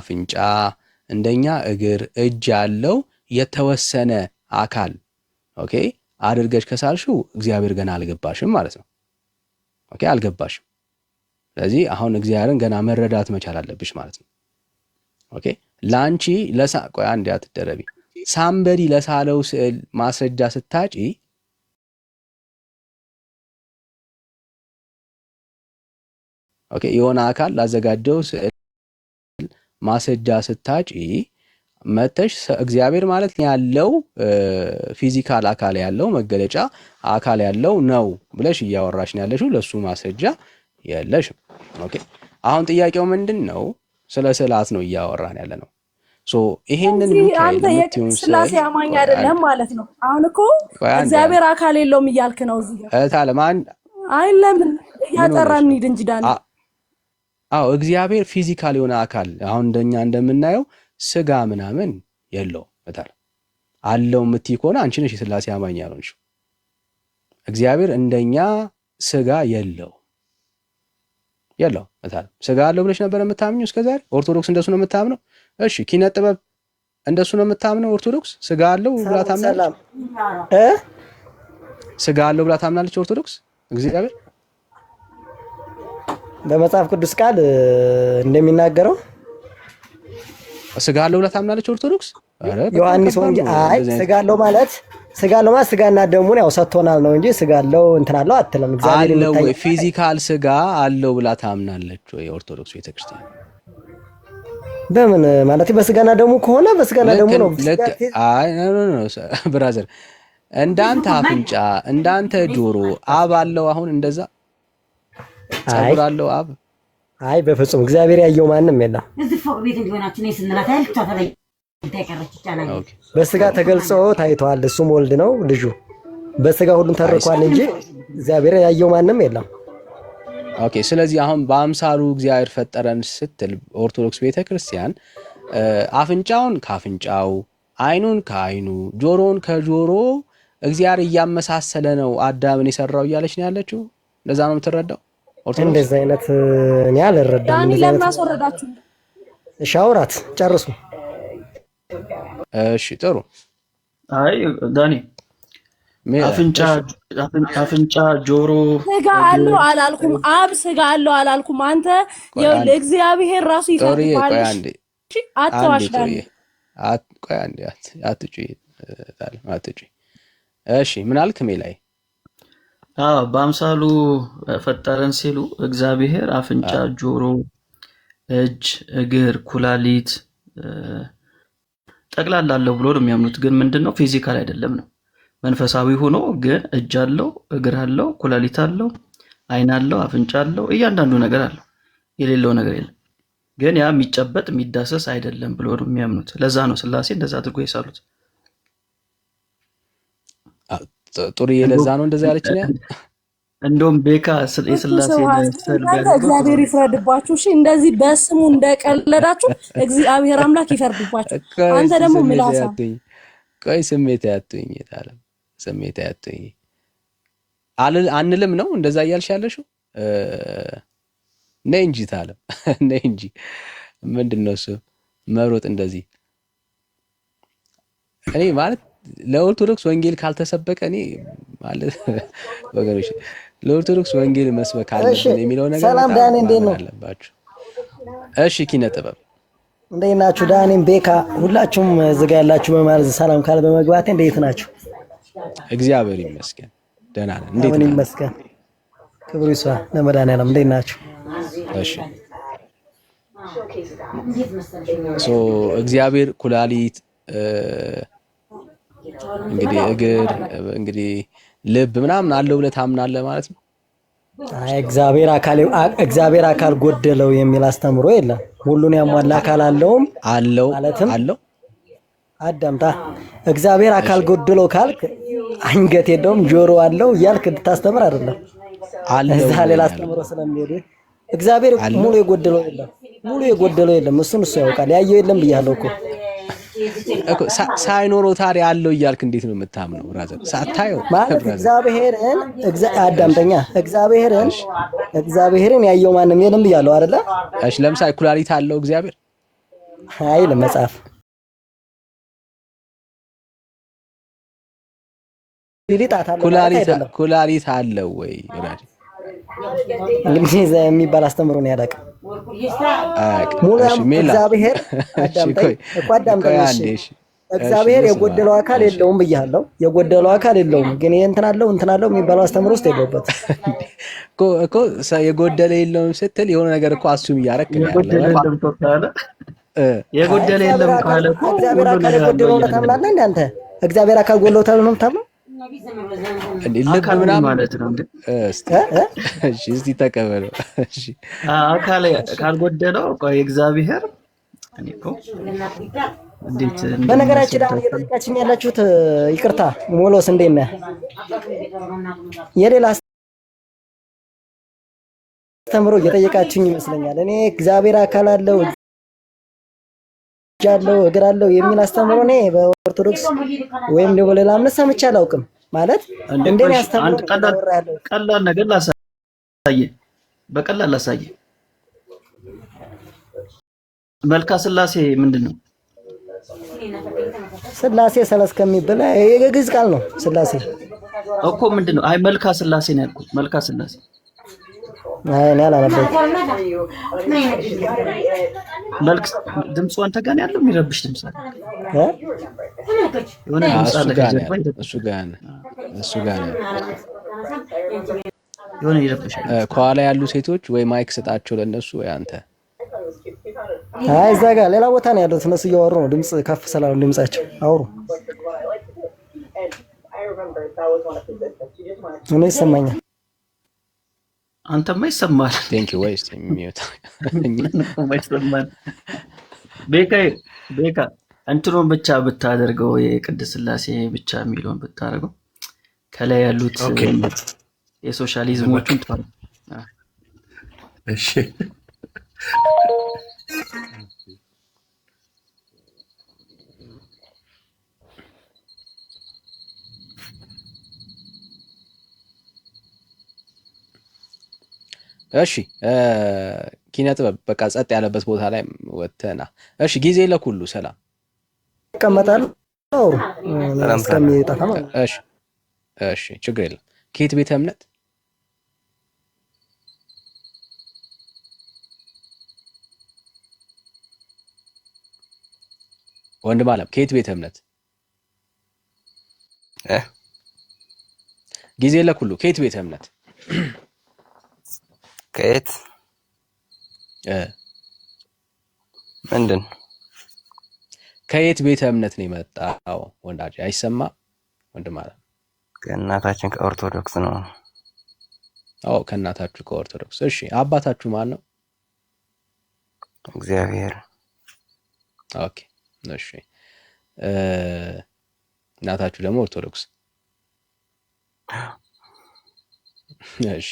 አፍንጫ እንደኛ እግር እጅ ያለው የተወሰነ አካል ኦኬ አድርገሽ ከሳልሽው እግዚአብሔር ገና አልገባሽም ማለት ነው። ኦኬ አልገባሽም። ስለዚህ አሁን እግዚአብሔርን ገና መረዳት መቻል አለብሽ ማለት ነው። ኦኬ ላንቺ ቆይ አንዴ አትደረቢ። ሳምበዲ ለሳለው ስዕል ማስረጃ ስታጪ ኦኬ የሆነ አካል ላዘጋጀው ስዕል ማስረጃ ስታጪ መተሽ እግዚአብሔር ማለት ያለው ፊዚካል አካል ያለው መገለጫ አካል ያለው ነው ብለሽ እያወራሽ ነው ያለሽው። ለሱ ማስረጃ የለሽም። ኦኬ አሁን ጥያቄው ምንድነው? ስለ ስዕላት ነው እያወራን ያለ ነው። ሶ ይሄንን አንተ የስላሴ አማኝ አይደለም ማለት ነው። አሁን እኮ እግዚአብሔር አካል የለውም እያልክ ነው እዚህ ጋር ታለማን አይለም ያጠራን እንሂድ እንጂ ዳን አዎ እግዚአብሔር ፊዚካል የሆነ አካል አሁን እንደኛ እንደምናየው ስጋ ምናምን የለው እታል አለው የምትይ ከሆነ አንቺ ነሽ የስላሴ አማኝ ያልሆንሽው። እግዚአብሔር እንደኛ ስጋ የለው እታል ስጋ አለው ብለሽ ነበር የምታምኚው እስከዛሬ? ኦርቶዶክስ እንደሱ ነው የምታምነው? እሺ ኪነ ጥበብ እንደሱ ነው የምታምነው ኦርቶዶክስ? ስጋ አለው ብላ ታምናለች? ስጋ አለው ብላ ታምናለች ኦርቶዶክስ? እግዚአብሔር በመጽሐፍ ቅዱስ ቃል እንደሚናገረው ስጋ አለው ብላ ታምናለች ኦርቶዶክስ? ዮሐንስ ወንጌል ስጋ አለው ማለት ስጋና ደሙን ያው ሰጥቶናል ነው እንጂ ስጋ አለው እንትን አለው አትልም። እግዚአብሔር አለው ወይ ፊዚካል ስጋ አለው ብላ ታምናለች ወይ ኦርቶዶክስ ቤተክርስቲያን? በምን ማለት በስጋና ደሙ ከሆነ በስጋና ደሙ ነው። አይ ኖ ብራዘር እንዳንተ አፍንጫ እንዳንተ ጆሮ አብ አለው አሁን እንደዛ ጸጉር አለው አብ? አይ በፍጹም እግዚአብሔር ያየው ማንም የለም። እዚህ ፎቅ ቤት እንዲሆናችሁ ነው ስንላት አይልቻ ተለይ ተቀረች ይቻላል። በስጋ ተገልጾ ታይቷል። እሱም ወልድ ነው ልጁ በስጋ ሁሉን ተርኳል እንጂ እግዚአብሔር ያየው ማንም የለም። ኦኬ ስለዚህ አሁን በአምሳሉ እግዚአብሔር ፈጠረን ስትል ኦርቶዶክስ ቤተክርስቲያን አፍንጫውን ካፍንጫው አይኑን ከአይኑ ጆሮን ከጆሮ እግዚአብሔር እያመሳሰለ ነው አዳምን የሰራው እያለች ነው ያለችው። ለዛ ነው የምትረዳው ኦርቶዶክስ? እንደዛ አይነት እኔ አልረዳም። ዳኒ ለምን አስወረዳችሁ? እሺ አውራት ጨርሱ። እሺ ጥሩ። አይ ዳኒ አፍንጫ ጆሮ ስጋ አለው አላልኩም። አብ ስጋ አለው አላልኩም። አንተ ለእግዚአብሔር ራሱ ይፈርዳል። ቆይ አንዴ አትዋሽ ዳኒ። ቆይ አንዴ አትጩይ። እሺ ምን አልክ ሜላይ? በአምሳሉ ፈጠረን ሲሉ እግዚአብሔር አፍንጫ፣ ጆሮ፣ እጅ፣ እግር፣ ኩላሊት ጠቅላላ አለው ብሎ ነው የሚያምኑት። ግን ምንድነው ፊዚካል አይደለም ነው። መንፈሳዊ ሆኖ ግን እጅ አለው፣ እግር አለው፣ ኩላሊት አለው፣ አይን አለው፣ አፍንጫ አለው፣ እያንዳንዱ ነገር አለው። የሌለው ነገር የለም። ግን ያ የሚጨበጥ የሚዳሰስ አይደለም ብሎ ነው የሚያምኑት። ለዛ ነው ስላሴ እንደዛ አድርጎ የሳሉት። ጥሩዬ ለዛ ነው እንደዛ ያለችኝ። እንደውም ቤካ የስላሴ እግዚአብሔር ይፍረድባችሁ። እሺ እንደዚህ በስሙ እንደቀለዳችሁ እግዚአብሔር አምላክ ይፈርድባችሁ። አንተ ደግሞ ምላሳ ቆይ ስሜት ያቱኝ ታለም ስሜት ያቱኝ አንልም ነው እንደዛ እያልሽ ያለሽው ነይ እንጂ ታለም ነይ እንጂ ምንድነው እሱ መሮጥ እንደዚህ እኔ ማለት ለኦርቶዶክስ ወንጌል ካልተሰበከ እኔ ማለት ወገኖች ለኦርቶዶክስ ወንጌል መስበክ አለብን የሚለው ነገር ሰላም ዳኒ እንዴት ነው? እሺ ኪነ ጥበብ እንዴት ናችሁ? ዳኒም ቤካ ሁላችሁም ዝጋ ያላችሁ በማለት ሰላም ካለ በመግባቴ እንዴት ናችሁ? እግዚአብሔር ይመስገን ደህና ነን። እንዴት ነው? ይመስገን ክብሩ ይስፋ ለመድኃኒዓለም። እንዴት ናችሁ? እሺ እግዚአብሔር ኩላሊት እንግዲህ እግር እንግዲህ ልብ ምናምን አለው ብለህ ታምናለህ ማለት ነው? አይ እግዚአብሔር አካል ጎደለው የሚል አስተምሮ የለም። ሁሉን ያሟላ አካል አለው ማለትም አዳምጣ እግዚአብሔር አካል ጎደለው ካልክ አንገት የለውም ጆሮ አለው እያልክ እንድታስተምር አይደለም። እዛ ሌላ አስተምሮ ስለሚሄድ እግዚአብሔር ሙሉ የጎደለው የለም። እሱን እሱ ያውቃል። ያየው የለም ብያለሁ እኮ ሳይኖረው ታዲያ አለው እያልክ እንዴት ነው የምታምነው? ብራዘር ሳታየው ማለት አዳምጠኛ እግዚአብሔርን ያየው ማንም የለም ብያለሁ አይደለ? እሺ ለምሳሌ ኩላሊት አለው እግዚአብሔር አይል መጽሐፍ ሊጣት አለ ማለት አይደለም። ኩላሊት አለው ወይ ይራድ እንግዲህ እዛ የሚባል አስተምሮ ነው ያላቀ ሙላም እግዚአብሔር አዳምጠኝ እኮ አዳምጠኝ። እግዚአብሔር የጎደለው አካል የለውም ብያለሁ። የጎደለው አካል የለውም ግን እንትን አለው የሚባለው አስተምሮ ውስጥ የለውበት እኮ የጎደለ የለውም ስትል የሆነ ነገር እኮ አሱም እያረክ ነው ያለው። የጎደለ የለም ካለ እኮ እግዚአብሔር አካል የጎደለው ነው ታምናለህ እንዴ አንተ? እግዚአብሔር አካል ጎደለው ተብሎ ነው ታምናለህ እንዴ? ልብ ምናምን ማለት ነው እንዴ? እስቲ ተቀበለው። እሺ አካል ካልጎደለው ቆይ እግዚአብሔር እኔ እኮ እንዴት በነገራችን ላይ እየጠየቃችኝ ያላችሁት ይቅርታ ሞሎስ እንዴት ነህ? የሌላ አስተምሮ እየጠየቃችኝ ይመስለኛል። እኔ እግዚአብሔር አካል አለው ያለው እግር አለው የሚል አስተምሮ እኔ በኦርቶዶክስ ወይም ደግሞ ሌላ እምነት ሰምቼ አላውቅም። ማለት እንደኔ አስተምሮ ቀላል ነገር ላሳየ በቀላል ላሳየ መልካ ስላሴ ምንድነው? ስላሴ ሰለስ ከሚበላ የግዕዝ ቃል ነው። ስላሴ እኮ ምንድነው? አይ መልካ ስላሴ ነው ያልኩት። መልካ ስላሴ አይ እኔ አላነበብኩም። መልክ ድምፁ አንተ ጋር ነው ያለው። የሚረብሽ ድምፅ አለ የሆነ ድምፅ አለ። እሱ ጋር ነው የሆነ ይረብሻል። ከኋላ ያሉ ሴቶች ወይ ማይክ ስጣቸው ለነሱ ወይ አንተ። አይ እዛ ጋር ሌላ ቦታ ነው ያሉት። እነሱ እያወሩ ነው። ድምፅ ከፍ ስላሉ ድምጻቸው አውሩ። እኔ ይሰማኛል። አንተማ ይሰማል። ቴንክ ዩ ወይስ የሚዩት ይሰማል። ቤካ እንትኑን ብቻ ብታደርገው የቅድስት ሥላሴ ብቻ የሚለውን ብታደርገው ከላይ ያሉት የሶሻሊዝሞቹን ተዋል። እሺ እሺ ኪነ ጥበብ በቃ ጸጥ ያለበት ቦታ ላይ ወተና። እሺ ጊዜ ለኩሉ ሰላም ይቀመጣል። አውሩ እስከሚጠፋ ማለት። እሺ ችግር የለም። ከየት ቤተ እምነት? ወንድም አለም ከየት ቤተ እምነት? ጊዜ ለኩሉ ከየት ቤተ እምነት? ከየት ምንድን ከየት ቤተ እምነት ነው የመጣው? ወንዳጅ አይሰማ ወንድም አለ። ከእናታችን ከኦርቶዶክስ ነው። አዎ ከእናታችሁ ከኦርቶዶክስ። እሺ አባታችሁ ማን ነው? እግዚአብሔር። ኦኬ እሺ እናታችሁ ደግሞ ኦርቶዶክስ። እሺ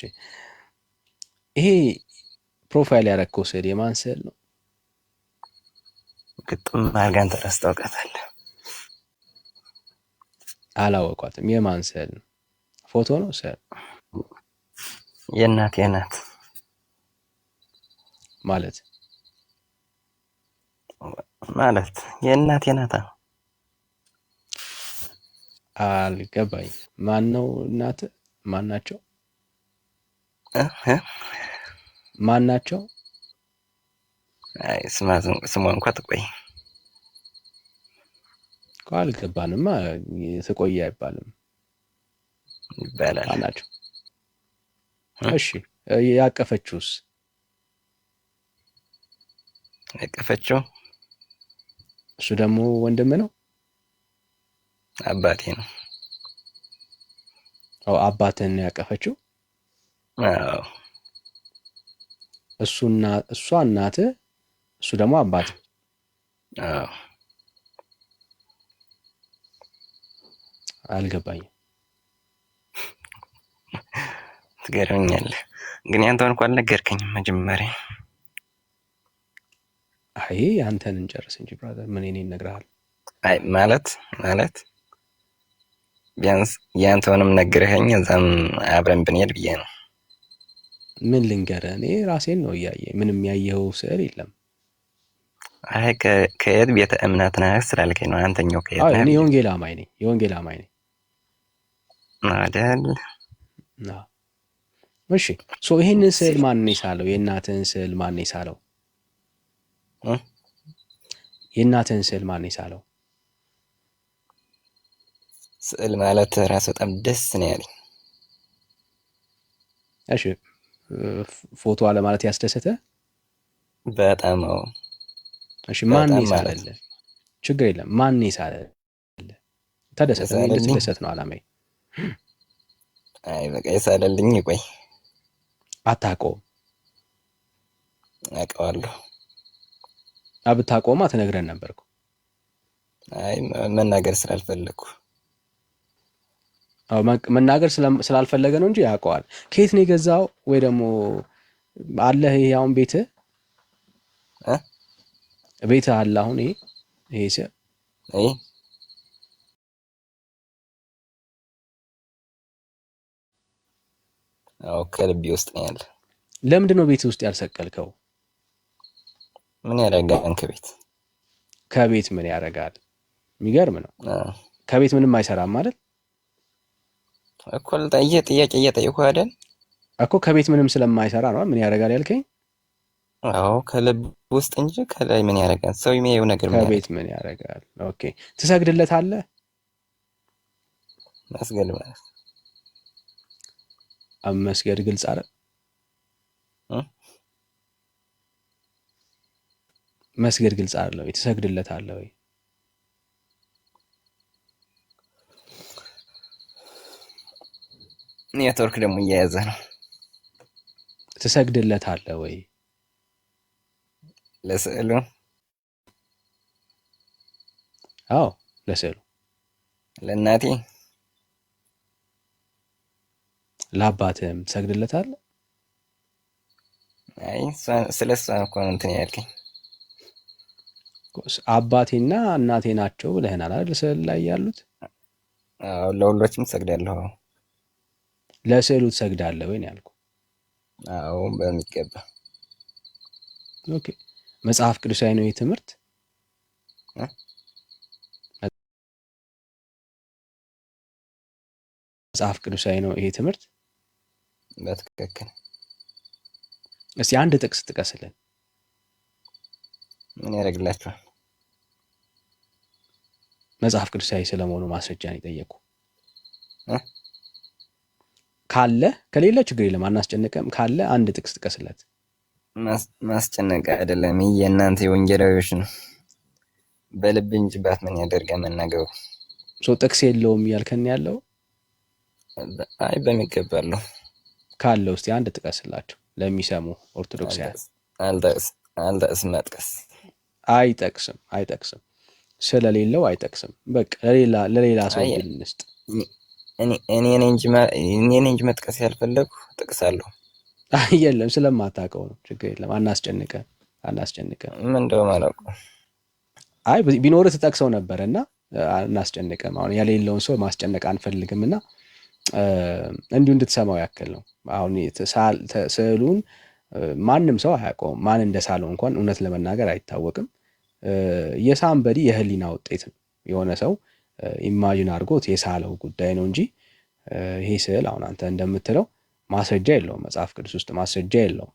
ይሄ ፕሮፋይል ያረከው ስዕል የማን ስዕል ነው? ግጥም አድርገን ታስታውቃታለህ? አላወቋትም። የማን ስዕል ነው? ፎቶ ነው ስዕል? የእናቴ ናት ማለት የእናቴ ናት። አልገባኝ። ማን ነው እናት? ማን ናቸው? ማን ናቸው? አይ ስሟ እንኳን ትቆይ አልገባንማ። ትቆይ አይባልም ይባላል። ናቸው። እሺ ያቀፈችውስ? ያቀፈችው እሱ ደግሞ ወንድም ነው? አባቴ ነው። አዎ አባትህን ነው ያቀፈችው? አዎ እሷ እናትህ፣ እሱ ደግሞ አባትህ? አዎ አልገባኝም። ትገርመኛለህ ግን ያንተን እንኳን አልነገርከኝም መጀመሪያ። አይ አንተን እንጨርስ እንጂ ብራዘር፣ ምን እኔ እነግርሃለሁ። አይ ማለት ቢያንስ ያንተንም ነግረኸኝ እዛም አብረን ብንሄድ ብዬ ነው። ምን ልንገርህ፣ እኔ ራሴን ነው እያየኝ። ምንም ያየኸው ስዕል የለም። አይ ከየት ቤተ እምነት ነህ ስላልከኝ ነው። አንተኛው ከየት ነህ? እኔ የወንጌል አማኝ ነኝ። የወንጌል አማኝ ነኝ አይደል? እሺ ይሄንን ስዕል ማን ነው የሳለው? የእናትህን ስዕል ማን ነው የሳለው? የእናትህን ስዕል ማን ነው የሳለው? ስዕል ማለት ራስ በጣም ደስ ነው ያለኝ። እሺ ፎቶ አለ ማለት ያስደሰተ? በጣም እሺ ማን ነው የሳለልህ? ችግር የለም ማን ነው የሳለልህ? ተደሰተ፣ እንድትደሰት ነው አላማዬ። አይ በቃ የሳለልኝ ቆይ አታውቀውም? አውቀዋለሁ። ብታውቀውማ ትነግረን ነበር እኮ። አይ መናገር ስላልፈለኩ። መናገር ስላልፈለገ ነው እንጂ ያውቀዋል። ከየት ነው የገዛው? ወይ ደግሞ አለህ? ይሄ አሁን ቤትህ አለ? አሁን ይሄ አዎ ከልቤ ውስጥ ነው ያለ። ለምንድን ነው ቤት ውስጥ ያልሰቀልከው? ምን ያደርጋል ከቤት ምን ያደርጋል? የሚገርም ነው። ከቤት ምንም አይሰራም ማለት እኮ ጥያቄ እየጠየኩህ አይደል እኮ። ከቤት ምንም ስለማይሰራ ነው ምን ያደርጋል ያልከኝ? አዎ ከልብ ውስጥ እንጂ ከላይ ምን ያደርጋል? ሰው የሚያየው ነገር ምን ከቤት ምን ያደርጋል? ኦኬ ትሰግድለታለህ? መስገድ ማለት መስገድ ግልጽ አይደል? መስገድ ግልጽ አይደል ወይ? ትሰግድለታለህ ወይ? ኔትወርክ ደግሞ እየያዘ ነው። ትሰግድለታለህ ወይ? ለስዕሉ? አዎ ለስዕሉ። ለእናቴ? ለአባትህም ትሰግድለታለህ? አይ ስለ እሷ እኮ ነው እንትን ያልከኝ። አባቴና እናቴ ናቸው ብለህናል አይደል? ስዕል ላይ ያሉት። አዎ ለሁሎችም እሰግዳለሁ። ለስዕሉ ትሰግዳለህ ወይ ነው ያልኩህ? አዎ በሚገባ። ኦኬ መጽሐፍ ቅዱሳዊ ነው ይህ ትምህርት? መጽሐፍ ቅዱሳዊ ነው ይሄ ትምህርት? በትክክል። እስቲ አንድ ጥቅስ ጥቀስልን። ምን ያደርግላችኋል? መጽሐፍ ቅዱሳዊ ስለመሆኑ ማስረጃን የጠየቁ ካለ፣ ከሌለ ችግር የለም አናስጨንቅም። ካለ አንድ ጥቅስ ጥቀስለት። ማስጨነቅ አይደለም፣ ይህ የእናንተ የወንጌላዊዎች ነው። በልብ እንጂ ባት ምን ያደርጋል መናገሩ። ጥቅስ የለውም እያልከን ያለው? አይ በሚገባለሁ። ካለው እስቲ አንድ ጥቀስላቸው ለሚሰሙ ኦርቶዶክሳውያን። አልጠቅስም። መጥቀስ አይጠቅስም። ስለሌለው አይጠቅስም። በቃ ለሌላ ሰው እንስጥ። እኔ ነኝ እንጂ መጥቀስ ያልፈለጉ ጥቅሳለሁ። የለም ስለማታውቀው ነው። ችግር የለም አናስጨንቀን። ምን እንደውም አላውቀውም። አይ ቢኖርህ ትጠቅሰው ነበር እና አናስጨንቅም። አሁን የሌለውን ሰው ማስጨነቅ አንፈልግም እና እንዲሁ እንድትሰማው ያክል ነው። አሁን ስዕሉን ማንም ሰው አያውቀውም። ማን እንደሳለው እንኳን እውነት ለመናገር አይታወቅም። የሳምበዲ የህሊና ውጤት ነው። የሆነ ሰው ኢማጂን አድርጎት የሳለው ጉዳይ ነው እንጂ ይሄ ስዕል አሁን አንተ እንደምትለው ማስረጃ የለውም። መጽሐፍ ቅዱስ ውስጥ ማስረጃ የለውም።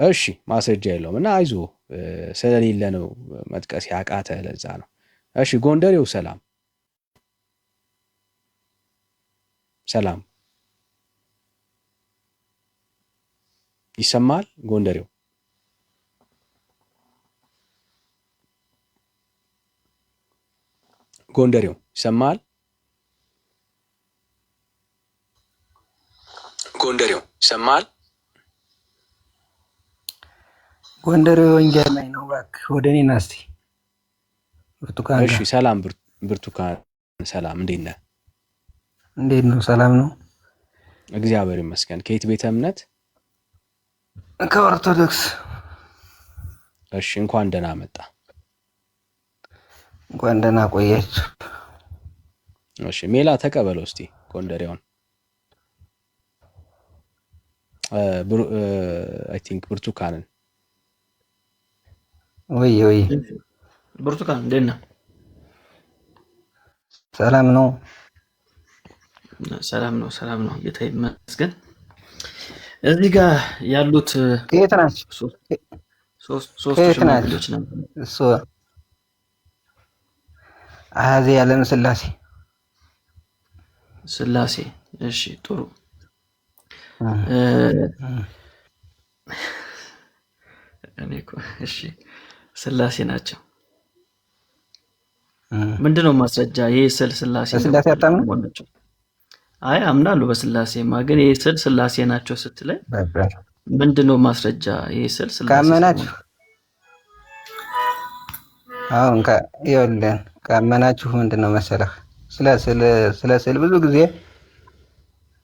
እሺ ማስረጃ የለውም እና አይዞ ስለሌለ ነው መጥቀስ ያቃተ፣ ለዛ ነው። እሺ ጎንደሬው ሰላም ይሰማል? ጎንደሬው ይሰማል? ጎንደሬው ወንጌል ላይ ነው። እባክህ ወደ እኔ ና እስቲ። ብርቱካን። እሺ ሰላም ብርቱካን፣ ሰላም እንዴት ነህ? እንዴት ነው? ሰላም ነው፣ እግዚአብሔር ይመስገን። ከየት ቤተ እምነት? ከኦርቶዶክስ። እሺ እንኳን ደህና መጣ። እንኳን ደህና ቆያችሁ። እሺ ሜላ ተቀበለው እስቲ ጎንደሬውን። አይ ቲንክ ብርቱካንን ወይ ብርቱካን እንዴት ነህ? ሰላም ነው። ሰላም ነው። ጌታ ይመስገን። እዚህ ጋር ያሉት ከየት ናቸው? ሶስቱ ሽማግሌዎች ነበር። እሱ አዜ ያለም ስላሴ። እሺ ጥሩ። እሺ ስላሴ ናቸው። ምንድነው ማስረጃ? ይሄ ስል ስላሴ ናቸው። አይ አምናለሁ በስላሴማ፣ ግን ይሄ ስል ስላሴ ናቸው ስትለኝ ምንድነው ማስረጃ? ይሄ ስል ስላሴ ካመናችሁ አሁን ይኸውልህ፣ ካመናችሁ ምንድነው መሰለህ፣ ስለ ስል ብዙ ጊዜ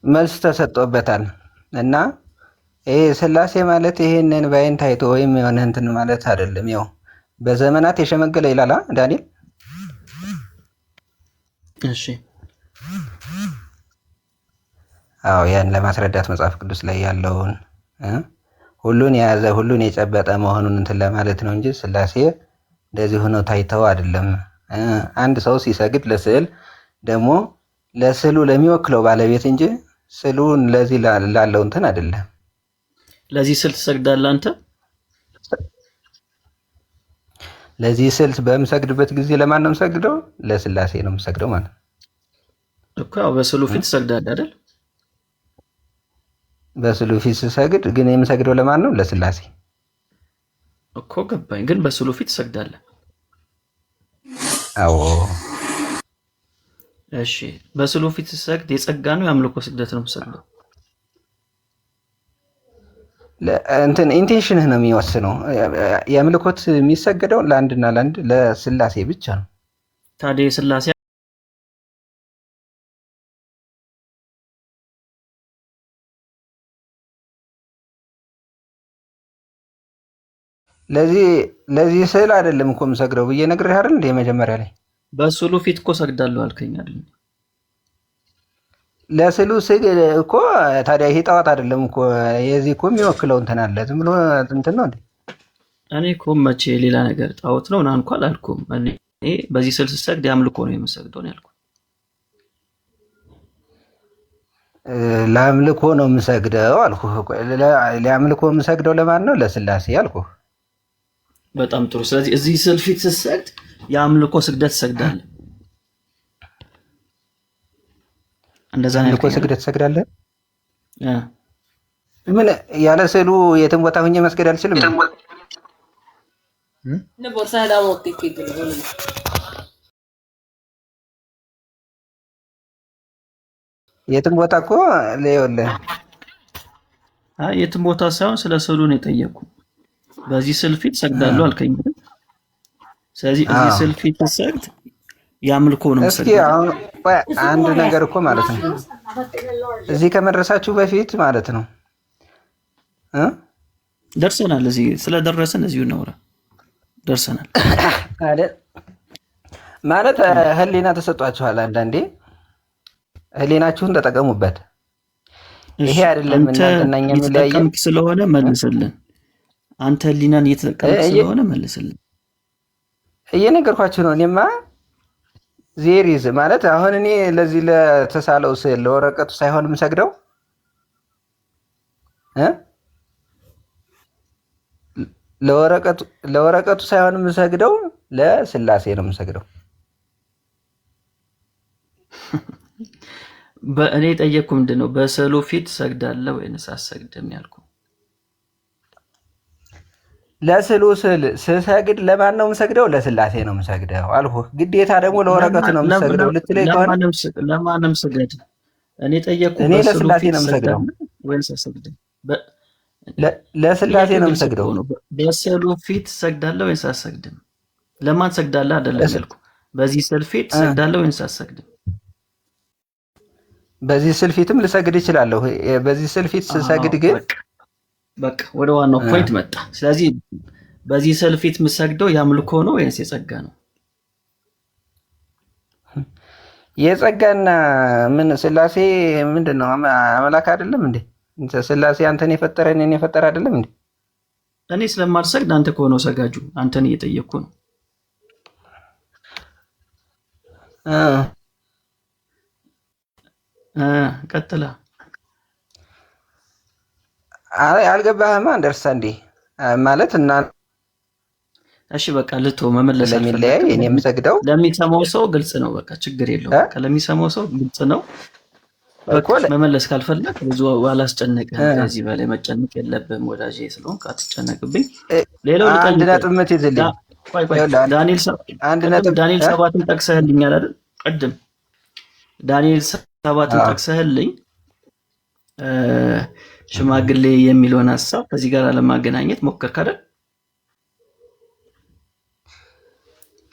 መልስ ተሰጥቶበታል እና ይሄ ስላሴ ማለት ይሄንን በአይን ታይቶ ወይም የሆነ እንትን ማለት አይደለም። ያው በዘመናት የሸመገለ ይላል ዳንኤል። እሺ አዎ ያን ለማስረዳት መጽሐፍ ቅዱስ ላይ ያለውን ሁሉን የያዘ ሁሉን የጨበጠ መሆኑን እንትን ለማለት ነው እንጂ ስላሴ እንደዚህ ሆነው ታይተው አይደለም። አንድ ሰው ሲሰግድ ለስዕል ደግሞ ለስዕሉ ለሚወክለው ባለቤት እንጂ ስዕሉን ለዚህ ላለው እንትን አይደለም። ለዚህ ስዕል ትሰግዳለህ አንተ? ለዚህ ስዕል በምሰግድበት ጊዜ ለማን ነው የምሰግደው? ለስላሴ ነው የምሰግደው ማለት እኮ። ያው በስዕሉ ፊት ትሰግዳለህ አይደል? በስዕሉ ፊት ስሰግድ ግን የምሰግደው ለማን ነው? ለስላሴ እኮ ገባኝ። ግን በስዕሉ ፊት ትሰግዳለህ? አዎ። እሺ በስዕሉ ፊት ስትሰግድ የጸጋ ነው የአምልኮ ስግደት ነው የምትሰግደው? እንትን ኢንቴንሽንህ ነው የሚወስነው። የአምልኮት የሚሰገደው ለአንድና ለአንድ ለስላሴ ብቻ ነው። ታዲያ የስላሴ ለዚህ ስዕል አይደለም እኮ የምሰግደው ብዬ ነግሬህ አይደል እንደ መጀመሪያ ላይ በስዕሉ ፊት እኮ ሰግዳለሁ አልከኝ አይደል? ለስዕሉ ስዕል እኮ ታዲያ ይሄ ጣዖት አይደለም እኮ። የዚህ እኮ የሚወክለው እንትን አለ። ዝም ብሎ እንትን ነው እንዴ? እኔ እኮ መቼ ሌላ ነገር ጣዖት ነው ና እንኳን አላልኩም። እኔ በዚህ ስዕል ስሰግድ የአምልኮ ነው የምሰግደው ነው ያልኩት። ለአምልኮ ነው የምሰግደው አልኩህ። ለአምልኮ የምሰግደው ለማን ነው? ለስላሴ አልኩህ። በጣም ጥሩ። ስለዚህ እዚህ ስዕል ፊት ስትሰግድ የአምልኮ ስግደት ትሰግዳለህ። እንደዛ ነው። አምልኮ ስግደት ትሰግዳለህ? ምን ያለ ስዕሉ የትም ቦታ ሆኜ መስገድ አልችልም? የትም ቦታ እኮ ይኸውልህ፣ የትም ቦታ ሳይሆን ስለ ስዕሉ ነው የጠየቁ። በዚህ ስዕል ፊት ሰግዳለሁ አልከኝ። ስለዚህ እዚህ ስዕል ፊት ስትሰግድ የአምልኮ ነው። እስኪ አሁን አንድ ነገር እኮ ማለት ነው እዚህ ከመድረሳችሁ በፊት ማለት ነው ደርሰናል። እዚህ ስለደረሰን እዚሁ እናውራ። ደርሰናል ማለት ህሊና ተሰጧችኋል። አንዳንዴ ህሊናችሁን ተጠቀሙበት። ይሄ አይደለም እናንተና እኛ የሚለያየን ስለሆነ መልስልን። አንተ ህሊናን እየተጠቀምክ ስለሆነ መልስልን። እየነገርኳችሁ ነው። እኔማ ዜሪዝ ማለት አሁን እኔ ለዚህ ለተሳለው ስዕል ለወረቀቱ ሳይሆን የምሰግደው ለወረቀቱ ሳይሆን የምሰግደው ለስላሴ ነው የምሰግደው። በእኔ ጠየቅኩ ምንድን ነው በስዕሉ ፊት ሰግዳለህ ወይንስ አትሰግድም ያልኩ። ለስዕሉ ስሰግድ ለማን ነው የምሰግደው? ለስላሴ ነው የምሰግደው አልኩህ። ግዴታ ደግሞ ለወረቀቱ ነው የምሰግደው ልትለኝ ከሆነ ለማንም ስገድ። እኔ ጠየቅኩ እኔ ለስላሴ ነው የምሰግደው ወይንስ አትሰግድም? ለስላሴ ነው የምሰግደው። በስዕሉ ፊት ሰግዳለህ ወይንስ አትሰግድም? ለማን ሰግዳለህ አይደለም ያልኩ። በዚህ ስዕል ፊት ሰግዳለህ ወይንስ አትሰግድም? በዚህ ስዕል ፊትም ልሰግድ እችላለሁ። በዚህ ስዕል ፊት ስሰግድ ግን በቃ ወደ ዋናው ፖይንት መጣ። ስለዚህ በዚህ ስዕል ፊት የምሰግደው የአምልኮ ነው ወይንስ የጸጋ ነው? የጸጋና ምን ስላሴ ምንድን ነው? አምላክ አይደለም እንዴ? ስላሴ አንተን የፈጠረ እኔን የፈጠረ አይደለም እንዴ? እኔ ስለማልሰግድ አንተ ከሆነው ሰጋጁ አንተን እየጠየቅኩ ነው። ቀጥላ አልገባህማ? አንደርስታንዲ ማለት እና እሺ በቃ ልቶ መመለስ ለሚለያይ እኔ የምሰግደው ለሚሰማው ሰው ግልጽ ነው። በቃ ችግር የለውም። በቃ ለሚሰማው ሰው ግልጽ ነው። በቃ መመለስ ካልፈለክ ብዙ አላስጨነቅህም። ከዚህ በላይ መጨነቅ የለብህም ወዳጄ ስለሆንክ አትጨነቅብኝ። ሌላው አንድ ነጥብ ምትይዝልኝ ዳንኤል 7ን ጠቅሰህልኛል አይደል? ቅድም ዳንኤል 7ን ጠቅሰህልኝ ሽማግሌ የሚለውን ሐሳብ ከዚህ ጋር ለማገናኘት ሞከርክ አይደል?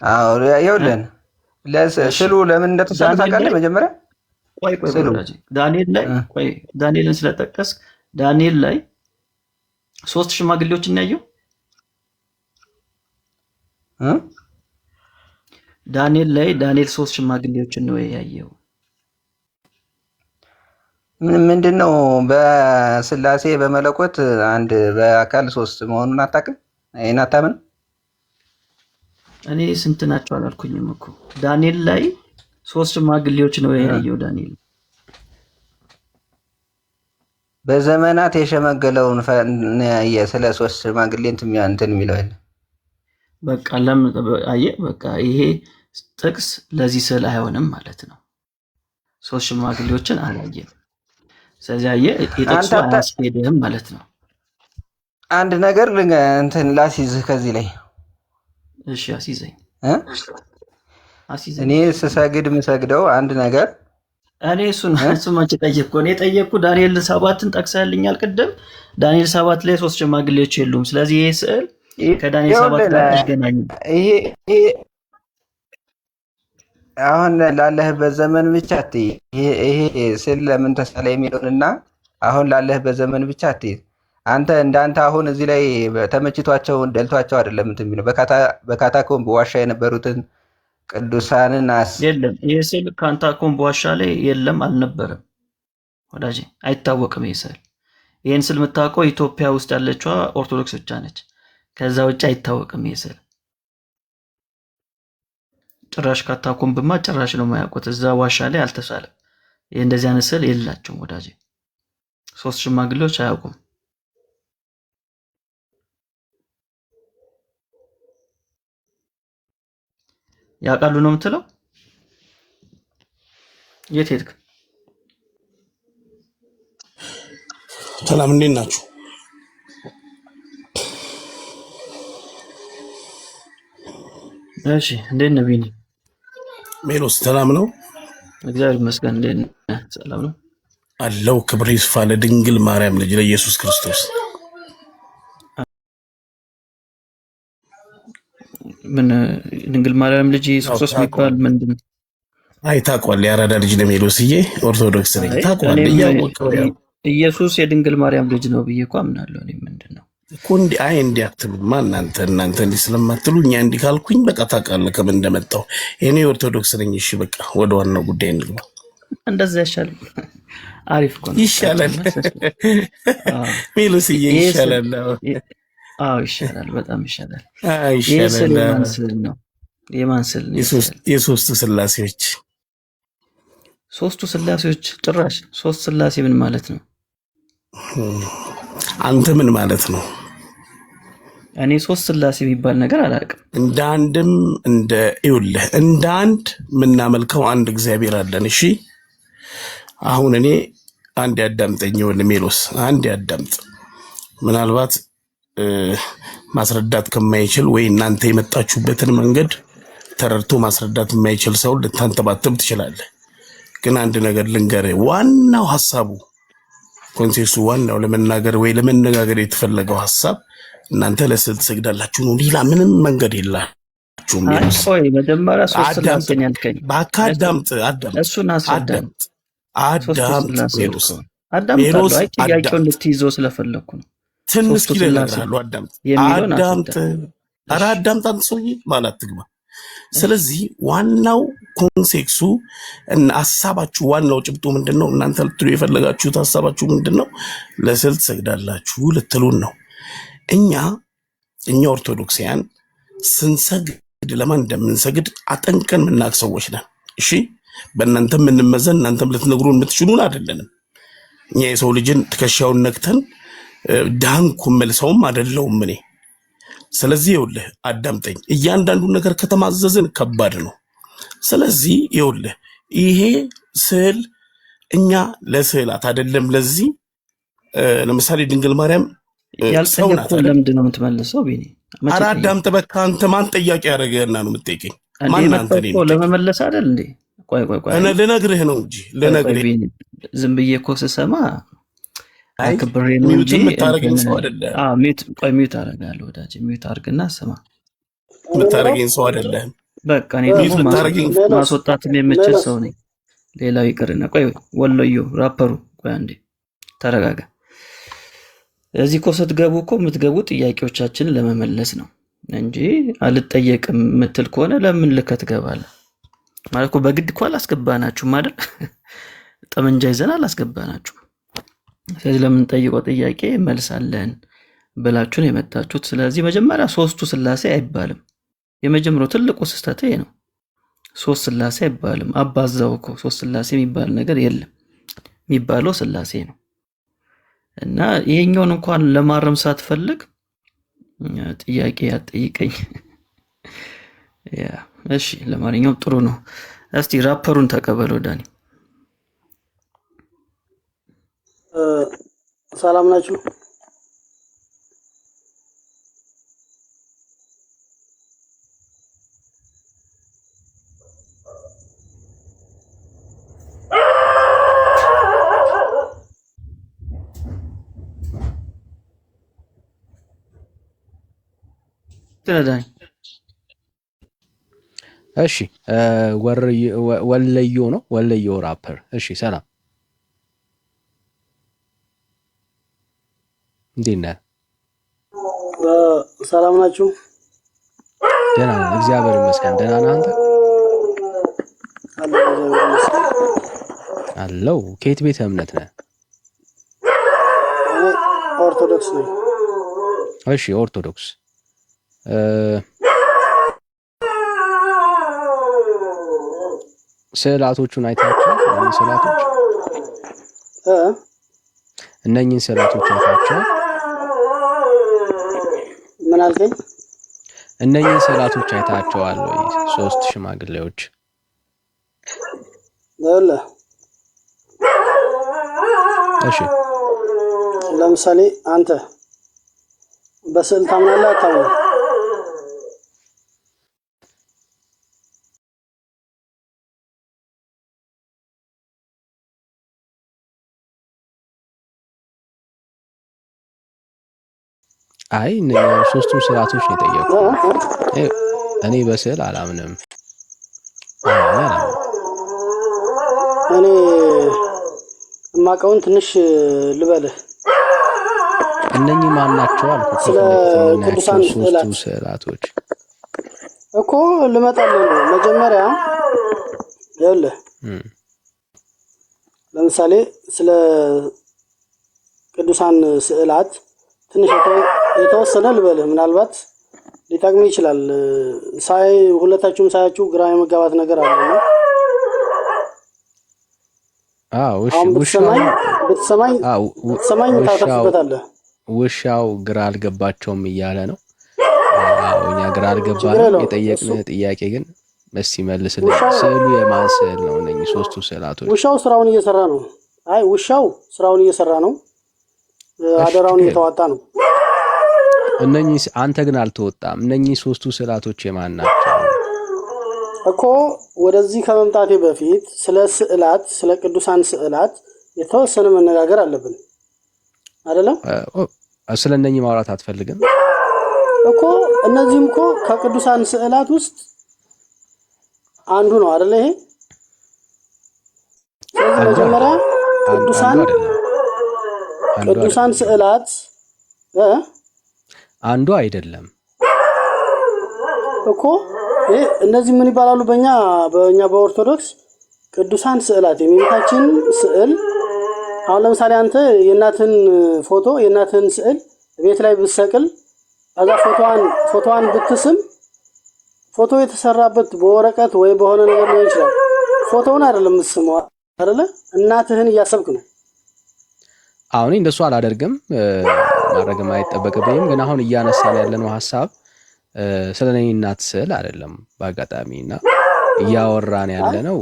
አዎ ይኸውልህ ስሉ ለምን እንደተሳለ ታውቃለህ? መጀመሪያ ቆይ ዳንኤልን ስለጠቀስክ ዳንኤል ላይ 3 ሽማግሌዎችን ያየው ዳንኤል 3 ሽማግሌዎችን ነው ያየው። ምንድነው በስላሴ በመለኮት አንድ በአካል 3 መሆኑን አታውቅም? አይን አታምን? እኔ ስንት ናቸው አላልኩኝም እኮ ዳንኤል ላይ 3 ሽማግሌዎች ነው ያየው። ዳንኤል በዘመናት የሸመገለውን ስለ 3 ሽማግሌ እንትን የሚለው አይደል? በቃ አየህ፣ በቃ ይሄ ጥቅስ ለዚህ ስዕል አይሆንም ማለት ነው። 3 ሽማግሌዎችን አላየም። ስለዚህ አየህ የጥቅሱ አያስኬድህም ማለት ነው። አንድ ነገር እንትን ላስይዝህ ከዚህ ላይ። እሺ አስይዘኝ። እኔ ስሰግድ የምሰግደው አንድ ነገር እኔ እሱ መቼ ጠየቅኩ? እኔ ጠየቅኩ ዳንኤል 7ን ጠቅሰህልኛል ቅድም። ዳንኤል 7 ላይ 3 ሽማግሌዎች የሉም። ስለዚህ ይሄ ስዕል ከዳንኤል 7 ጋር አይገናኝም። ይሄ አሁን ላለህበት ዘመን ብቻ አትይ። ይሄ ስዕል ለምን ተሳለ የሚለውንና አሁን ላለህበት ዘመን ብቻ አትይ። አንተ እንዳንተ አሁን እዚህ ላይ ተመችቷቸው ደልቷቸው አይደለም እንትን የሚለው በካታኮምብ በዋሻ የነበሩትን ቅዱሳንን የለም። ይሄ ስዕል ካታኮምብ በዋሻ ላይ የለም፣ አልነበረም ወዳጄ፣ አይታወቅም ይሄ ስዕል። ይህን ስዕል የምታውቀው ኢትዮጵያ ውስጥ ያለችዋ ኦርቶዶክስ ብቻ ነች። ከዛ ውጭ አይታወቅም ይሄ ስዕል። ጭራሽ ካታኮምብማ ጭራሽ ነው የማያውቁት። እዛ ዋሻ ላይ አልተሳለም። ይሄ እንደዚህ አይነት ስዕል የላቸውም ወዳጄ። 3 ሽማግሌዎች አያውቁም። ያውቃሉ ነው የምትለው? የት ሄድክ? ሰላም እንዴት ናችሁ? እሺ እንዴት ነህ ቢኒ? ሜሎስ ሰላም ነው? እግዚአብሔር ይመስገን። እንዴት ነህ? ሰላም ነው አለው። ክብር ይስፋ ለድንግል ማርያም ልጅ ለኢየሱስ ክርስቶስ። ምን ድንግል ማርያም ልጅ ኢየሱስ ክርስቶስ የሚባል ምንድን ነው? አይ ታውቀዋለህ፣ የአራዳ ልጅ ነው ሜሎስዬ፣ ኦርቶዶክስ ነኝ ታውቀዋለህ። ኢየሱስ የድንግል ማርያም ልጅ ነው ብዬ እኮ አምናለሁ። እኔ ምንድን ነው እኮ እንዲህ አትሉማ እናንተ እንዲህ ስለማትሉ እኛ እንዲህ ካልኩኝ በቃ ታውቃለህ ከምን እንደመጣሁ። እኔ ኦርቶዶክስ ነኝ። እሺ በቃ ወደ ዋናው ጉዳይ እንግባ። እንደዛ ይሻላል። አሪፍ እኮ ነው። ይሻላል ሜሎስዬ፣ ይሻላል። አዎ ይሻላል፣ በጣም ይሻላል። ይሻላል። የማን ስዕል ነው? የሶስቱ ስላሴዎች። 3ቱ ስላሴዎች? ጭራሽ 3 ስላሴ ምን ማለት ነው? አንተ ምን ማለት ነው? እኔ 3 ስላሴ የሚባል ነገር አላውቅም። እንደ አንድም ይኸውልህ እንደ አንድ የምናመልከው አንድ እግዚአብሔር አለን። እሺ አሁን እኔ አንድ ያዳምጠኝ ይኸውልህ ሜሎስ፣ አንድ ያዳምጥ። ምናልባት ማስረዳት ከማይችል ወይ እናንተ የመጣችሁበትን መንገድ ተረድቶ ማስረዳት የማይችል ሰው ልታንተባተብ ትችላለህ። ግን አንድ ነገር ልንገርህ፣ ዋናው ሐሳቡ ኮንቴክስቱ፣ ዋናው ለመናገር ወይ ለመነጋገር የተፈለገው ሐሳብ እናንተ ለስዕል ትሰግዳላችሁ ነው። ሌላ ምንም መንገድ የላችሁም። ቆይ መጀመሪያ 3 ስላሴን ያልከኝ አዳምጥ። እሱን አዳምጥ። ሜሎስ ጥያቄውን ልትይዘው ስለፈለኩ ነው። ትንሽ ኪሎ ይነግራሉ። አዳምጥ። ኧረ አዳምጥ አንተ ሰውዬ፣ ማለት ትግባ። ስለዚህ ዋናው ኮንሴክሱ እና ሐሳባችሁ ዋናው ጭብጡ ምንድነው? እናንተ ልትሉ የፈለጋችሁት ሐሳባችሁ ምንድነው? ለስዕል ትሰግዳላችሁ ልትሉን ነው። እኛ እኛ ኦርቶዶክሳውያን ስንሰግድ ለማን እንደምንሰግድ አጠንቀን ምናቅ ሰዎች ነን። እሺ በእናንተም ምንመዘን እናንተም ልትነግሩን የምትችሉን አይደለንም። እኛ የሰው ልጅን ትከሻውን ነክተን ዳንኩ መልሰውም አይደለውም እኔ። ስለዚህ ይኸውልህ አዳምጠኝ፣ እያንዳንዱ ነገር ከተማዘዝን ከባድ ነው። ስለዚህ ይኸውልህ ይሄ ስዕል እኛ ለስዕላት አይደለም። ለዚህ ለምሳሌ ድንግል ማርያም ሰው ናት። ለምንድን ነው የምትመልሰው? ቢኒ ኧረ አዳምጥ በቃ። አንተ ማን ጠያቂ ያደረገህና ነው የምትጠይቀኝ? ማን አንተ ነው ለመመለስ አይደል እንዴ? ቆይ እኔ ልነግርህ ነው እንጂ ልነግርህ ዝም ብዬ እኮ ስሰማ አክብሬ ነው እንጂ የምታረገኝ ሰው አይደለም። ሚዩት አደርጋለሁ ወዳጅ፣ ሚዩት አድርግና ስማ። የምታረገኝ ሰው አይደለም። በቃ እኔ ማስወጣትም የምችል ሰው ነኝ። ሌላው ይቅርና ቆይ ወሎዮ ራፐሩ ቆይ አንዴ ተረጋጋ። እዚህ እኮ ስትገቡ እኮ የምትገቡ ጥያቄዎቻችንን ለመመለስ ነው እንጂ አልጠየቅም የምትል ከሆነ ለምን ልከት ትገባለህ? ማለት እኮ በግድ እኮ አላስገባናችሁም አይደል? ጠመንጃ ይዘን አላስገባናችሁም። ስለዚህ ለምን ጠይቀው ጥያቄ መልሳለን ብላችሁ ነው የመጣችሁት። ስለዚህ መጀመሪያ ሶስቱ ስላሴ አይባልም። የመጀመሪያው ትልቁ ስህተት ይሄ ነው። ሶስት ስላሴ አይባልም። አባዛው እኮ ሶስት ስላሴ የሚባል ነገር የለም። የሚባለው ስላሴ ነው። እና ይሄኛውን እንኳን ለማረም ሳትፈልግ ጥያቄ ያጠይቀኝ። ያ እሺ፣ ለማንኛውም ጥሩ ነው። እስቲ ራፐሩን ተቀበለው ዳኒ። ሰላም ናችሁ? ተዳኝ እሺ ወለዮ ነው ወለዮ ራፐር። እሺ ሰላም እንዴት ነህ? ሰላም ናችሁ? ደህና ነን እግዚአብሔር ይመስገን። ደህና ነህ አንተ? አለው። ከየት ቤተ እምነት ነህ? ኦርቶዶክስ ነኝ። እሺ ኦርቶዶክስ ስዕላቶቹን አይታችኋል? እነኝህን ስዕላቶች አይታችኋል? ምን አልከኝ? እነኝህን ስዕላቶች አይታችኋል ወይ? ሶስት ሽማግሌዎች አለ። እሺ ለምሳሌ አንተ በስዕል ታምናለህ አታምንም? አይ ሶስቱም ስዕላቶች ነው የጠየቁት። እኔ በስዕል አላምንም። እኔ የማውቀውን ትንሽ ልበልህ። እነኚህ ማን ናቸው አልኩት። ስለ ቅዱሳን ስዕላቶች እኮ ልመጣልህ ነው። መጀመሪያ ይኸውልህ ለምሳሌ ስለ ቅዱሳን ስዕላት ትንሽ የተወሰነ ልበልህ። ምናልባት ሊጠቅም ይችላል። ሁለታችሁም ሳያችሁ ግራ የመጋባት ነገር አለ ነው። ብትሰማኝ ታተርፍበታለህ። ውሻው ግራ አልገባቸውም እያለ ነው። እኛ ግራ አልገባንም። የጠየቅንህ ጥያቄ ግን እስቲ መልስልኝ። ስዕሉ የማን ስዕል ነው? እነኚህ ሶስቱ ስዕላቶች ውሻው ስራውን እየሰራ ነው። አይ ውሻው ስራውን እየሰራ ነው። አደራውን እየተዋጣ ነው። እነኚህ አንተ ግን አልተወጣም። እነኚህ ሶስቱ ስዕላቶች የማን ናቸው እኮ? ወደዚህ ከመምጣቴ በፊት ስለ ስዕላት፣ ስለ ቅዱሳን ስዕላት የተወሰነ መነጋገር አለብን አይደለም? ስለ እነኚህ ማውራት አትፈልግም እኮ? እነዚህም እኮ ከቅዱሳን ስዕላት ውስጥ አንዱ ነው አይደለ? ይሄ ስለዚህ መጀመሪያ ቅዱሳን ስዕላት አንዱ አይደለም እኮ። ይሄ እነዚህ ምን ይባላሉ? በእኛ በኦርቶዶክስ ቅዱሳን ስዕላት የእመቤታችን ስዕል። አሁን ለምሳሌ አንተ የእናትን ፎቶ የእናትን ስዕል ቤት ላይ ብትሰቅል ከዛ ፎቶዋን ብትስም ፎቶ የተሰራበት በወረቀት ወይ በሆነ ነገር ሊሆን ይችላል። ፎቶውን አይደለም የምትስመው አይደለ? እናትህን እያሰብክ ነው። አሁን እንደሱ አላደርግም፣ ማድረግም አይጠበቅብኝም። ግን አሁን እያነሳን ያለነው ሀሳብ ስለ እኔ እናት ስዕል አይደለም በአጋጣሚና እያወራን ያለነው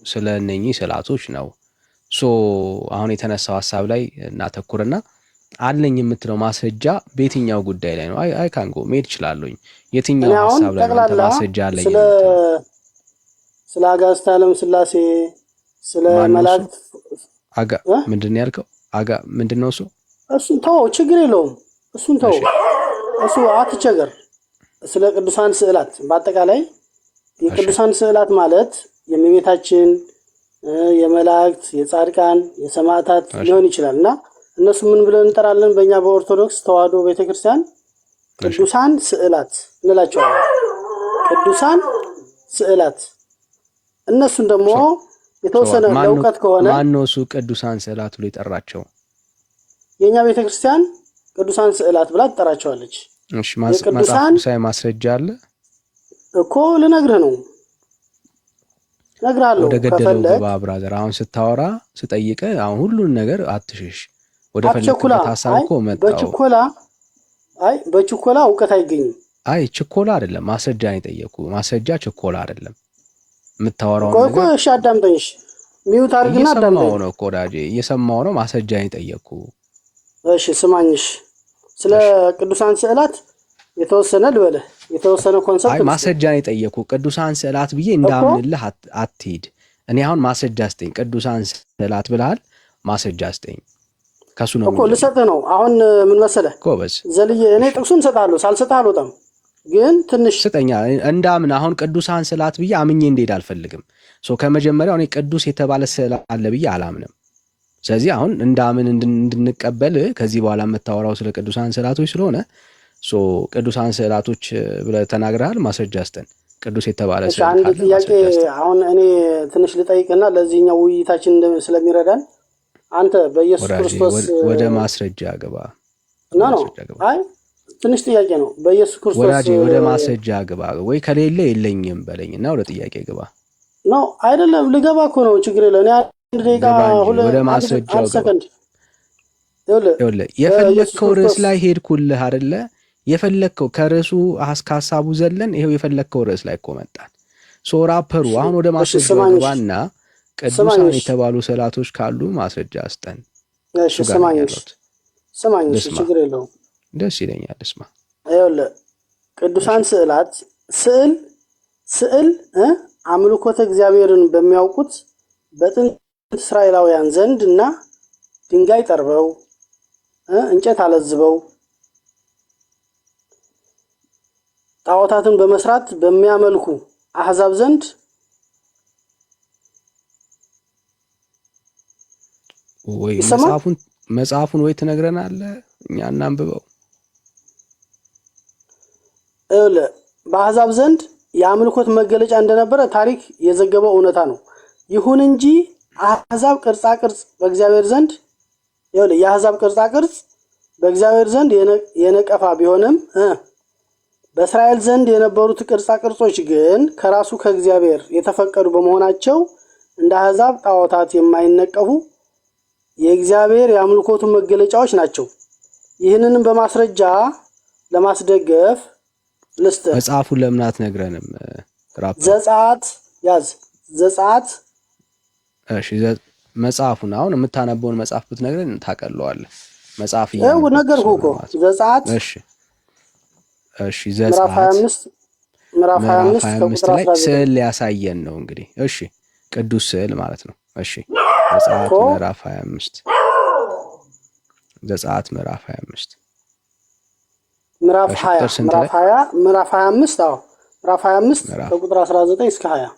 ስለ እነኚህ ስዕላቶች ነው። ሶ አሁን የተነሳው ሀሳብ ላይ እናተኩርና አለኝ የምትለው ማስረጃ በየትኛው ጉዳይ ላይ ነው? አይ ካንጎ መሄድ እችላለሁኝ። የትኛው ሀሳብ ላይ ነው ማስረጃ አለኝ? ስለ አጋዕዝተ ዓለም ሥላሴ፣ ስለ መላእክት ምንድን ነው ያልከው? ምንድን ነው እሱ? እሱን ተው፣ ችግር የለውም። እሱን ተው፣ እሱ አትቸገር። ስለ ቅዱሳን ስዕላት በአጠቃላይ የቅዱሳን ስዕላት ማለት የእመቤታችን፣ የመላእክት፣ የጻድቃን፣ የሰማዕታት ሊሆን ይችላል እና እነሱ ምን ብለን እንጠራለን? በእኛ በኦርቶዶክስ ተዋሕዶ ቤተክርስቲያን ቅዱሳን ስዕላት እንላቸዋለን። ቅዱሳን ስዕላት። እነሱን ደግሞ የተወሰነ ለእውቀት ከሆነ ማነው እሱ ቅዱሳን ስዕላት ብሎ የጠራቸው? የእኛ ቤተክርስቲያን ቅዱሳን ስዕላት ብላ ትጠራቸዋለች። እሺ፣ መጽሐፍ ማስረጃ አለ እኮ ልነግርህ ነው። ነግራለሁ። ወደ ገደለው ግባ ብራዘር። አሁን ስታወራ ስጠይቀ አሁን ሁሉን ነገር አትሽሽ። ወደ ፈለግበት ሀሳብ እኮ መጣው። በችኮላ እውቀት አይገኝም። አይ ችኮላ አይደለም፣ ማስረጃ ነው የጠየኩ። ማስረጃ ችኮላ አይደለም። የምታወራው ነገር እሺ፣ አዳምጠኝ። ሚውት አድርግና አዳምጠኝ። እየሰማሁ ነው እኮ ወዳጄ፣ እየሰማሁ ነው። ማስረጃ ነው የጠየኩ። እሺ ስማኝሽ። ስለ ቅዱሳን ስዕላት የተወሰነ ልበልህ፣ የተወሰነ ኮንሰፕት። አይ ማስረጃ ነው የጠየኩ። ቅዱሳን ስዕላት ብዬ እንዳምንልህ አትሂድ። እኔ አሁን ማስረጃ ስጠኝ። ቅዱሳን ስዕላት ብለሃል፣ ማስረጃ ስጠኝ። ከሱ ነው እኮ ልሰጥህ ነው። አሁን ምን መሰለህ ጎበዝ ዘልዬ፣ እኔ ጥቅሱን እሰጥሃለሁ፣ ሳልሰጥህ አልወጣም። ግን ትንሽ ስጠኛ እንዳምን። አሁን ቅዱሳን ስዕላት ብዬ አምኜ እንድሄድ አልፈልግም። ከመጀመሪያው እኔ ቅዱስ የተባለ ስዕል አለ ብዬ አላምንም። ስለዚህ አሁን እንዳምን እንድንቀበል ከዚህ በኋላ የምታወራው ስለ ቅዱሳን ስዕላቶች ስለሆነ ቅዱሳን ስዕላቶች ብለህ ተናግረሃል። ማስረጃ ስጠን። ቅዱስ የተባለ ስዕል አንድ ጥያቄ አሁን እኔ ትንሽ ልጠይቅና ለዚህኛው ውይይታችን ስለሚረዳን አንተ በኢየሱስ ክርስቶስ ወደ ማስረጃ ግባ። ነው አይ ትንሽ ጥያቄ ነው። በኢየሱስ ክርስቶስ ወዳጄ ወደ ማስረጃ ግባ። ወይ ከሌለ የለኝም በለኝና ወደ ጥያቄ ግባ። ነው አይደለም? ልገባ እኮ ነው። ችግር የለም። እኔ አንድ ደቂቃ ወደ ማስረጃው ሰከንድ የፈለግከው ርዕስ ላይ ሄድኩልህ አይደለ? የፈለግከው ከርዕሱ ከሀሳቡ ዘለን ይሄው የፈለግከው ርዕስ ላይ እኮ መጣን። ራፐሩ አሁን ወደ ማስረጃው ግባና ቅዱሳን የተባሉ ስዕላቶች ካሉ ማስረጃ አስጠን። እሺ ስማኝ፣ ችግር የለውም። ደስ ይለኛል። እስማ ይኸውልህ ቅዱሳን ስዕላት ስዕል አምልኮተ እግዚአብሔርን በሚያውቁት በጥንት እስራኤላውያን ዘንድ እና ድንጋይ ጠርበው እንጨት አለዝበው ጣዖታትን በመስራት በሚያመልኩ አሕዛብ ዘንድ ወይ መጽሐፉን ወይ ትነግረናለህ፣ እኛ እናንብበው። በአሕዛብ ዘንድ የአምልኮት መገለጫ እንደነበረ ታሪክ የዘገበው እውነታ ነው። ይሁን እንጂ አሕዛብ ቅርጻ ቅርጽ በእግዚአብሔር ዘንድ የአሕዛብ ቅርጻ ቅርጽ በእግዚአብሔር ዘንድ የነቀፋ ቢሆንም በእስራኤል ዘንድ የነበሩት ቅርጻ ቅርጾች ግን ከራሱ ከእግዚአብሔር የተፈቀዱ በመሆናቸው እንደ አሕዛብ ጣዖታት የማይነቀፉ የእግዚአብሔር የአምልኮቱ መገለጫዎች ናቸው። ይህንንም በማስረጃ ለማስደገፍ ልስጥህ። መጽሐፉን ለምን አትነግረንም? ዘጸአት ያዝ። ዘጸአት እሺ፣ መጽሐፉን አሁን የምታነበውን መጽሐፍ ብትነግረን ታቀለዋለህ። መጽሐፍ ነገርኩህ እኮ ዘጸአት። እሺ ዘጸአት ምዕራፍ 25 ላይ ስዕል ሊያሳየን ነው እንግዲህ። እሺ ቅዱስ ስዕል ማለት ነው። እሺ ዘጸአት ምዕራፍ 25 ዘጸአት ምዕራፍ 25 ምዕራፍ 25 ምዕራፍ 25 ከቁጥር 19 እስከ 20።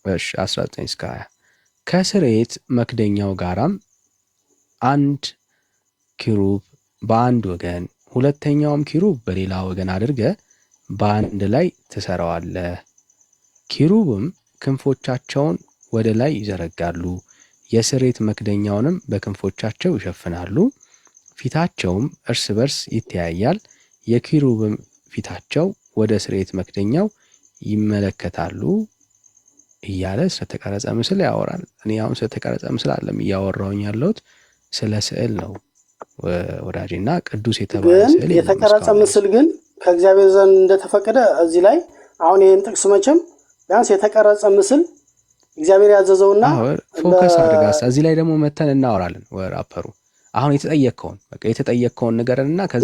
እሺ 19 እስከ 20 ከስርየት መክደኛው ጋራም አንድ ኪሩብ በአንድ ወገን ሁለተኛውም ኪሩብ በሌላ ወገን አድርገ በአንድ ላይ ትሰራዋለህ። ኪሩብም ክንፎቻቸውን ወደ ላይ ይዘረጋሉ፣ የስርየት መክደኛውንም በክንፎቻቸው ይሸፍናሉ። ፊታቸውም እርስ በርስ ይተያያል፣ የኪሩብም ፊታቸው ወደ ስርየት መክደኛው ይመለከታሉ እያለ ስለተቀረጸ ምስል ያወራል። እኔ አሁን ስለተቀረጸ ምስል አይደለም እያወራሁኝ ያለሁት ስለ ስዕል ነው ወዳጄና ቅዱስ የተባለ ስዕል የተቀረጸ ምስል ግን ከእግዚአብሔር ዘንድ እንደተፈቀደ እዚህ ላይ አሁን ይሄን ጥቅስ መቼም ቢያንስ የተቀረጸ ምስል እግዚአብሔር ያዘዘውና ፎከስ አድርጋስ እዚህ ላይ ደግሞ መተን እናወራለን። ወራፐሩ አሁን የተጠየቅከውን ንገረንና ከዛ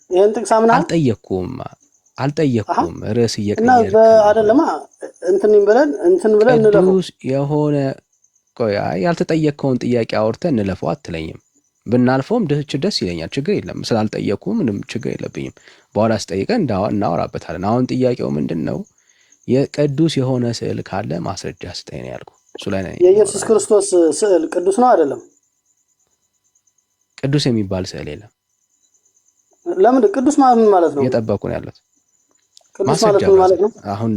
ይሄን ጥቅስ አምና አልጠየቅኩም ርዕስ እየቀየርክ አይደለማ እንትን ብለን እንለፈው ቅዱስ የሆነ ቆይ ያልተጠየቅከውን ጥያቄ አውርተን እንለፈው አትለኝም። ብናልፈውም ደስ ይለኛል፣ ችግር የለም። ስላልጠየቅኩ ምንም ችግር የለብኝም። በኋላ ስጠይቀን እናወራበታለን። አሁን ጥያቄው ምንድነው? የቅዱስ የሆነ ስዕል ካለ ማስረጃ ስጠኝ ነው ያልኩ። እሱ ላይ ነው የኢየሱስ ክርስቶስ ስዕል ቅዱስ ነው አይደለም? ቅዱስ የሚባል ስዕል የለም። ለምን ቅዱስ ማለት ነው? እየጠበቁ ነው ያሉት። ቅዱስ ማለት ነው። አሁን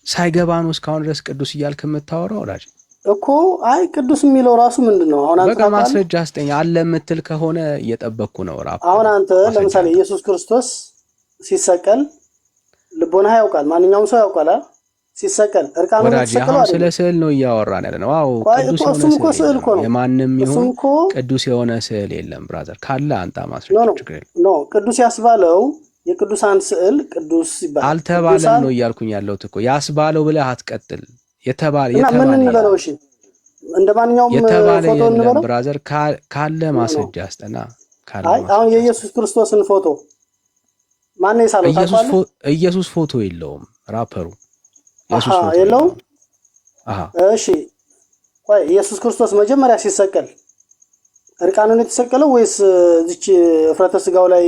ሳይገባ ነው እስካሁን ድረስ ቅዱስ እያልክ የምታወራው ወዳጅ እኮ። አይ ቅዱስ የሚለው ራሱ ምንድነው? አሁን አንተ በቃ ማስረጃ ስጠኝ አለ የምትል ከሆነ እየጠበቅኩ ነው። አሁን አንተ ለምሳሌ ኢየሱስ ክርስቶስ ሲሰቀል ልቦና ያውቃል፣ ማንኛውም ሰው ያውቃል ሲሰቀል እርቃኑን ተሰቀለው አይደል? ስለ ስዕል ነው እያወራን ያለ ነው። አዎ ቅዱስ የሆነ ስዕል እኮ ነው። የማንም ይሁን ቅዱስ የሆነ ስዕል የለም ብራዘር። ካለ አንተ ማስረጃ ችግር የለም። ኖ ቅዱስ ያስባለው የቅዱሳን ስዕል ቅዱስ ይባላል አልተባለም ነው እያልኩኝ ያለሁት እኮ። ያስባለው ብለህ አትቀጥል። የተባለ ምን እንበለው? እሺ እንደማንኛውም ፎቶ እንበለው ብራዘር። ካለ ማስረጃ አስጠና። ካለ አሁን የኢየሱስ ክርስቶስን ፎቶ ማን ነው የሳለው? ኢየሱስ ፎቶ የለውም ራፐሩ ኢየሱስ ፎቶ የለውም። እሺ ቆይ ኢየሱስ ክርስቶስ መጀመሪያ ሲሰቀል እርቃኑን የተሰቀለው ወይስ እዚች እፍረተ ስጋው ላይ?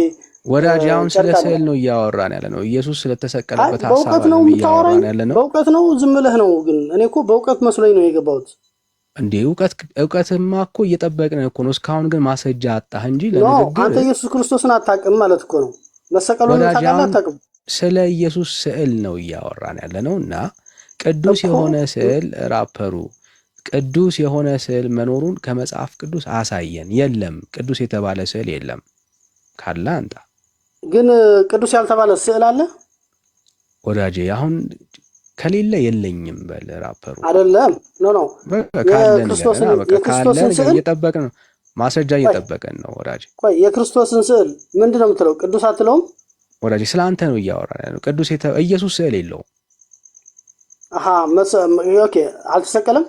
ወዳጅ አሁን ስለ ስዕል ነው እያወራን ያለ ነው። ኢየሱስ ስለተሰቀለበት ሐሳብ ነው እያወራን ያለ ነው። በእውቀት ነው ዝም ብለህ ነው? ግን እኔ እኮ በእውቀት መስሎኝ ነው የገባሁት። እንዴ እውቀትማ እኮ እየጠበቅን እኮ ነው። እስካሁን ግን ማስረጃ አጣህ እንጂ ለንግግር አንተ ኢየሱስ ክርስቶስን አታውቅም ማለት እኮ ነው። መሰቀሉን ታውቃለህ አታውቅም? ስለ ኢየሱስ ስዕል ነው እያወራን ያለ ነው። እና ቅዱስ የሆነ ስዕል ራፐሩ ቅዱስ የሆነ ስዕል መኖሩን ከመጽሐፍ ቅዱስ አሳየን። የለም ቅዱስ የተባለ ስዕል የለም። ካለ አንተ ግን ቅዱስ ያልተባለ ስዕል አለ ወዳጄ። አሁን ከሌለ የለኝም በል ራፐሩ አይደለም። ኖ የክርስቶስን ስዕል እየጠበቅን ነው። ማስረጃ እየጠበቅን ነው ወዳጄ። ቆይ የክርስቶስን ስዕል ምንድን ነው የምትለው? ቅዱስ አትለውም ወዳጄ? ስላንተ ነው እያወራን ያለው። ቅዱስ ኢየሱስ ስዕል የለውም። ኦኬ አልተሰቀለም።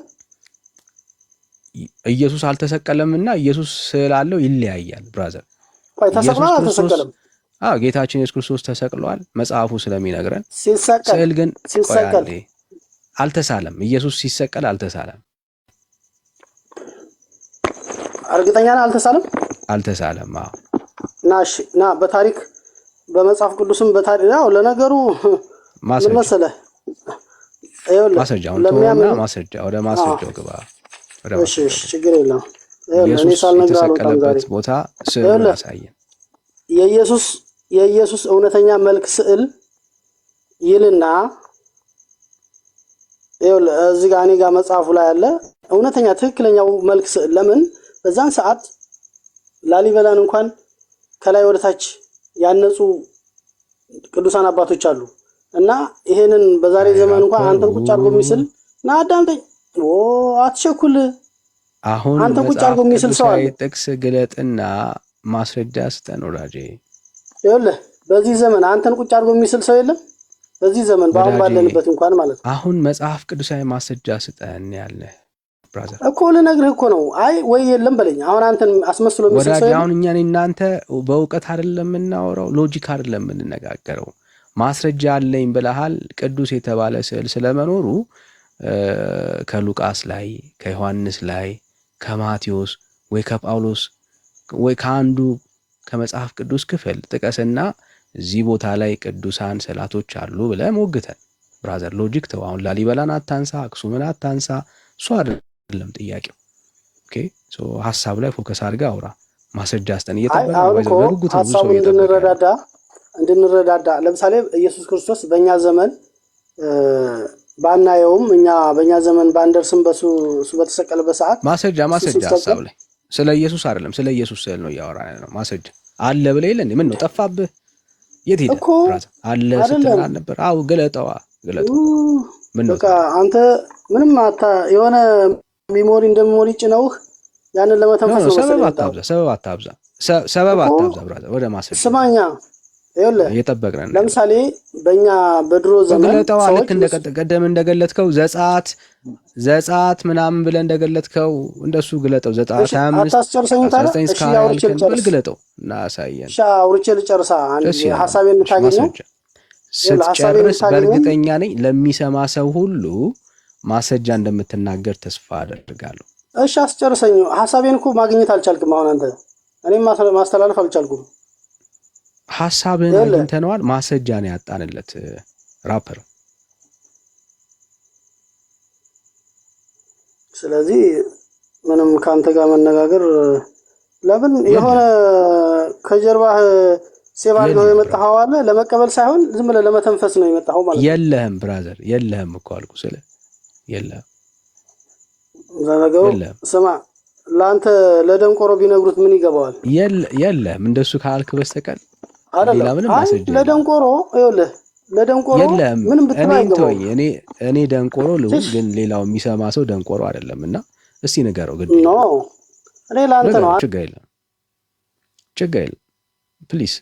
ኢየሱስ አልተሰቀለምና ኢየሱስ ስዕል አለው ይለያያል ብራዘር። ቆይ ተሰቅሏል አልተሰቀለም? ጌታችን ኢየሱስ ክርስቶስ ተሰቅሏል መጽሐፉ ስለሚነግረን። ስዕል ግን አልተሳለም። ኢየሱስ ሲሰቀል አልተሳለም። እርግጠኛ ነህ? አልተሳለም። ና በታሪክ በመጽሐፍ ቅዱስም በታሪክ ያው ለነገሩ ምን መሰለህ ማስረጃውን ተወውና ወደ ማስረጃው ግባ። እሺ ችግር የለም። እኔ ሳልነግርህ የተሰቀለበት ቦታ ስዕል ያሳየን። የኢየሱስ እውነተኛ መልክ ስዕል ይልና እዚህ ጋር እኔ ጋር መጽሐፉ ላይ አለ እውነተኛ ትክክለኛው መልክ ስዕል። ለምን በዛን ሰዓት ላሊበላን እንኳን ከላይ ወደታች ያነጹ ቅዱሳን አባቶች አሉ እና ይሄንን በዛሬ ዘመን እንኳን አንተን ቁጭ አድርጎ የሚስል ና አዳምጠኝ፣ አትቸኩል። አሁን አንተን ቁጭ አድርጎ የሚስል ሰው አለ። ጥቅስ ግለጥና ማስረጃ ስጠን ወዳጄ። ይኸውልህ በዚህ ዘመን አንተን ቁጭ አድርጎ የሚስል ሰው የለም። በዚህ ዘመን በአሁን ባለንበት እንኳን ማለት ነው። አሁን መጽሐፍ ቅዱሳዊ ማስረጃ ስጠን ያለ ብራዘር እኮ ልነግርህ እኮ ነው። አይ ወይ የለም በለኝ። አሁን አንተን አስመስሎ የሚስል ሰው የለም። አሁን እኛ እናንተ በእውቀት አይደለም የምናወራው፣ ሎጂክ አይደለም የምንነጋገረው። ማስረጃ አለኝ ብለሃል። ቅዱስ የተባለ ስዕል ስለመኖሩ ከሉቃስ ላይ፣ ከዮሐንስ ላይ፣ ከማቴዎስ ወይ ከጳውሎስ ወይ ከአንዱ ከመጽሐፍ ቅዱስ ክፍል ጥቀስና እዚህ ቦታ ላይ ቅዱሳን ስዕላቶች አሉ ብለህ ሞግተን። ብራዘር ሎጂክ ተው። አሁን ላሊበላን አታንሳ፣ አክሱምን አታንሳ። እሱ አይደለም ጥያቄው። ኦኬ ሀሳብ ላይ ፎከስ አድርገህ አውራ። ማስረጃ አስጠን በጉጉት ሀሳቡ እንድንረዳዳ። ለምሳሌ ኢየሱስ ክርስቶስ በእኛ ዘመን ባናየውም እኛ በእኛ ዘመን ባንደርስም በሱ በተሰቀለበት ሰዓት ማስረጃ ሀሳብ ላይ ስለ ኢየሱስ አይደለም ስለ ኢየሱስ ስዕል ነው እያወራን ነው። ማስረጃ አለ ብለህ የለ እንዴ? ምን ነው ጠፋብህ? የት ሄደ? እኮ ብራዘር አለ አይደለም ስትል ነበር። አው ግለጠዋ ግለጠው። ምን ነው በቃ አንተ ምንም የሆነ ሚሞሪ እንደሚሞሪ ጭነውህ ያንን ለመተንፈስ ነው ሰበብ መሰለኝ። አታብዛ፣ ሰበብ አታብዛ፣ ሰበብ አታብዛ ብራዘር። ወደ ማሰብ ስማኛ ይኸውልህ እየጠበቅን ነው። ለምሳሌ በእኛ በድሮ ዘመን ግለጠዋ ልክ ሰዎች ቀደም እንደገለጥከው ዘጸአት ምናምን ብለህ እንደገለጥከው እንደሱ ግለጠው። ዘጸአት 25 አታስጨርሰኝ ታዲያ። 19 እሺ አውርቼ ልጨርስ። ግለጠው እና አሳየን። እሺ አውርቼ ልጨርሳ። አንድ ሐሳቤን የምታገኘው ስትጨርስ በእርግጠኛ ነኝ ለሚሰማ ሰው ሁሉ ማስረጃ እንደምትናገር ተስፋ አደርጋለሁ። እሺ አስጨርሰኝ። ሐሳቤን እኮ ማግኘት አልቻልክም። አሁን አንተ እኔም ማስተላለፍ አልቻልኩም። ሐሳብን አግኝተነዋል። ማስረጃ ነው ያጣንለት ራፐር። ስለዚህ ምንም ካንተ ጋር መነጋገር ለምን የሆነ ከጀርባህ ሴቭ አድርገው የመጣኸው አለ ለመቀበል ሳይሆን ዝም ብለህ ለመተንፈስ ነው የመጣኸው ማለት ነው። የለህም ብራዘር፣ የለህም እኮ አልኩ። ስለ የለህም ዘነገው ስማ፣ ለአንተ ለደንቆሮ ቢነግሩት ምን ይገባዋል? የለህም እንደሱ ካልክ በስተቀር ሌላ ምንም ማስረጃ ለደንቆሮ ይኸውልህ፣ ለደንቆሮ ምንም ብትል አይገባውም። እኔ ደንቆሮ ልሁን፣ ግን ሌላው የሚሰማ ሰው ደንቆሮ አይደለም። እና እስቲ ንገረው ግድ ኖ እኔ ለአንተ ነው። ችግር የለም ፕሊዝ።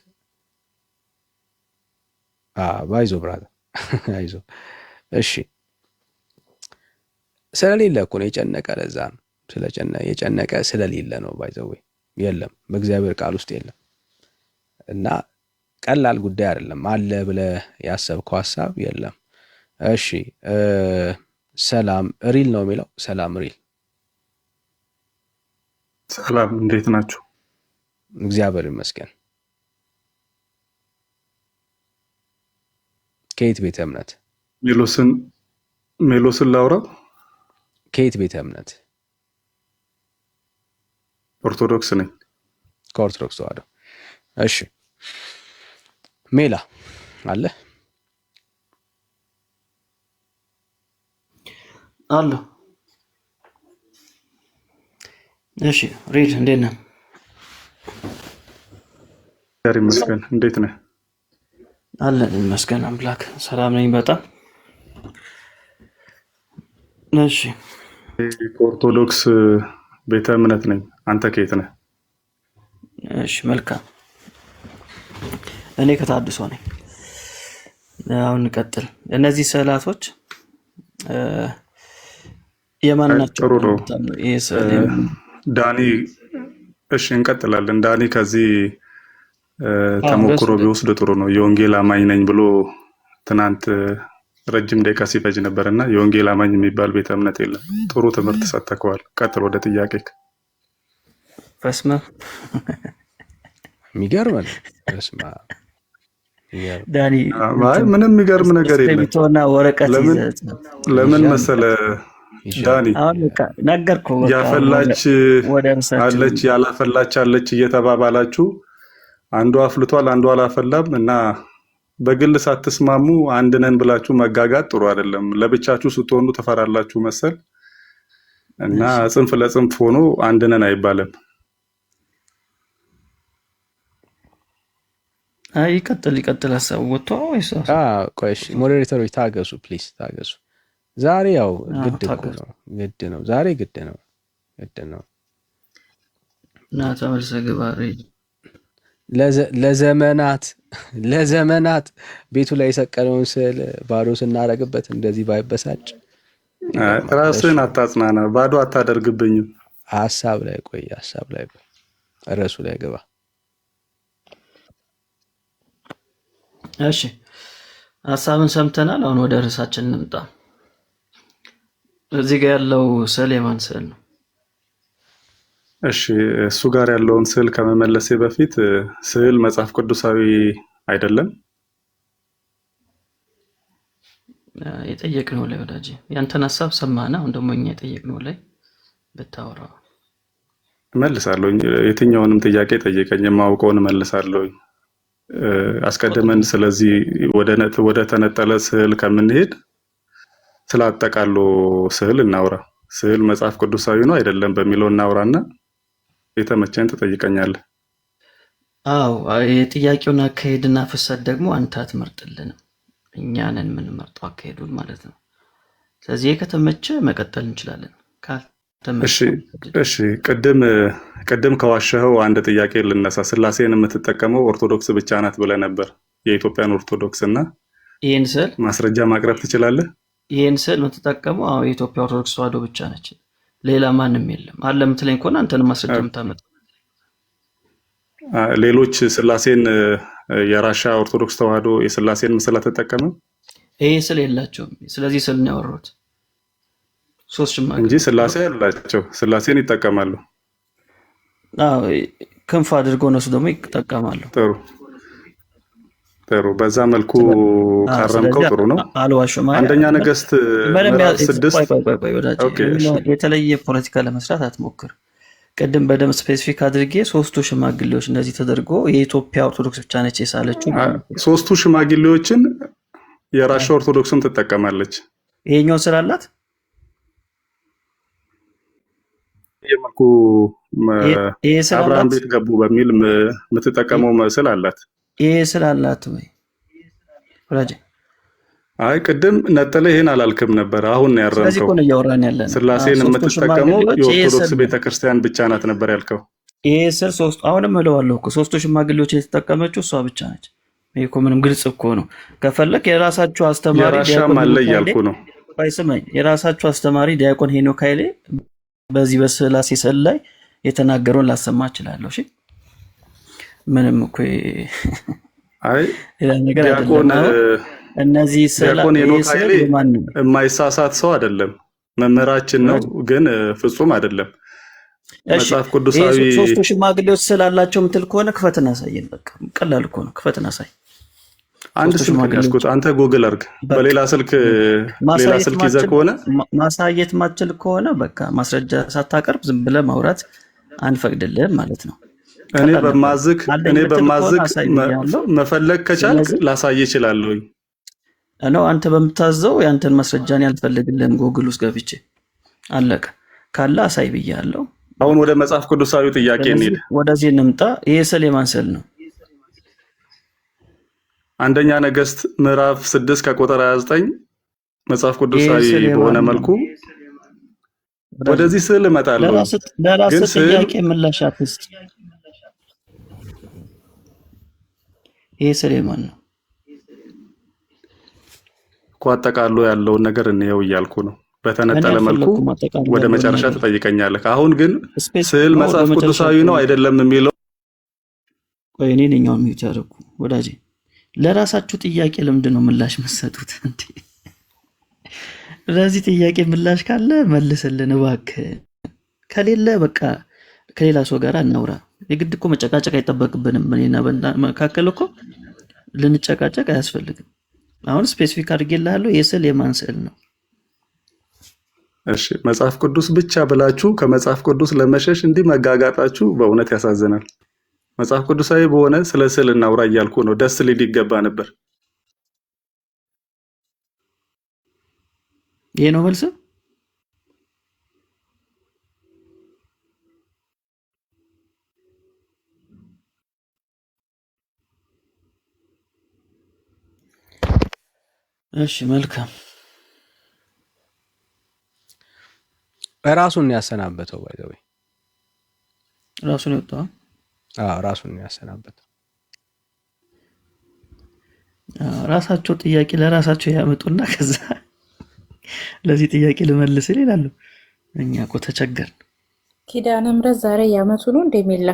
ባይዞ ብራዘር አይዞ። እሺ ስለሌለ እኮ ነው የጨነቀ። ለዛ ነው የጨነቀ ስለሌለ ነው። ባይዘው የለም በእግዚአብሔር ቃል ውስጥ የለም። እና ቀላል ጉዳይ አይደለም። አለ ብለህ ያሰብከው ሐሳብ የለም። እሺ ሰላም ሪል ነው የሚለው። ሰላም ሪል። ሰላም እንዴት ናችሁ? እግዚአብሔር ይመስገን። ከየት ቤተ እምነት? ሜሎስን ላውራ። ከየት ቤተ እምነት? ኦርቶዶክስ ነኝ። ከኦርቶዶክስ ተዋህዶ። እሺ ሜላ አለ አለ። እሺ ሪድ እንዴት ነህ? እግዚአብሔር ይመስገን። እንዴት ነህ? አለን ይመስገን አምላክ። ሰላም ነኝ በጣም። እሺ ከኦርቶዶክስ ቤተ እምነት ነኝ። አንተ ከየት ነህ? እሺ መልካም። እኔ ከታድሶ ነኝ። አሁን እንቀጥል። እነዚህ ስዕላቶች የማን ናቸው? ጥሩ ነው ዳኒ። እሺ እንቀጥላለን። ዳኒ ከዚህ ተሞክሮ ቢወስድ ጥሩ ነው። የወንጌል አማኝ ነኝ ብሎ ትናንት ረጅም ደቂቃ ሲፈጅ ነበርና የወንጌል አማኝ የሚባል ቤተ እምነት የለም። ጥሩ ትምህርት ሰጥተከዋል። ቀጥል ወደ ጥያቄ። በስመ የሚገርም ነው። በስመ ዳኒ ምንም የሚገርም ነገር የለም። ለምን መሰለ ዳኒ ነገርኩህ። ያፈላች አለች ያላፈላች አለች እየተባባላችሁ አንዱ አፍልቷል አንዱ አላፈላም እና በግል ሳትስማሙ አንድ ነን ብላችሁ መጋጋት ጥሩ አይደለም። ለብቻችሁ ስትሆኑ ተፈራላችሁ መሰል እና ጽንፍ ለጽንፍ ሆኖ አንድ ነን አይባልም። ይቀጥል ሀሳቡ ወጥቶ ወይስ? ቆይ እሺ ሞዴሬተሮች ታገሱ ፕሊዝ ታገሱ። ዛሬ ያው ግድ ነው። ዛሬ ግድ ነው እና ተመልሰህ ግባ። ለዘመናት ቤቱ ላይ የሰቀለውን ስዕል ባዶ ስናረግበት እንደዚህ ባይበሳጭ። ራስህን አታጽናና፣ ባዶ አታደርግብኝም። ሀሳብ ላይ ቆይ ርዕሱ ላይ ግባ። እሺ ሀሳብን ሰምተናል። አሁን ወደ ርዕሳችን እንምጣ። እዚህ ጋር ያለው ስዕል የማን ስዕል ነው? እሺ እሱ ጋር ያለውን ስዕል ከመመለሴ በፊት ስዕል መጽሐፍ ቅዱሳዊ አይደለም። የጠየቅነው ላይ ወዳጄ ያንተን ሀሳብ ሰማና፣ አሁን ደግሞ እኛ የጠየቅነው ላይ ብታወራ እመልሳለሁ። የትኛውንም ጥያቄ ጠይቀኝ፣ የማውቀውን እመልሳለሁ። አስቀድመን ስለዚህ ወደ ተነጠለ ስዕል ከምንሄድ ስለ አጠቃሎ ስዕል እናውራ። ስዕል መጽሐፍ ቅዱሳዊ ነው አይደለም በሚለው እናውራና የተመቸን ትጠይቀኛለህ። አዎ የጥያቄውን አካሄድና ፍሰት ደግሞ አንተ አትመርጥልንም፣ እኛ ነን የምንመርጠው አካሄዱን ማለት ነው። ስለዚህ ከተመቸ መቀጠል እንችላለን። እሺ ቅድም ከዋሸኸው አንድ ጥያቄ ልነሳ። ስላሴን የምትጠቀመው ኦርቶዶክስ ብቻ ናት ብለህ ነበር፣ የኢትዮጵያን ኦርቶዶክስ እና ይህን ስል ማስረጃ ማቅረብ ትችላለህ? ይህን ስል የምትጠቀመው የኢትዮጵያ ኦርቶዶክስ ተዋሕዶ ብቻ ነች፣ ሌላ ማንም የለም አለ የምትለኝ ከሆነ አንተንም ማስረጃ የምታመጣ ሌሎች ስላሴን የራሻ ኦርቶዶክስ ተዋሕዶ የስላሴን ምስል አትጠቀምም? ይሄ ስል የላቸውም። ስለዚህ ስል ነው ያወራሁት። ሶስት ሽማግሌ እንጂ ስላሴ ያላቸው ስላሴን ይጠቀማሉ። ክንፍ አድርገው እነሱ ደግሞ ይጠቀማሉ። ጥሩ በዛ መልኩ ካረምከው ጥሩ ነው። አልዋሽም። አንደኛ ነገሥት ምዕራፍ 6 የተለየ ፖለቲካ ለመስራት አትሞክር። ቅድም በደንብ ስፔሲፊክ አድርጌ ሶስቱ ሽማግሌዎች እንደዚህ ተደርጎ የኢትዮጵያ ኦርቶዶክስ ብቻ ነች የሳለችው። ሶስቱ ሽማግሌዎችን የራሻ ኦርቶዶክስም ትጠቀማለች። ይሄኛው ስላላት የመልኩ አብርሃም ቤት ገቡ በሚል የምትጠቀመው ምስል አላት። ይሄ ስላላት ወይ ወላጅ አይ ቅድም ነጠለ ይሄን አላልክም ነበር። አሁን ነው ያረምከው። ስለዚህ እኮ ነው እያወራን ያለነው። ስላሴን የምትጠቀመው የኦርቶዶክስ ቤተክርስቲያን ብቻ ናት ነበር ያልከው። ይሄ ስር ሶስቱ አሁንም እለዋለሁ እኮ ሶስቱ ሽማግሌዎች የተጠቀመችው እሷ ብቻ ነች። ይሄ እኮ ምንም ግልጽ እኮ ነው። ከፈለክ የራሳችሁ አስተማሪ የራሻም አለ እያልኩ ነው። ባይስመኝ የራሳችሁ አስተማሪ ዲያቆን ሄኖክ ኃይሌ በዚህ በስላሴ ስዕል ላይ የተናገረውን ላሰማ እችላለሁ። እሺ ምንም እኮ አይ ነገር ዲያቆን እነዚህ ዲያቆን ሄኖክ ኃይሌ የማይሳሳት ሰው አይደለም፣ መምህራችን ነው፣ ግን ፍጹም አይደለም። መጽሐፍ ቅዱሳዊ ሶስቱ ሽማግሌዎች ስላላቸው ምትል ከሆነ ክፈትና አሳየን። በቃ ቀላል እኮ ነው። ክፈትና አሳይ። አንድ ስልክ ያስኩት አንተ ጎግል አድርግ። በሌላ ስልክ ሌላ ስልክ ይዘህ ከሆነ ማሳየት ማትችል ከሆነ በቃ ማስረጃ ሳታቀርብ ዝም ብለህ ማውራት አንፈቅድልህም ማለት ነው። እኔ በማዝክ መፈለግ ከቻልክ ላሳይ እችላለሁ ነው። አንተ በምታዘው ያንተን ማስረጃን ያልፈልግልህም። ጎግል ውስጥ ገብቼ አለቀ። ካለ አሳይ ብያለሁ። አሁን ወደ መጽሐፍ ቅዱሳዊ ጥያቄ እንሂድ። ወደዚህ እንምጣ። ይሄ ስዕል የማን ስዕል ነው? አንደኛ ነገሥት ምዕራፍ 6 ከቁጥር 29 መጽሐፍ ቅዱሳዊ በሆነ መልኩ ወደዚህ ስዕል እመጣለሁ። ለራስህ ጥያቄ ምላሽ አትስጥ። ይሄ ስዕል የማን ነው? እኮ አጠቃሎ ያለውን ነገር እንየው እያልኩ ነው። በተነጠለ መልኩ ወደ መጨረሻ ትጠይቀኛለህ። አሁን ግን ስዕል መጽሐፍ ቅዱሳዊ ነው አይደለም የሚለው ቆይ እኔ ነኛው የሚያደርጉ ወዳጄ፣ ለራሳችሁ ጥያቄ ለምንድን ነው ምላሽ መሰጡት እንዴ? ለዚህ ጥያቄ ምላሽ ካለ መልስልን እባክህ። ከሌለ በቃ ከሌላ ሰው ጋር እናውራ። የግድ እኮ መጨቃጨቅ አይጠበቅብንም። እኔና መካከል እኮ ልንጨቃጨቅ አያስፈልግም። አሁን ስፔሲፊክ አድርጌልሃለሁ። የስዕል የማን ስዕል ነው? እሺ መጽሐፍ ቅዱስ ብቻ ብላችሁ ከመጽሐፍ ቅዱስ ለመሸሽ እንዲህ መጋጋጣችሁ በእውነት ያሳዝናል። መጽሐፍ ቅዱሳዊ በሆነ ስለ ስዕል እናውራ እያልኩ ነው። ደስ ሊል ይገባ ነበር። ይሄ ነው መልስ? እሺ መልካም። ራሱን ያሰናበተው ባይዘው ራሱን ይወጣው። ራሱን ያሰናበተው። ራሳቸው ጥያቄ ለራሳቸው ያመጡና ከዛ ለዚህ ጥያቄ ልመልስ ይላሉ። እኛ እኮ ተቸገርን። ኪዳነ ምሕረት ዛሬ ያመቱ ነው እንደሚላ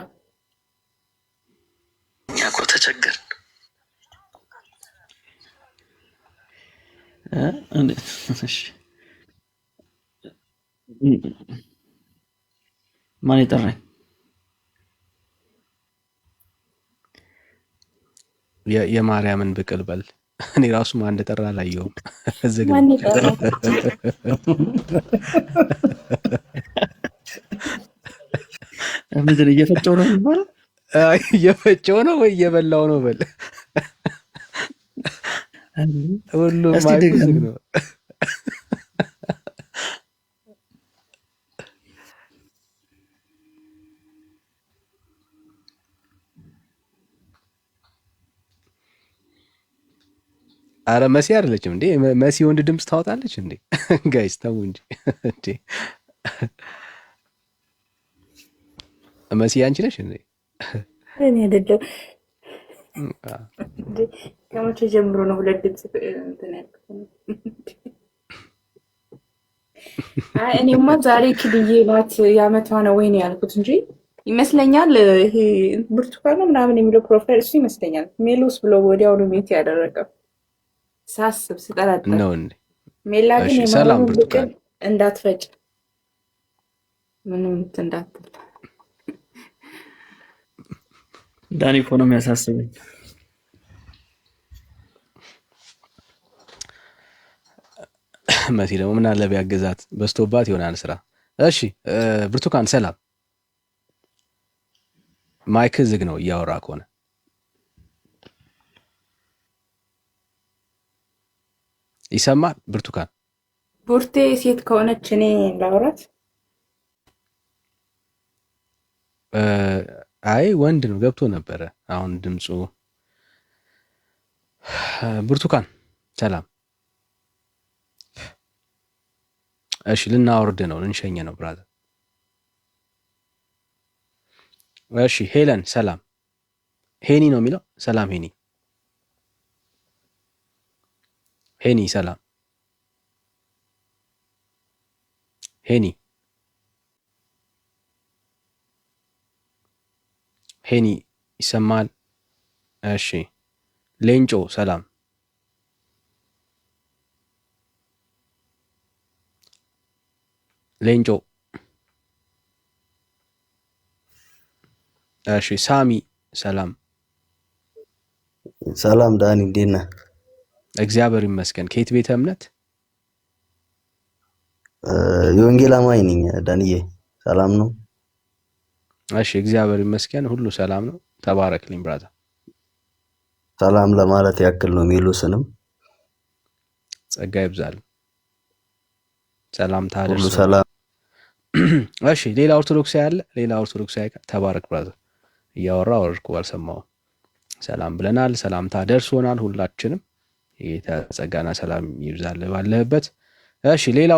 እኛ እኮ ተቸገርን። እሺ ማን ይጠራኝ? የማርያምን ብቅል በል። እኔ ራሱ ማን እንደጠራ አላየሁም። ማን ይጠራ? ምንድን እየፈጨው ነው የሚባለው? እየፈጨው ነው ወይ እየበላው ነው በል። ሁሉም ማይኩዝግ ነው። አረ መሲ አይደለችም እንዴ? መሲ ወንድ ድምፅ ታወጣለች እንዴ? ጋይስ ተው እንጂ እንዴ! መሲ አንቺ ነሽ እንዴ? እኔ አይደለም። ከመቼ ጀምሮ ነው ሁለት ድምፅ እንትን ያልኩት? አይ እኔማ ዛሬ ክልዬ ናት የዓመቷ ነው ወይ ነው ያልኩት እንጂ ይመስለኛል ይሄ ብርቱካን ነው ምናምን የሚለው ፕሮፋይል እሱ ይመስለኛል ሜሎስ ብሎ ወዲያውኑ ሜት ያደረገው ሳስብ ስጠራጠር ነው እንዴ? ሜላ ግን ሰላም የማሩን ብርቱካን ብቅል እንዳትፈጭ ምንም እንዳትል ዳኒ እኮ ነው የሚያሳስበኝ። መሲ ደግሞ ምን አለ ቢያገዛት በስቶባት ይሆናል ስራ። እሺ ብርቱካን ሰላም። ማይክ ዝግ ነው እያወራ ከሆነ ይሰማል? ብርቱካን ቡርቴ ሴት ከሆነች እኔ ላውራት? አይ ወንድ ነው ገብቶ ነበረ አሁን ድምፁ። ብርቱካን ሰላም። እሺ ልናወርድ ነው ልንሸኘ ነው ብራዘር። እሺ ሄለን ሰላም። ሄኒ ነው የሚለው። ሰላም ሄኒ። ሄኒ ሰላም። ሄኒ ሄኒ ይሰማል? እሺ ሌንጮ ሰላም። ሌንጮ እሺ ሳሚ ሰላም። ሰላም ዳኒ እንዴት ነህ? እግዚአብሔር ይመስገን። ከየት ቤተ እምነት? የወንጌል አማኝ ነኝ ዳንዬ። ሰላም ነው? እሺ እግዚአብሔር ይመስገን ሁሉ ሰላም ነው። ተባረክልኝ ብራዘር። ሰላም ለማለት ያክል ነው። ሜሎስንም ጸጋ ይብዛል። ሰላም ታደርሱ ሁሉ ሰላም። እሺ ሌላ ኦርቶዶክሳዊ አለ? ሌላ ኦርቶዶክሳዊ ተባረክ ብራዘር። እያወራ ወርኩ አልሰማሁም። ሰላም ብለናል። ሰላምታ ደርሶናል ሁላችንም። የጌታ ጸጋና ሰላም ይብዛል ባለህበት። እሺ ሌላ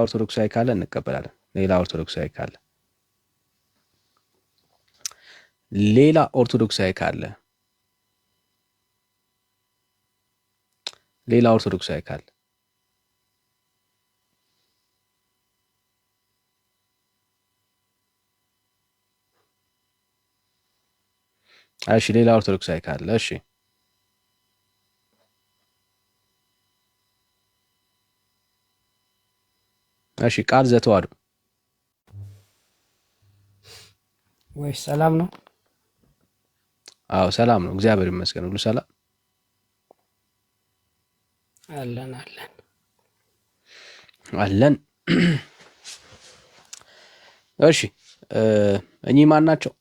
ኦርቶዶክሳዊ ካለ እንቀበላለን። ሌላ ኦርቶዶክሳዊ ካለ እሺ ሌላ ኦርቶዶክሳዊ ካለ እሺ ቃል ዘተዋሕዶ ወይ ሰላም ነው? አዎ ሰላም ነው፣ እግዚአብሔር ይመስገን ሁሉ ሰላም አለን። እሺ እኚህ ማን ናቸው?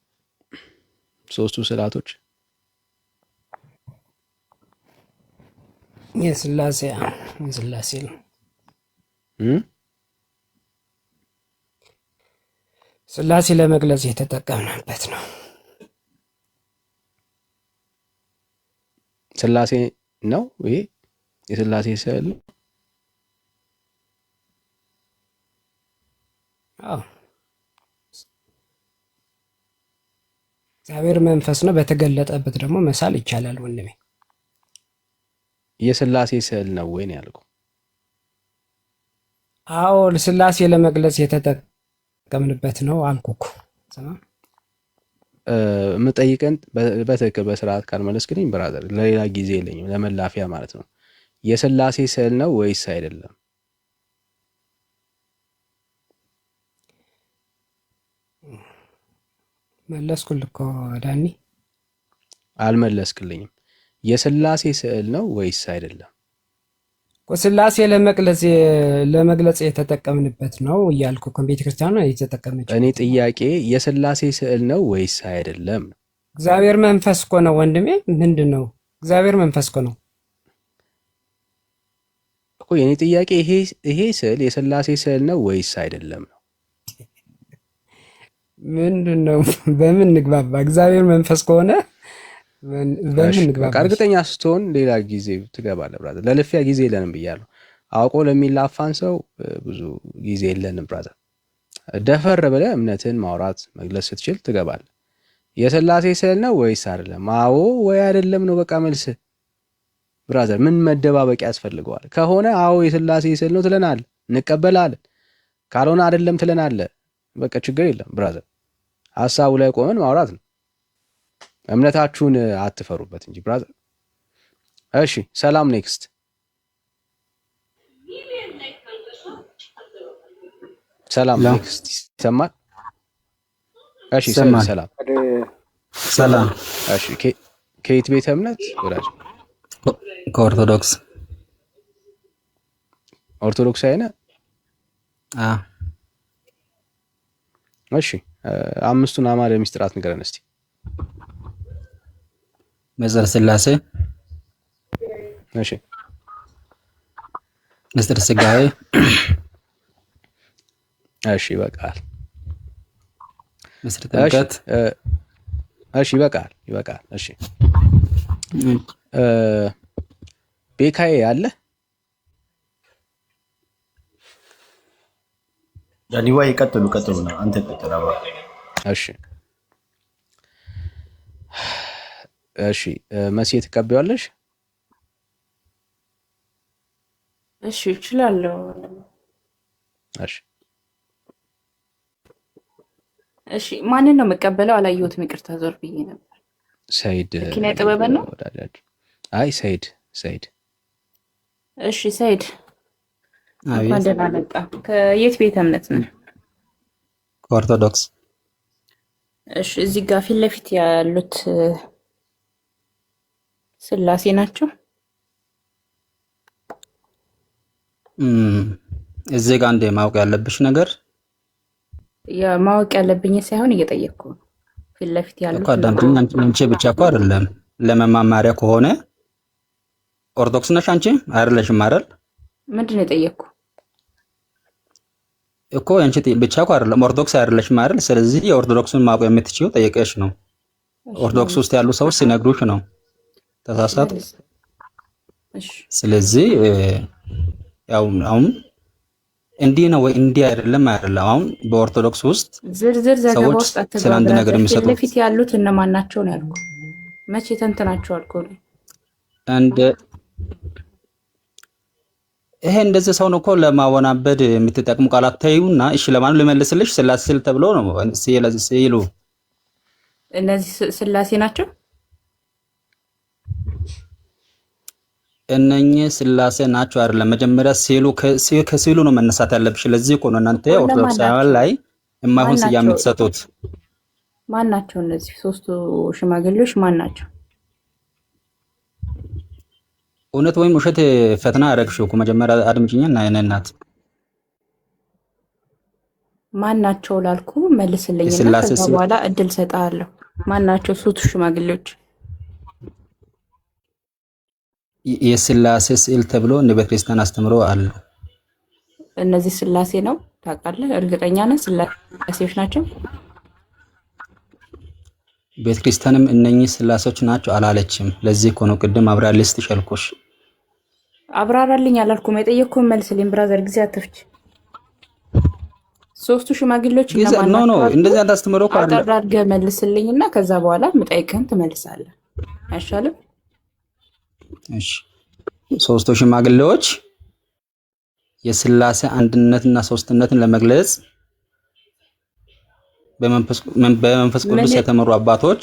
ሶስቱ ስዕላቶች የስላሴ ነው። ስላሴ ለመግለጽ የተጠቀምንበት ነው። ስላሴ ነው ይሄ የስላሴ ስዕል። አዎ እግዚአብሔር መንፈስ ነው። በተገለጠበት ደግሞ መሳል ይቻላል ወንድሜ። የስላሴ ስዕል ነው ወይ ነው ያልኩህ? አዎ ስላሴ ለመግለጽ የተጠቀምንበት ነው አልኩህ። የምጠይቀን በትክክል በስርዓት ካልመለስክልኝ ብራዘር ለሌላ ጊዜ የለኝም፣ ለመላፊያ ማለት ነው። የስላሴ ስዕል ነው ወይስ አይደለም? መለስኩልህ እኮ ዳኒ። አልመለስክልኝም። የስላሴ ስዕል ነው ወይስ አይደለም? ስላሴ ለመግለጽ የተጠቀምንበት ነው እያልኩ ቤተክርስቲያኗ የተጠቀመች። እኔ ጥያቄ የስላሴ ስዕል ነው ወይስ አይደለም? እግዚአብሔር መንፈስ እኮ ነው ወንድሜ። ምንድን ነው? እግዚአብሔር መንፈስ እኮ ነው እኮ የኔ ጥያቄ። ይሄ ስዕል የስላሴ ስዕል ነው ወይስ አይደለም ነው። ምንድን ነው? በምን ንግባባ? እግዚአብሔር መንፈስ ከሆነ በምን በቃ እንግባባሽ? እርግጠኛ ስትሆን ሌላ ጊዜ ትገባለህ ብራዘር። ለልፊያ ጊዜ የለንም ብያለሁ። አውቆ ለሚላፋን ሰው ብዙ ጊዜ የለንም ብራዘር። ደፈር ብለህ እምነትን ማውራት መግለጽ ስትችል ትገባለህ። የሥላሴ ስዕል ነው ወይስ አይደለም? አዎ ወይ አይደለም ነው በቃ መልስ ብራዘር። ምን መደባበቅ ያስፈልገዋል? ከሆነ አዎ የሥላሴ ስዕል ነው ትለናለህ፣ እንቀበላለን። ካልሆነ አይደለም ትለናለህ። በቃ ችግር የለም ብራዘር። ሐሳቡ ላይ ቆመን ማውራት ነው። እምነታችሁን አትፈሩበት እንጂ ብራዘር። እሺ ሰላም። ኔክስት ሰላም። ኔክስት ይሰማል? እሺ ሰላም ሰላም። እሺ ከየት ቤተ እምነት ወዳጅ? ከኦርቶዶክስ። ኦርቶዶክሳዊ ነህ? አዎ። እሺ አምስቱን አዕማደ ምስጢራት ንገረን እስቲ። ምስጢረ ሥላሴ፣ እሺ ምስጢረ ሥጋዌ፣ እሺ ይበቃል። ምስጢረ ጥምቀት፣ እሺ ይበቃል። እሺ ቤካዬ አለ? ጃኒዋ ይቀጥሉ ነው። አንተ ቀጥል። እሺ መሲ ትቀበያለሽ? እሺ እችላለሁ። እሺ ማንን ነው የምቀበለው? አላየሁትም፣ ይቅርታ ዞር ብዬ ነበር። ሰይድ ኪነ ጥበብን ነው? አይ ሰይድ። እሺ ሰይድ እንኳን ደህና መጣ። ከየት ቤተ እምነት ነው? ከኦርቶዶክስ። እሺ እዚህ ጋር ፊት ለፊት ያሉት ሥላሴ ናቸው? እዚህ ጋር እንደ ማወቅ ያለብሽ ነገር ማወቅ ያለብኝ ሳይሆን እየጠየቅኩ ነው። ፊት ለፊት ያሉት እኮ አዳምጪኝ። አንቺ ብቻ እኮ አይደለም ለመማማሪያ ከሆነ ኦርቶዶክስ ነሽ አንቺ አይደለሽም አይደል? ምንድን ነው የጠየቅኩ እኮ አንቺ ብቻ እኮ አይደለም ኦርቶዶክስ አይደለሽም አይደል? ስለዚህ የኦርቶዶክሱን ማወቅ የምትችይው ጠየቀሽ ነው። ኦርቶዶክስ ውስጥ ያሉ ሰዎች ሲነግሩሽ ነው። ተሳሳት። ስለዚህ ያው አሁን እንዲህ ነው ወይ እንዲህ አይደለም። አሁን በኦርቶዶክስ ውስጥ ዝርዝር ዘገባ ሰዎች ውስጥ ስለ አንድ ነገር የሚሰጡት ፊት ለፊት ያሉት እነማን ናቸው ነው ያልኩ። መቼ ተንትናቸው አልኩ። እንደ ይሄ እንደዚህ ሰው ነው እኮ ለማወናበድ የምትጠቅሙ ቃላት ተይውና፣ እሺ ለማን ልመልስልሽ? ሥላሴ ስል ተብሎ ነው ሲሉ እነዚህ ሥላሴ ናቸው። እነኚህ ሥላሴ ናቸው አይደለም። መጀመሪያ ከሲሉ ነው መነሳት ያለብሽ። ለዚህ እኮ ነው እናንተ ኦርቶዶክሳውያን ላይ የማይሆን ስያሜ የምትሰጡት። ማን ናቸው እነዚህ ሶስቱ ሽማግሌዎች? ማን ናቸው? እውነት ወይም ውሸት ፈተና አደረግሽው እኮ። መጀመሪያ አድምጪኝ እና የእኔ እናት ማን ናቸው ላልኩ መልስልኝና ከዛ በኋላ እድል ሰጣለሁ። ማን ናቸው ሶስቱ ሽማግሌዎች? የሥላሴ ስዕል ተብሎ እንደ ቤተክርስቲያን አስተምሮ አለ። እነዚህ ሥላሴ ነው ታውቃለህ? እርግጠኛ ነህ ሥላሴዎች ናቸው? ቤተክርስቲያንም እነኚህ ሥላሴዎች ናቸው አላለችም። ለዚህ እኮ ነው ቅድም አብራሪልኝ ስትሸልኩሽ። አብራራልኝ አላልኩም። የጠየቅኩህን መልስልኝ ብራዘር፣ ጊዜ አትፍጅ። ሶስቱ ሽማግሌዎች እነማን ናቸው? ኖ እንደዚህ አታስተምሮ እኮ አይደለም። አጠር አድርገህ መልስልኝና ከዛ በኋላ የምጠይቅህን ትመልሳለህ። አይሻልም? እሺ ሶስቱ ሽማግሌዎች የሥላሴ አንድነትና ሶስትነትን ለመግለጽ በመንፈስ ቅዱስ የተመሩ አባቶች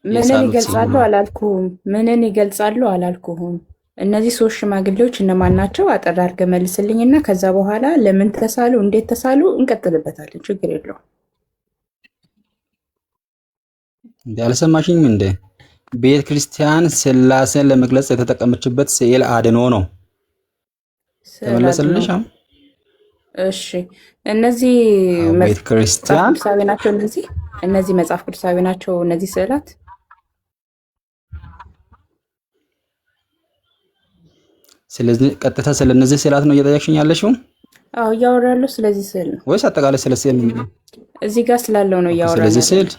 ምንን ይገልጻሉ አላልኩህም? ምንን ይገልጻሉ አላልኩህም? እነዚህ ሶስት ሽማግሌዎች እነማን ናቸው? አጠር አድርገህ መልስልኝና ከዛ በኋላ ለምን ተሳሉ፣ እንዴት ተሳሉ እንቀጥልበታለን። ችግር የለውም። እንዴ አልሰማሽኝም እንዴ? ቤተ ክርስቲያን ሥላሴን ለመግለጽ የተጠቀመችበት ስዕል አድኖ ነው። ተመለሰልሽ? እሺ እነዚህ ቤተ ክርስቲያን ቅዱሳዊ ናቸው። እነዚህ መጽሐፍ ቅዱሳዊ ናቸው። እነዚህ ስዕላት ስለዚህ ቀጥታ ስለነዚህ ስዕላት ነው እየጠየቅሽኝ ያለሽው? አዎ እያወራለሁ ስለዚህ ስዕል ነው ወይስ አጠቃላይ ስለ ስዕል ነው? እዚህ ጋር ስላለው ነው እያወራለሁ። ስለዚህ ስዕል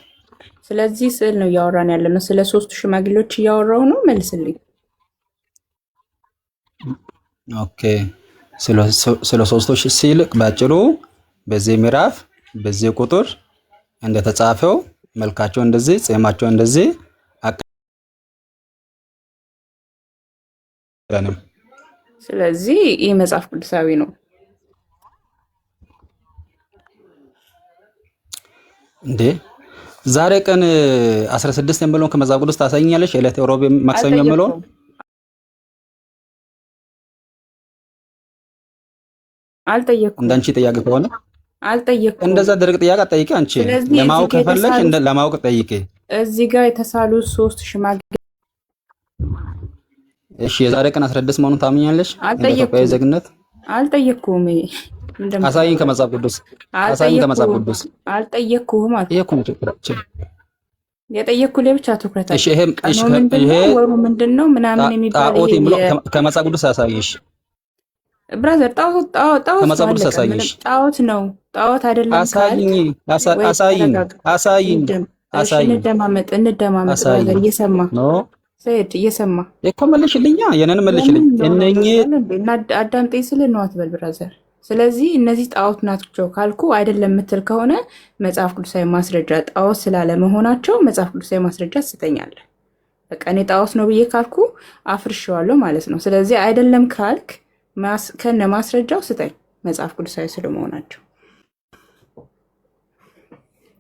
ስለዚህ ስዕል ነው እያወራን ያለ ነው። ስለ ሶስቱ ሽማግሌዎች እያወራው ነው። መልስልኝ። ኦኬ ስለ ሶስቱ ሲልቅ ባጭሩ በዚህ ምዕራፍ በዚህ ቁጥር እንደተጻፈው መልካቸው እንደዚህ ጺማቸው እንደዚህ አቀረንም። ስለዚህ ይህ መጽሐፍ ቅዱሳዊ ነው እንዴ? ዛሬ ቀን 16 የምለውን ከመጽሐፍ ቅዱስ ታሳይኛለሽ? ዕለተ ሮብ ማክሰኞ የምለውን አልጠየኩም። እንዳንቺ ጥያቄ ከሆነ አልጠየኩም። እንደዛ ደረቅ ጥያቄ አትጠይቂ። አንቺ ለማወቅ ከፈለግሽ ለማወቅ ጠይቂ። እዚህ ጋር የተሳሉ ሶስት ሽማግሌ እሺ፣ የዛሬ ቀን 16 መሆኑን ታምኛለሽ? አልጠየኩም። ዜግነት አልጠየኩም። አሳይኝ ከመጽሐፍ ቅዱስ አሳይኝ ከመጽሐፍ ቅዱስ አልጠየኩም ማለት ይሄ እኮ ነው ችግራችን። የጠየኩህ ላይ ብቻ ትኩረት አለ። እሺ፣ ይሄ ወሩ ምንድነው ምናምን የሚባለው ጣዖት የሚለው ከመጽሐፍ ቅዱስ አሳይሽ። ብራዘር ጣዖት ከመጽሐፍ ቅዱስ አሳይሽ። ጣዖት ነው ጣዖት አይደለም። አሳይኝ እንደማመጥ ብራዘር እየሰማ ሰይድ እየሰማ እኮ መልሽልኛ። የነን መልሽልኝ። እነኚህ አዳምጤ ስልህ ነው አትበል ብራዘር። ስለዚህ እነዚህ ጣዖት ናቸው ካልኩ አይደለም የምትል ከሆነ መጽሐፍ ቅዱሳዊ ማስረጃ ጣዖት ስላለመሆናቸው መጽሐፍ ቅዱሳዊ ማስረጃ ትሰጠኛለህ። በቃ እኔ ጣዖት ነው ብዬ ካልኩ አፍርሼዋለሁ ማለት ነው። ስለዚህ አይደለም ካልክ ከነ ማስረጃው ስጠኝ መጽሐፍ ቅዱሳዊ ስለመሆናቸው።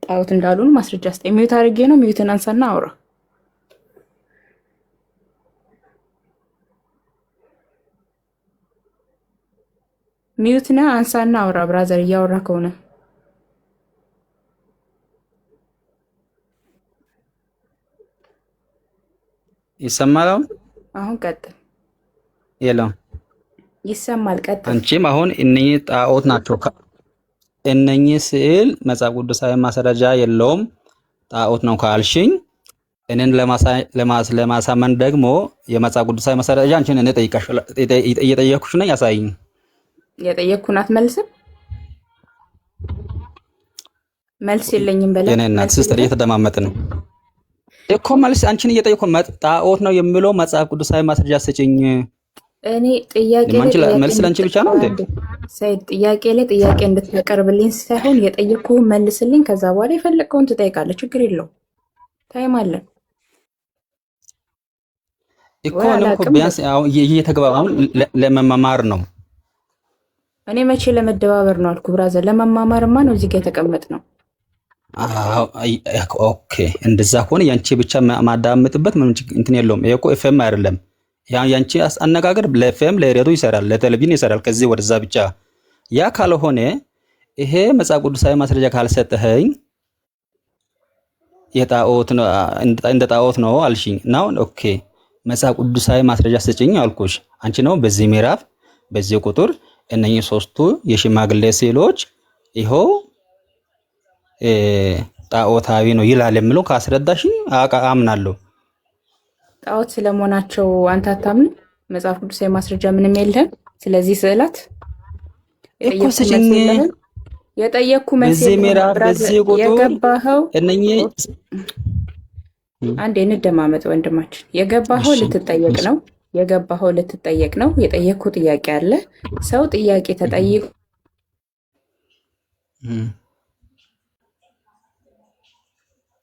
ጣዖት እንዳሉን ማስረጃ ስጠኝ። ሚዩት አድርጌ ነው። ሚዩትን አንሳና አውራ። ሚዩት ነህ፣ አንሳና አውራ ብራዘር። እያወራ ከሆነ ይሰማል። አሁን ቀጥል። የለም ይሰማል። ቀጥል። አንቺም አሁን እነኚህ ጣዖት ናቸው እነኚህ ስዕል መጽሐፍ ቅዱሳዊ ማስረጃ የለውም ጣዖት ነው ካልሽኝ እኔን ለማሳመን ደግሞ የመጽሐፍ ቅዱሳዊ ማስረጃ አንቺን እኔ እየጠየኩሽ ነኝ። አሳይኝ። የጠየኩህን አትመልስም? መልስ የለኝም በለ። የኔ እናት ሲስተር እየተደማመጥን ነው እኮ። መልስ አንቺን እየጠየኩ ጣዖት ነው የሚለው መጽሐፍ ቅዱሳዊ ማስረጃ ስጭኝ። እኔ ጥያቄ መልስ ለአንቺ ብቻ ነው እንዴ? ሰይድ ጥያቄ ላይ ጥያቄ እንድታቀርብልኝ ሳይሆን የጠየኩህን መልስልኝ። ከዛ በኋላ የፈለግከውን ትጠይቃለህ። ችግር የለውም። ታይም አለን እኮ ነው። ቢያንስ እየተግባባን ለመማማር ነው። እኔ መቼ ለመደባበር ነው አልኩ ብራዘር። ለመማማርማ ነው እዚህ ጋር የተቀመጥ ነው። ኦኬ፣ እንደዛ ከሆነ ያንቺ ብቻ ማዳመጥበት ምን እንትን የለውም። ይሄ እኮ ኤፍኤም አይደለም። ያንቺ አነጋገር ለኤፍኤም ለሬዲዮ ይሰራል፣ ለቴሌቪዥን ይሰራል። ከዚህ ወደዛ ብቻ ያ ካልሆነ ይሄ መጽሐፍ ቅዱሳዊ ማስረጃ ካልሰጠኸኝ የጣዖት ነው እንደ ጣዖት ነው አልሽኝ ነው። ኦኬ፣ መጽሐፍ ቅዱሳዊ ማስረጃ ስጭኝ አልኩሽ። አንቺ ነው በዚህ ምዕራፍ በዚህ ቁጥር እነኚህ ሶስቱ የሽማግሌ ስዕሎች ይኸው ጣዖታዊ ነው ይላል የምለው ካስረዳሽኝ አምናለሁ። ጣዖት ስለመሆናቸው አንተ አታምንም? መጽሐፍ ቅዱሳዊ ማስረጃ ምንም የለህም። ስለዚህ ስዕላት የጠየኩ የገባኸው እነኚህ አንዴ እንደማመጥ ወንድማችን የገባኸው ልትጠየቅ ነው። የጠየኩ ጥያቄ አለ። ሰው ጥያቄ ተጠይቅ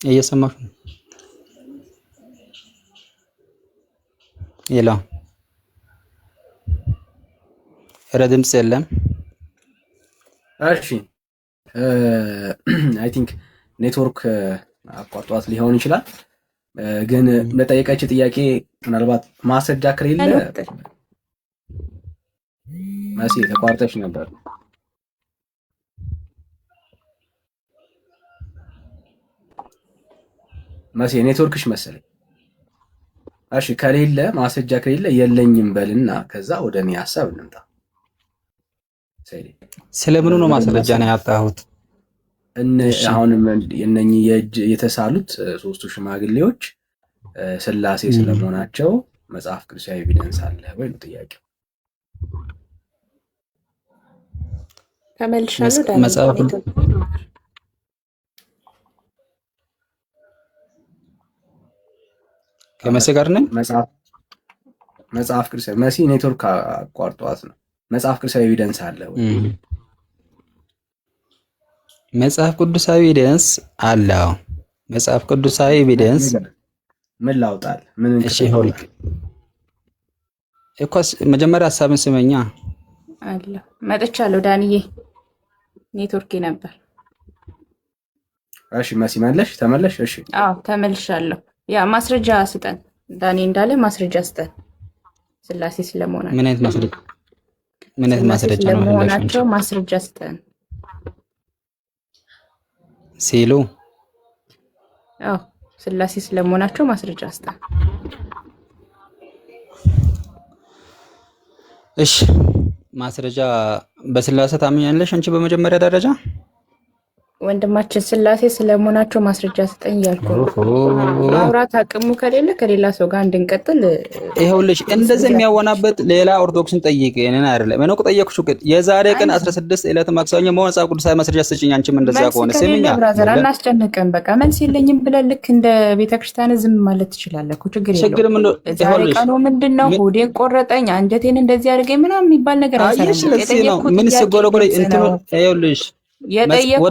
እየሰማሽ ነው? የለም። ኧረ ድምፅ የለም። እሺ አይ ቲንክ ኔትወርክ አቋርጧት ሊሆን ይችላል። ግን ለጠየቀች ጥያቄ ምናልባት ማስረጃ ከሌለ መሲ ተቋርጠሽ ነበር። መሲ ኔትወርክሽ መሰለኝ። እሺ ከሌለ ማስረጃ ከሌለ የለኝም በልና ከዛ ወደ እኔ ሀሳብ እንምጣ። ስለምኑ ነው ማስረጃ ነው ያጣሁት? አሁንም እነኚህ የእጅ የተሳሉት ሶስቱ ሽማግሌዎች ስላሴ ስለመሆናቸው መጽሐፍ ቅዱሳዊ ኤቪደንስ አለ ወይ ነው ጥያቄው። ተመልሻለሁ። ከመሲ ጋር ነኝ። መጽሐፍ ቅዱሳዊ መሲ ኔትወርክ አቋርጧት ነው። መጽሐፍ ቅዱሳዊ ኤቪደንስ አለ ወይ? መጽሐፍ ቅዱሳዊ ኤቪደንስ አለው። መጽሐፍ ቅዱሳዊ ኤቪደንስ ምን ላውጣል? ምን እሺ ሆል እኮስ መጀመሪያ ሐሳብን ስመኛ አለ መጥቻለሁ። ዳንዬ ኔትወርክ ነበር። እሺ መሲ ተመለሽ? እሺ አዎ ተመልሻለሁ። ያ ማስረጃ ስጠን ዳኒ እንዳለ ማስረጃ ስጠን። ስላሴ ስለመሆናቸው ምን አይነት ማስረጃ ነው ስለመሆናቸው ማስረጃ ስጠን ሲሉ አዎ ስላሴ ስለመሆናቸው ማስረጃ ስጠን። እሺ ማስረጃ በስላሴ ታምኛለሽ አንቺ በመጀመሪያ ደረጃ? ወንድማችን ስላሴ ስለመሆናቸው ማስረጃ ስጠኝ እያልኩ ማውራት አቅሙ ከሌለ ከሌላ ሰው ጋር እንድንቀጥል። ይኸውልሽ እንደዚህ የሚያወናበት ሌላ ኦርቶዶክስን ጠይቅ። እኔን አይደለም እኔ እኮ ጠየቅኩሽ። የዛሬ ቀን 16 ዕለት ማክሰኞ መጽሐፍ ቅዱሳዊ ማስረጃ ስጭኝ። አንቺም እንደዛ ከሆነ ስሚኛ ብራዘር አናስጨንቅም። በቃ መልስ የለኝም ብለህ ልክ እንደ ቤተክርስቲያን ዝም ማለት ትችላለህ እኮ ችግር የለውም። ዛሬ ቀኑ ምንድነው? ሆዴን ቆረጠኝ፣ አንጀቴን እንደዚህ አድርገኝ ምናምን የሚባል ነገር አይሰራም። ምን ሲጎለጎለ እንትኑ ይኸውልሽ የጠየቅኩ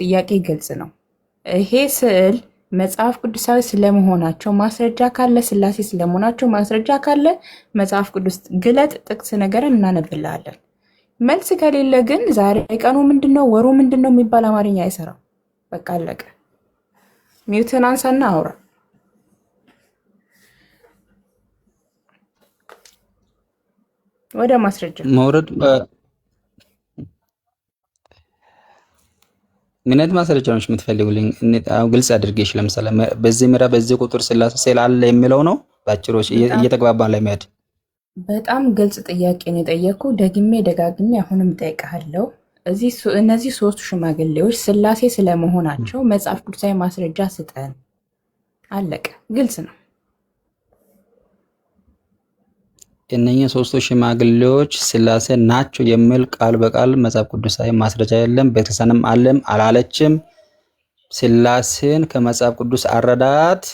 ጥያቄ ግልጽ ነው። ይሄ ስዕል መጽሐፍ ቅዱሳዊ ስለመሆናቸው ማስረጃ ካለ፣ ስላሴ ስለመሆናቸው ማስረጃ ካለ መጽሐፍ ቅዱስ ግለጥ፣ ጥቅስ ነገርን እናነብልሃለን። መልስ ከሌለ ግን ዛሬ ቀኑ ምንድነው፣ ወሩ ምንድነው የሚባል አማርኛ አይሰራም። በቃ አለቀ። ሚውትን አንሳና አውራ። ወደ ማስረጃ መውረድ ምን አይነት ማስረጃ ነው የምትፈልጉልኝ? ግልጽ አድርጌሽ ለምሳሌ በዚህ ምዕራፍ በዚህ ቁጥር ስላሴ ስላለ የሚለው ነው ባጭሩ እየተግባባን ላይ መሄድ። በጣም ግልጽ ጥያቄ ነው የጠየኩ። ደግሜ ደጋግሜ አሁንም እጠይቅሃለሁ። እነዚህ ሶስቱ ሽማግሌዎች ስላሴ ስለመሆናቸው መጽሐፍ ቅዱሳዊ ማስረጃ ስጠን። አለቀ። ግልጽ ነው። እነኚህ ሶስቱ ሽማግሌዎች ስላሴ ናቸው የሚል ቃል በቃል መጽሐፍ ቅዱሳዊ ማስረጃ የለም። ቤተክርስቲያንም አለም አላለችም። ስላሴን ከመጽሐፍ ቅዱስ አረዳት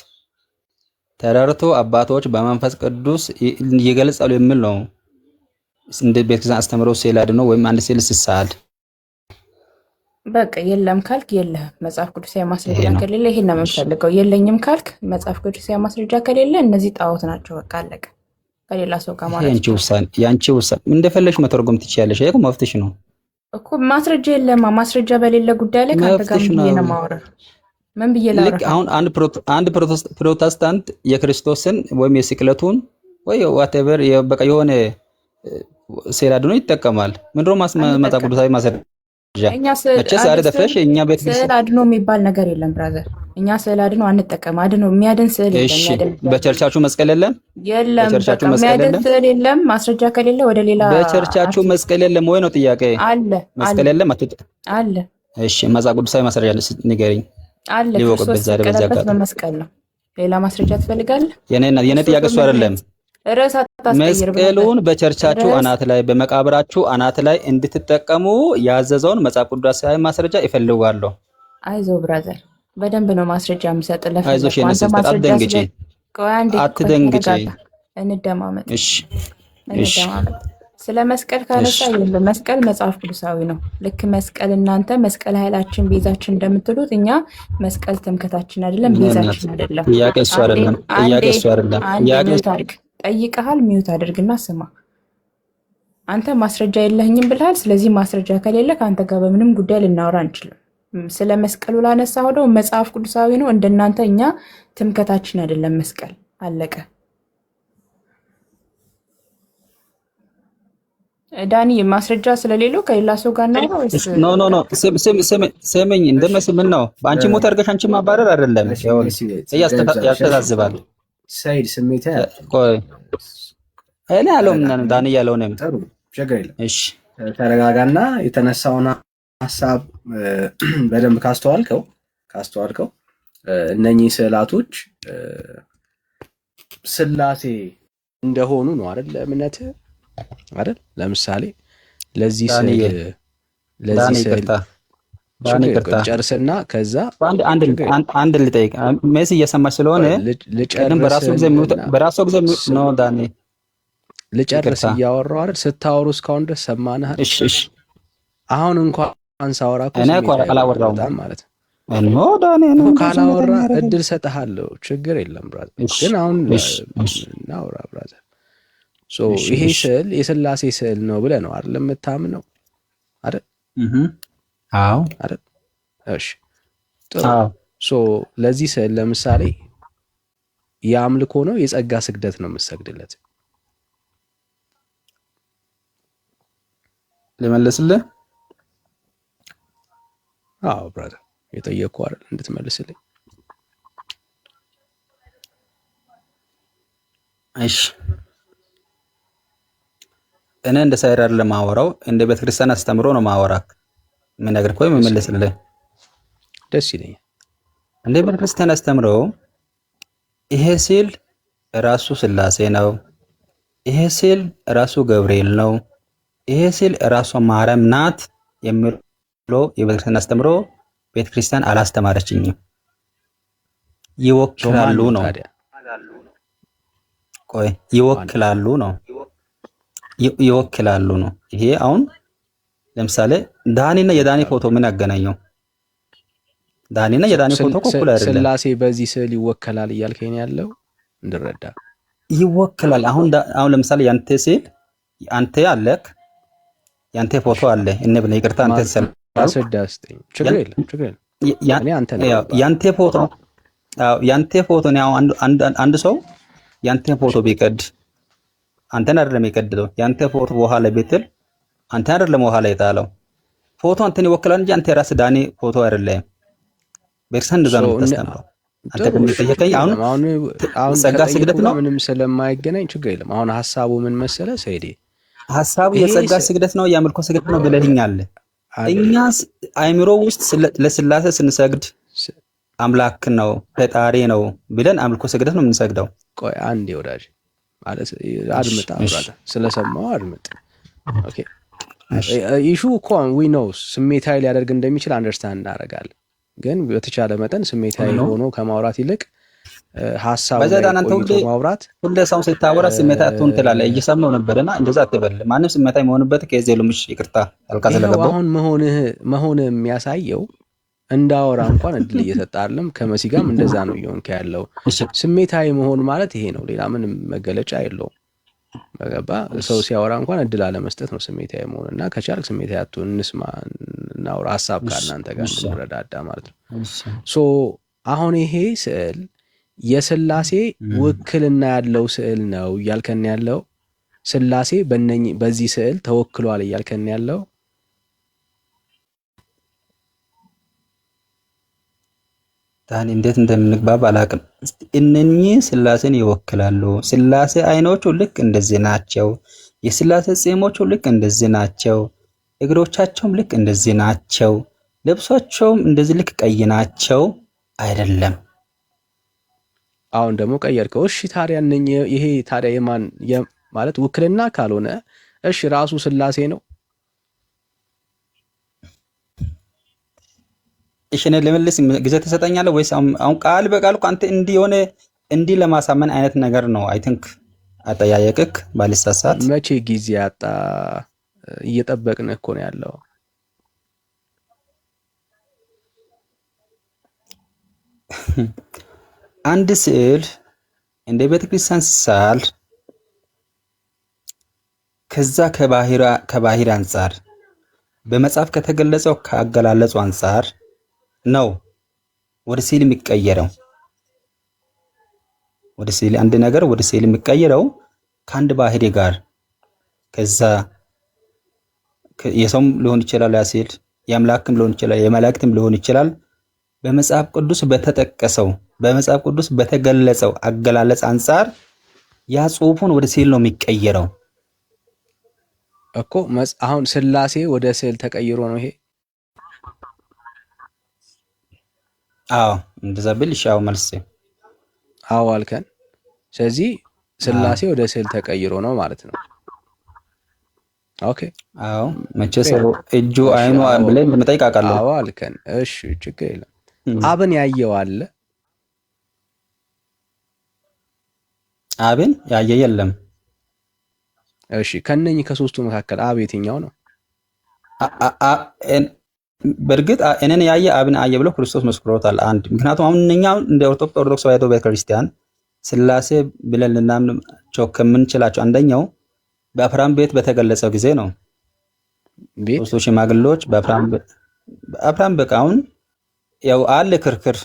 ተረድቶ አባቶች በመንፈስ ቅዱስ ይገልጻሉ የሚል ነው። እንደ ቤተክርስቲያን አስተምሮ ስዕል አድኖ ወይም አንድ ስዕል ሲሳል በቃ የለም ካልክ የለህም። መጽሐፍ ቅዱሳዊ ማስረጃ ከሌለ ይሄን ነው የምፈልገው። የለኝም ካልክ መጽሐፍ ቅዱሳዊ ማስረጃ ከሌለ እነዚህ ጣዖት ናቸው። በቃ አለቀ። ከሌላ ሰው ጋር ማለት ያንቺ ውሳኔ እንደፈለግሽ መተርጎም ትችያለሽ። ይሄ መፍትሽ ነው እኮ። ማስረጃ የለም። ማስረጃ በሌለ ጉዳይ ላይ ካንተ ጋር ምን ነው ማውራት? ምን ብዬ ላውራ? ልክ አሁን አንድ ፕሮቴስታንት የክርስቶስን ወይም የስቅለቱን ወይ ዋቴቨር በቃ የሆነ ስዕል አድኖ ይጠቀማል። ምንድነው መጽሐፍ ቅዱሳዊ ማስረጃ? መቼስ ዛሬ ደፍረሽ እኛ ቤት ስዕል አድኖ የሚባል ነገር የለም ብራዘር። እኛ ስዕል አድኖ አንጠቀም። አድኖ የሚያድን ስዕል የለም። በቸርቻችሁ መስቀል የለም? የለም። በቃ የሚያድን ስዕል የለም። ማስረጃ ከሌለ ወደ ሌላ በቸርቻችሁ መስቀል የለም ወይ ነው ጥያቄ? አለ። መስቀል የለም አለ። እሺ መጽሐፍ ቅዱሳዊ ማስረጃ ንገሪኝ። አለ። ክርስቶስ የተሰቀለበት በመስቀል ነው። ሌላ ማስረጃ ትፈልጋለህ? የኔ ጥያቄ እሱ አይደለም። መስቀሉን በቸርቻችሁ አናት ላይ በመቃብራችሁ አናት ላይ እንድትጠቀሙ ያዘዘውን መጽሐፍ ቅዱሳዊ ማስረጃ ይፈልጋለሁ። አይዞ ብራዘር በደንብ ነው ማስረጃ የምሰጥልህ። አይዞሽ የነሰጠ አትደንግጪ፣ አትደንግጪ። እንደማመጥ እሺ ስለ መስቀል ካነሳ ይኸውልህ መስቀል መጽሐፍ ቅዱሳዊ ነው። ልክ መስቀል እናንተ መስቀል ኃይላችን ቤዛችን እንደምትሉት እኛ መስቀል ትምክህታችን አይደለም፣ ቤዛችን አይደለም። ጥያቄ እሱ አይደለም። ጠይቀሃል። ሚዩት አድርግና ስማ። አንተ ማስረጃ የለህኝም ብለሃል። ስለዚህ ማስረጃ ከሌለ ከአንተ ጋር በምንም ጉዳይ ልናወራ አንችልም። ስለ መስቀሉ ላነሳ ሆደው መጽሐፍ ቅዱሳዊ ነው። እንደናንተ እኛ ትምክህታችን አይደለም መስቀል። አለቀ። ዳኒ ማስረጃ ስለሌለው ከሌላ ሰው ጋር ነው ወይስ? ኖ ስሚኝ፣ እንደመስምን ነው በአንቺ ሞት አድርገሽ አንቺ ማባረር አይደለም። ያስተዛዝባል። ሳይድ ስሜታ ቆይ እኔ ያለውም ዳኒ ያለው ነው። ችግር የለም። እሺ ተረጋጋና የተነሳውን ሐሳብ በደንብ ካስተዋልከው እነኚህ ስዕላቶች ስላሴ እንደሆኑ ነው አይደል? እምነት አይደል? ለምሳሌ ለዚህ ስዕል ዳኒ ይቅርታ ጨርስና ከዛ አንድ ልጠይቅ። ሜሲ እየሰማች ስለሆነ ቅድም በራሱ ጊዜ ነው ዳኒ ልጨርስ እያወራሁ አይደል? ስታወሩ እስካሁን ድረስ ሰማንህ። እሺ አሁን እንኳን ሳወራ እኔ እኮ አላወራሁም ማለት ነው። ዳኒ ነው ካላወራ እድል ሰጥሃለሁ፣ ችግር የለም ብራዘር። ግን አሁን እናውራ ብራዘር። ይሄ ስዕል የሥላሴ ስዕል ነው ብለህ ነው አይደል የምታምነው አይደል? አዎ አይደል? እሺ ጥሩ። ለዚህ ስዕል ለምሳሌ የአምልኮ ነው የጸጋ ስግደት ነው የምትሰግድለት? ልመልስልህ? አዎ ብራዘር፣ የጠየቅኩህ አይደል እንድትመልስልኝ። እሺ እኔ እንደ ሳይር አይደለም የማወራው፣ እንደ ቤተክርስቲያን አስተምሮ ነው የማወራክ። ምን ነገር ቆይ የምመልስልህ ደስ ይለኛል። እንደ ቤተክርስቲያን አስተምሮ ይሄ ሲል ራሱ ሥላሴ ነው፣ ይሄ ሲል ራሱ ገብርኤል ነው፣ ይሄ ሲል ራሷ ማርያም ናት የሚለው የቤተክርስቲያን አስተምሮ ቤተክርስቲያን አላስተማረችኝም። ይወክላሉ ነው። ቆይ ይወክላሉ ነው ይወክላሉ ነው። ይሄ አሁን ለምሳሌ ዳኒና የዳኒ ፎቶ ምን ያገናኘው? ዳኒና የዳኒ ፎቶ እኩል አይደለም። ሥላሴ በዚህ ስዕል ይወከላል እያልከኝ ያለው እንድረዳ ይወክላል። አሁን ለምሳሌ ያንተ ስዕል አንተ አለክ፣ ያንተ ፎቶ አለ። እነብነ ይቅርታ አንተ አስረዳስተኝ። ችግር የለም ችግር የለም። እኔ አንተ ነው ያንተ ፎቶ ነው። አንድ ሰው ያንተ ፎቶ ቢቀድ አንተን አይደለም የቀደደው። ያንተ ፎቶ ውሃ ላይ ቢጥል አንተን አይደለም ውሃ ላይ የጣለው። ፎቶ አንተን ይወክላል እንጂ አንተ የራስህ ዳኒ ፎቶ አይደለም። ቤተክርስቲያን እንደዛ ነው የምታስተምረው። አንተ ግን ጠየቀኝ። አሁን ጸጋ ስግደት ነው ምንም ስለማይገናኝ ችግር የለም። አሁን ሐሳቡ ምን መሰለ ሰይዴ? ሐሳቡ የጸጋ ስግደት ነው የአምልኮ ስግደት ነው ብለህኛል። እኛ አይምሮ ውስጥ ለሥላሴ ስንሰግድ አምላክ ነው ፈጣሪ ነው ብለን አምልኮ ስግደት ነው የምንሰግደው። ቆይ አንዴ ወዳጅ ማለት አድምጥ፣ አብራታ ስለሰማው አድምጥ። ኦኬ ኢሹ እኮ ዊ ኖው ስሜታዊ ሊያደርግ እንደሚችል አንደርስታንድ እናደርጋለን። ግን በተቻለ መጠን ስሜታዊ ሆኖ ከማውራት ይልቅ ሐሳብ ላይ ቆይቶ ማውራት። ሁሌ ሰው ሲታወራ ስሜታዊ አትሁን ትላለህ። እየሰማው ነበርና እንደዛ አትበል። ማንም ስሜታዊ መሆንበት ከዚ የለምሽ። ይቅርታ አልካ ስለገባው አሁን መሆን የሚያሳየው እንዳወራ እንኳን እድል እየሰጠ አይደለም። ከመሲ ጋርም እንደዛ ነው እየሆንክ ያለው። ስሜታዊ መሆን ማለት ይሄ ነው፣ ሌላ ምንም መገለጫ የለውም። በገባ ሰው ሲያወራ እንኳን እድል አለመስጠት ነው ስሜታዊ መሆን። እና ከቻልክ ስሜታዊ አትሁን፣ እንስማ፣ እናውራ፣ ሐሳብ ካናንተ ጋር እንረዳዳ ማለት ነው። አሁን ይሄ ስዕል የሥላሴ ውክልና ያለው ስዕል ነው እያልከን ያለው? ሥላሴ በዚህ ስዕል ተወክሏል እያልከን ያለው? ዳኒ እንዴት እንደምንግባባ አላውቅም። እነኚህ ሥላሴን ይወክላሉ። ሥላሴ አይኖቹ ልክ እንደዚህ ናቸው። የሥላሴ ጺሞቹ ልክ እንደዚህ ናቸው። እግሮቻቸውም ልክ እንደዚህ ናቸው። ልብሶቻቸውም እንደዚህ ልክ ቀይ ናቸው አይደለም። አሁን ደግሞ ቀየርከው። እሺ ታዲያ ይሄ ታዲያ የማን ማለት ውክልና ካልሆነ እሺ ራሱ ሥላሴ ነው? እሺ እኔ ልመልስ ጊዜ ተሰጠኛለህ ወይስ አሁን ቃል በቃል እኮ አንተ እንዲህ ለማሳመን አይነት ነገር ነው? አይ ቲንክ አጠያየቅክ ባልሳሳት። መቼ ጊዜ አጣ? እየጠበቅን እኮ ነው ያለው። አንድ ስዕል እንደ ቤተክርስቲያን ሲሳል ከዛ ከባህሪ አንጻር በመጽሐፍ ከተገለጸው ከአገላለጹ አንጻር ነው ወደ ስዕል የሚቀየረው። ወደ ስዕል አንድ ነገር ወደ ስዕል የሚቀየረው ከአንድ ባህሪ ጋር ከዛ የሰውም ሊሆን ይችላል፣ ያ ስዕል የአምላክም ሊሆን ይችላል፣ የመላእክትም ሊሆን ይችላል። በመጽሐፍ ቅዱስ በተጠቀሰው በመጽሐፍ ቅዱስ በተገለጸው አገላለጽ አንጻር ያ ጽሑፉን ወደ ስዕል ነው የሚቀየረው እኮ። አሁን ሥላሴ ወደ ስዕል ተቀይሮ ነው ይሄ? አዎ እንደዛ ብል ይሻው መልስ አዎ አልከን። ስለዚህ ሥላሴ ወደ ስዕል ተቀይሮ ነው ማለት ነው። ኦኬ አዎ መቼ ሰው እጁ አይኑ ብለን እንደምጠይቅ አውቃለሁ። አዎ አልከን። እሺ ችግር የለም። አብን ያየው አለ? አብን ያየ የለም። እሺ ከነኚህ ከሶስቱ መካከል አብ የትኛው ነው? በእርግጥ እኔን ያየ አብን አየ ብሎ ክርስቶስ መስክሮታል። አንድ ምክንያቱም አሁን እኛ እንደ ኦርቶዶክስ ተዋሕዶ ቤተክርስቲያን ስላሴ ብለን ልናምናቸው ከምንችላቸው አንደኛው በአብርሃም ቤት በተገለጸው ጊዜ ነው። ሶስቱ ሽማግሌዎች በአብርሃም በቃ አሁን ያው አለ ክርክር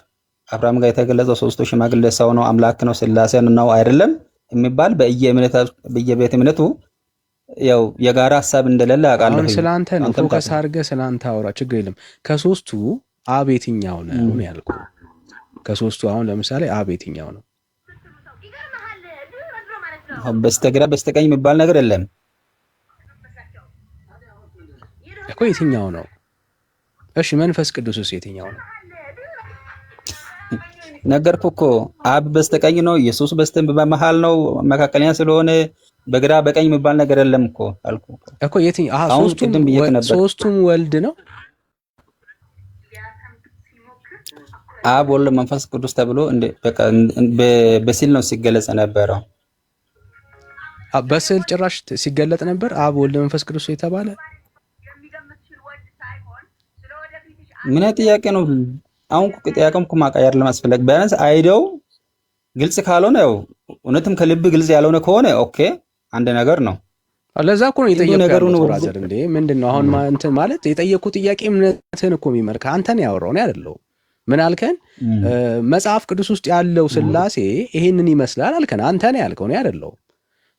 አብርሃም ጋር የተገለጸው ሶስቱ ሽማግሌ ሰው ነው አምላክ ነው ስላሴ ነው አይደለም የሚባል በየቤተ እምነቱ ያው የጋራ ሐሳብ እንደሌለ አውቃለሁ። አሁን ስላንተ ነው ፎከስ አድርገህ ስላንተ አውራ፣ ችግር የለም። ከሶስቱ አብ የትኛው ነው ያልኩህ? ከሶስቱ አሁን ለምሳሌ አብ የትኛው ነው? በስተግራ በስተቀኝ የሚባል ነገር የለም እኮ። የትኛው ነው? እሺ መንፈስ ቅዱስስ የትኛው ነው? ነገርኩህ እኮ አብ በስተቀኝ ነው፣ ኢየሱስ በመሃል ነው፣ መካከለኛ ስለሆነ በግራ በቀኝ የሚባል ነገር የለም እኮ አልኩህ እኮ። የትኛው? ሶስቱም ወልድ ነው። አብ ወልድ መንፈስ ቅዱስ ተብሎ በቃ በሲል ነው ሲገለጽ ነበረው። በስዕል ጭራሽ ሲገለጥ ነበር አብ ወልድ መንፈስ ቅዱስ የተባለ። ምን ጥያቄ ነው አሁን? ጥያቄም እኮ ማቀየር ለማስፈለግ ቢያንስ አይደው ግልጽ ካልሆነ ያው እውነትም ከልብ ግልጽ ያልሆነ ከሆነ ኦኬ አንድ ነገር ነው። ለዛ እኮ ነው የጠየቁት ብራዘር። እንዴ ምንድነው አሁን እንትን ማለት የጠየቁት ጥያቄ እምነትህን እኮ የሚመርካ አንተን ያወራው ነው አይደለው? ምን አልከን? መጽሐፍ ቅዱስ ውስጥ ያለው ስላሴ ይሄንን ይመስላል አልከን። አንተን ያልከው ነው አይደለው?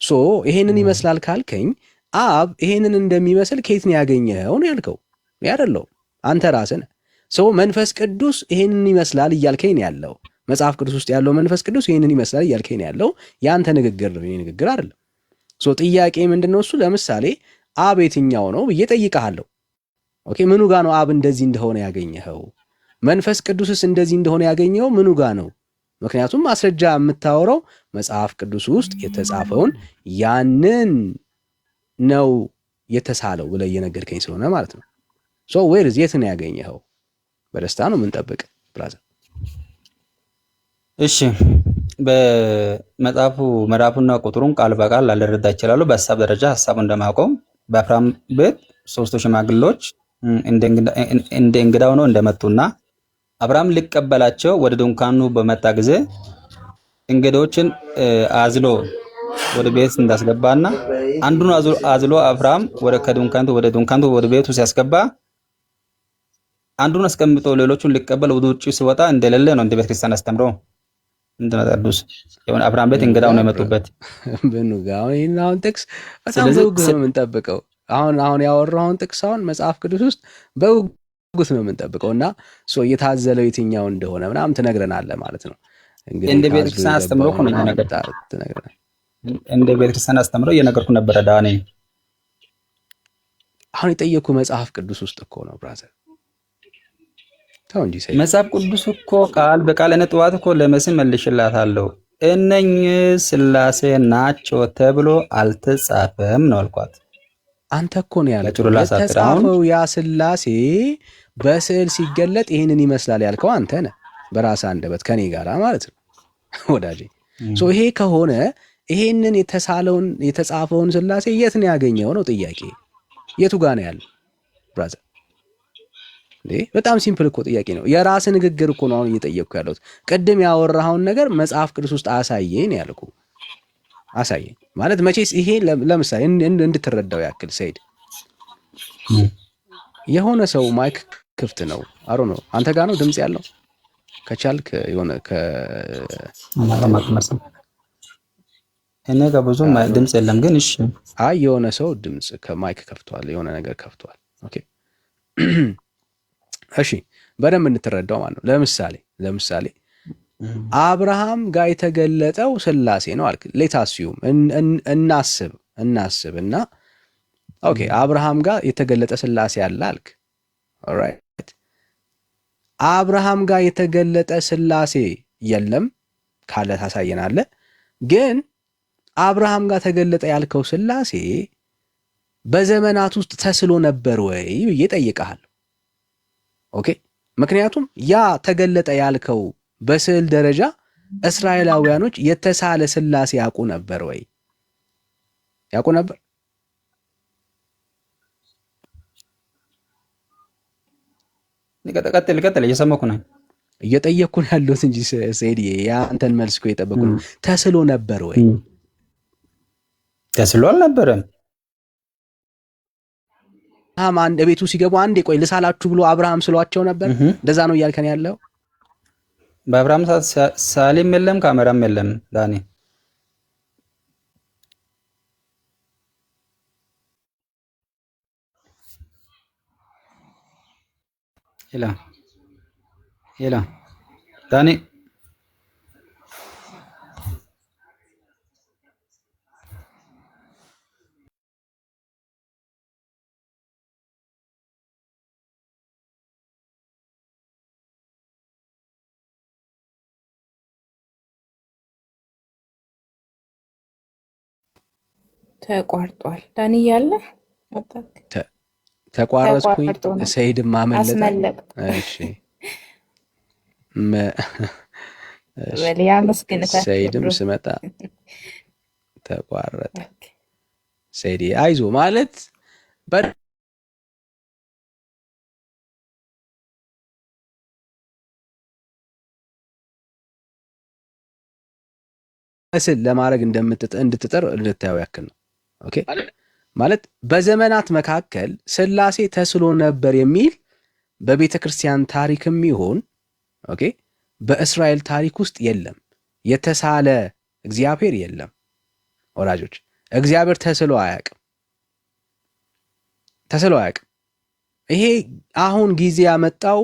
ሶ ይሄንን ይመስላል ካልከኝ አብ ይሄንን እንደሚመስል ከየት ነው ያገኘኸው ነው ያልከው አይደለው? አንተ ራስህ ነህ። ሶ መንፈስ ቅዱስ ይሄንን ይመስላል እያልከኝ ነው ያለው። መጽሐፍ ቅዱስ ውስጥ ያለው መንፈስ ቅዱስ ይሄንን ይመስላል እያልከኝ ነው ያለው። ያንተ ንግግር ነው፣ የኔ ንግግር አይደለም። ሶ ጥያቄ ምንድነው እሱ? ለምሳሌ አብ የትኛው ነው ብዬ ጠይቀሃለሁ። ኦኬ ምኑ ጋር ነው አብ እንደዚህ እንደሆነ ያገኘኸው? መንፈስ ቅዱስስ እንደዚህ እንደሆነ ያገኘኸው ምኑ ጋር ነው? ምክንያቱም ማስረጃ የምታወራው መጽሐፍ ቅዱስ ውስጥ የተጻፈውን ያንን ነው የተሳለው ብለህ እየነገርከኝ ስለሆነ ማለት ነው። ሶ ዌርዝ የት ነው ያገኘኸው? በደስታ ነው የምንጠብቅ ብራዘር። እሺ በመጽሐፉ ምዕራፉና ቁጥሩን ቃል በቃል ላልረዳ ይችላሉ። በሀሳብ ደረጃ ሀሳቡ እንደማቆም በአብርሃም ቤት ሶስቱ ሽማግሌዎች እንደ እንግዳ ሆነው እንደመጡና አብርሃም ሊቀበላቸው ወደ ድንኳኑ በመጣ ጊዜ እንግዶችን አዝሎ ወደ ቤት እንዳስገባና አንዱን አዝሎ አብርሃም ወደ ድንኳኑ ወደ ቤቱ ሲያስገባ አንዱን አስቀምጦ ሌሎቹን ሊቀበል ወደ ውጭ ሲወጣ እንደሌለ ነው እንደ ቤተክርስቲያን አስተምሮ እንደመጣዱስ የሆነ አብርሃም ቤት እንግዳው ነው የመጡበት በኑጋው ይናውን ጥቅስ በጣም በጉጉት ነው የምንጠብቀው። አሁን ያወራውን ጥቅስ አሁን መጽሐፍ ቅዱስ ውስጥ በጉጉት ነው የምንጠብቀውና ሶ የታዘለው የትኛው እንደሆነ ምናምን ትነግረናለህ ማለት ነው። እንግዲህ እንደ ቤተክርስቲያን አስተምሮ ነው ትነግረናለህ። እንደ ቤተክርስቲያን አስተምሮ እየነገርኩ ነበረ ዳኔ። አሁን የጠየኩ መጽሐፍ ቅዱስ ውስጥ እኮ ነው ብራዘር። መጽሐፍ ቅዱስ እኮ ቃል በቃል እኔ ጠዋት እኮ ለመስም መልሽላታለሁ እነኝህ ስላሴ ናቸው ተብሎ አልተጻፈም ነው አልኳት። አንተ እኮ ነው ያልከው የተጻፈው ያ ስላሴ በስዕል ሲገለጥ ይሄንን ይመስላል ያልከው አንተ ነህ በራስህ አንደበት ከኔ ጋር ማለት ነው ወዳጄ። ሶ ይሄ ከሆነ ይሄንን የተጻፈውን ስላሴ የት ነው ያገኘው ነው ጥያቄ። የቱ ጋር ነው ያለው ብራዘር? በጣም ሲምፕል እኮ ጥያቄ ነው። የራስህ ንግግር እኮ ነው አሁን እየጠየቅኩ ያለሁት። ቅድም ያወራኸውን ነገር መጽሐፍ ቅዱስ ውስጥ አሳየኝ ያልኩ አሳየኝ ማለት መቼስ ይሄ ለምሳሌ እንድትረዳው ያክል ሰይድ የሆነ ሰው ማይክ ክፍት ነው አሮ ነው አንተ ጋር ነው ድምጽ ያለው ከቻልክ የሆነ እኔ ጋር ብዙ ድምጽ የለም ግን እሺ አይ የሆነ ሰው ድምጽ ከማይክ ከፍቷል የሆነ ነገር ከፍቷል። ኦኬ እሺ በደንብ እንድትረዳው ማለት ነው። ለምሳሌ አብርሃም ጋር የተገለጠው ስላሴ ነው አልክ። ሌታስዩም እናስብና ኦኬ አብርሃም ጋር የተገለጠ ስላሴ አለ አልክ። ኦልራይት አብርሃም ጋር የተገለጠ ስላሴ የለም ካለ ታሳየናለህ። ግን አብርሃም ጋር ተገለጠ ያልከው ስላሴ በዘመናት ውስጥ ተስሎ ነበር ወይ ብዬ ጠይቀሃለሁ። ኦኬ ምክንያቱም ያ ተገለጠ ያልከው በስዕል ደረጃ እስራኤላውያኖች የተሳለ ሥላሴ ያውቁ ነበር ወይ? ያውቁ ነበር? ቀጥል፣ እየሰማኩ ነኝ። እየጠየቅኩ ነው ያለሁት እንጂ ሰይድዬ የአንተን መልስ እኮ የጠበቅኩ ነው። ተስሎ ነበር ወይ? ተስሎ አልነበረም። አንድ ቤቱ ሲገቡ አንዴ ቆይ ልሳላችሁ ብሎ አብርሃም ስሏቸው ነበር። እንደዛ ነው እያልከን ያለው? በአብርሃም ሰዓት ሳሊም የለም ካሜራም የለም ዳኒ። ሄላ ዳኒ ተቋርጧል። ዳኒ ያለ ተቋረጥኩኝ። ሰይድም አመለጠ። እሺ ሰይድም ስመጣ ተቋረጠ። ሰይድ አይዞ ማለት በስዕል ለማድረግ እንድትጥር ልታየው ያክል ነው። ኦኬ ማለት በዘመናት መካከል ሥላሴ ተስሎ ነበር የሚል በቤተ ክርስቲያን ታሪክም ይሁን ኦኬ በእስራኤል ታሪክ ውስጥ የለም። የተሳለ እግዚአብሔር የለም ወላጆች። እግዚአብሔር ተስሎ አያውቅም። ይሄ አሁን ጊዜ ያመጣው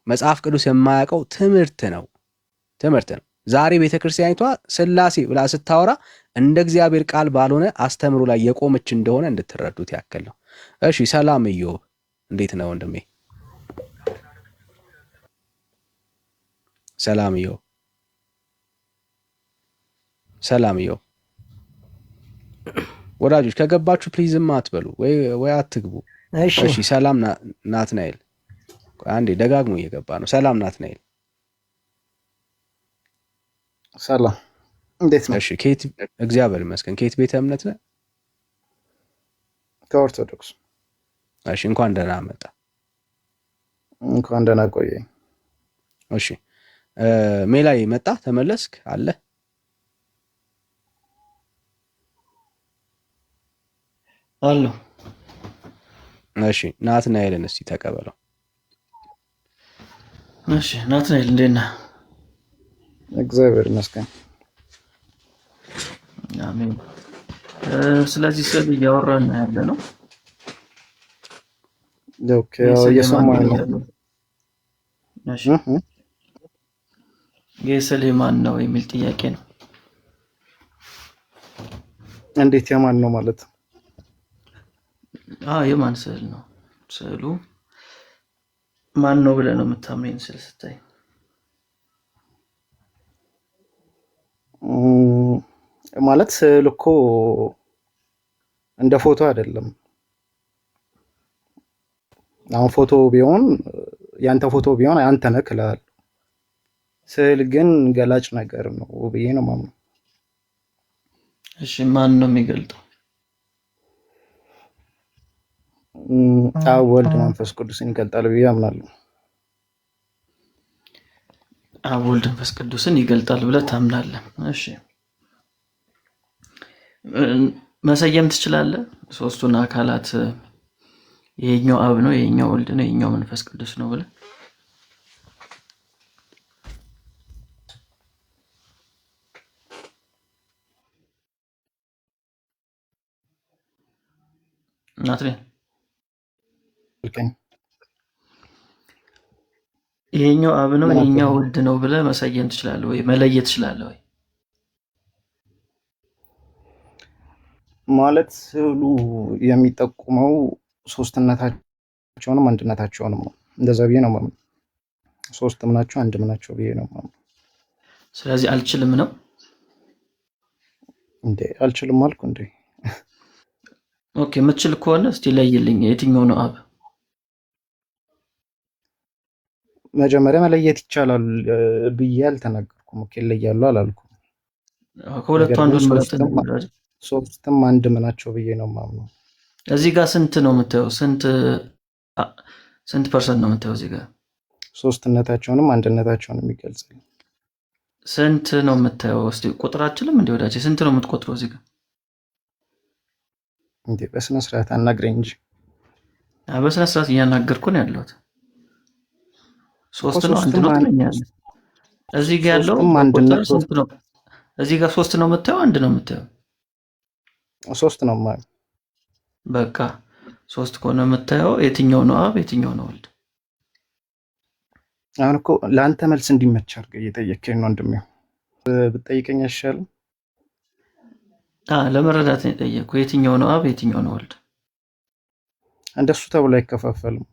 መጽሐፍ ቅዱስ የማያውቀው ትምህርት ነው። ዛሬ ቤተ ክርስቲያኒቷ ሥላሴ ብላ ስታወራ እንደ እግዚአብሔር ቃል ባልሆነ አስተምሮ ላይ የቆመች እንደሆነ እንድትረዱት ያክል ነው። እሺ ሰላም ኢዮብ፣ እንዴት ነው ወንድሜ? ሰላም ኢዮብ። ወዳጆች ከገባችሁ ፕሊዝም አትበሉ ወይ አትግቡ። እሺ ሰላም ናትናኤል፣ አንዴ ደጋግሞ እየገባ ነው። ሰላም ናትናኤል። ሰላም እንዴት ነው? እሺ ከየት? እግዚአብሔር ይመስገን። ከየት ቤተ እምነት ነህ? ከኦርቶዶክስ። እሺ እንኳን ደህና መጣ። እንኳን ደህና ቆየኝ። እሺ ሜላይ መጣ ተመለስክ አለ? አለሁ። እሺ ናትናኤልን እስቲ ተቀበለው። እሺ ናትናኤል እንዴት ነህ? እግዚአብሔር ይመስገን። አሜን። ስለዚህ ስለ እያወራን ያለ ነው። ኦኬ እየሰማኝ ነው። እሺ የስዕል ማን ነው የሚል ጥያቄ ነው። እንዴት የማን ነው ማለት? የማን ስዕል ነው? ስዕሉ ማን ነው ብለህ ነው የምታምነኝ? ስዕል ስታይ ማለት ስዕል እኮ እንደ ፎቶ አይደለም። አሁን ፎቶ ቢሆን ያንተ ፎቶ ቢሆን አንተ ነህ እላለሁ። ስዕል ግን ገላጭ ነገር ነው ብዬ ነው የማምነው። እሺ ማን ነው የሚገልጠው? አብ ወልድ መንፈስ ቅዱስን ይገልጣል ብዬ አምናለሁ። አብ ወልድ መንፈስ ቅዱስን ይገልጣል ብለህ ታምናለህ? እሺ መሰየም ትችላለህ? ሶስቱን አካላት ይሄኛው አብ ነው፣ ይሄኛው ወልድ ነው፣ ይሄኛው መንፈስ ቅዱስ ነው ብለህ ናትሬ ይሄኛው አብ ነው ይሄኛው ወልድ ነው ብለህ መሰየም ትችላለህ ወይ መለየት ትችላለህ ወይ? ማለት ስዕሉ የሚጠቁመው ሶስትነታቸውንም አንድነታቸውንም ነው። እንደዛ ብዬ ነው የማምነው። ሶስትም ናቸው አንድም ናቸው ብዬ ነው የማምነው። ስለዚህ አልችልም ነው እንዴ? አልችልም አልኩ እንዴ? ኦኬ የምትችል ከሆነ እስቲ ለይልኝ፣ የትኛው ነው አብ? መጀመሪያ መለየት ይቻላል ብዬ አልተናገርኩም። ኦኬ እለያለሁ አላልኩም። ከሁለቱ አንዱን ምረጥ። ሶስትም አንድም ናቸው ብዬ ነው የማምነው። እዚህ ጋር ስንት ነው የምታየው? ስንት ፐርሰንት ነው የምታየው እዚህ ጋር? ሶስትነታቸውንም አንድነታቸውንም ይገልጻል። ስንት ነው የምታየው? እስቲ ቁጥራችንም እንደ ወዳጅ ስንት ነው የምትቆጥረው እዚህ ጋር? እንዴ በስነ ስርዓት አናግረኝ እንጂ። በስነ ስርዓት እያናገርኩ ነው ያለሁት። ሶስት ነው አንድ ነው ትለኛለህ። እዚህ ጋር ያለው ቁጥር ስንት ነው? እዚህ ጋር ሶስት ነው የምታየው አንድ ነው የምታየው? ሶስት ነው ማለት በቃ ሶስት ከሆነ የምታየው የትኛው ነው አብ የትኛው ነው ወልድ? አሁን እኮ ለአንተ መልስ እንዲመች አድርገህ እየጠየከኝ ነው ወንድሜ። ብትጠይቀኝ አይሻልም? ለመረዳት ነው የጠየቅኩህ። የትኛው ነው አብ የትኛው ነው ወልድ? እንደሱ ተብሎ አይከፋፈልም።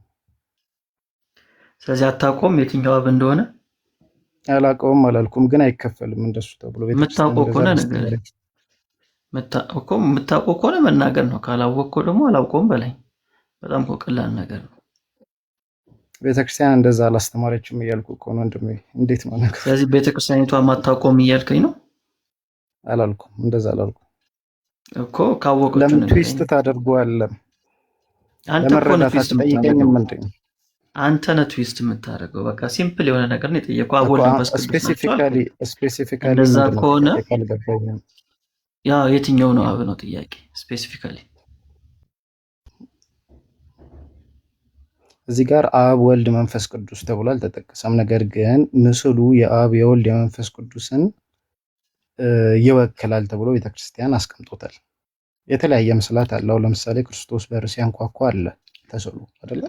ስለዚህ አታውቀውም የትኛው አብ እንደሆነ? አላውቀውም አላልኩም፣ ግን አይከፈልም እንደሱ ተብሎ። የምታውቀው ከሆነ ነገር የምታውቀው ከሆነ መናገር ነው። ካላወቅከው ደግሞ አላውቀውም በላይ። በጣም እኮ ቀላል ነገር ነው። ቤተክርስቲያን እንደዛ አላስተማረችም እያልኩ እኮ ነው ወንድሜ። እንዴት ነው ነገር? ስለዚህ ቤተክርስቲያኒቷ ማታውቀውም እያልከኝ ነው? አላልኩም፣ እንደዛ አላልኩም እኮ። ካወቀችው ለምን ነገር ትዊስት ታደርገዋለህ? አንተ እኮ ነው ትዊስት የምታደርገው። አንተ ነህ ትዊስት የምታደርገው። በቃ ሲምፕል የሆነ ነገር ነው የጠየቀው። አብ ወልድ መንፈስ ቅዱስ ስፔሲፊካሊ እንደዛ ከሆነ ያው የትኛው ነው አብ ነው ጥያቄ። ስፔሲፊካሊ እዚህ ጋር አብ ወልድ መንፈስ ቅዱስ ተብሎ አልተጠቀሰም። ነገር ግን ምስሉ የአብ የወልድ የመንፈስ ቅዱስን ይወክላል ተብሎ ቤተክርስቲያን አስቀምጦታል። የተለያየ ምስላት አለው። ለምሳሌ ክርስቶስ በር ሲያንኳኳ አለ ተስሎ አይደለ?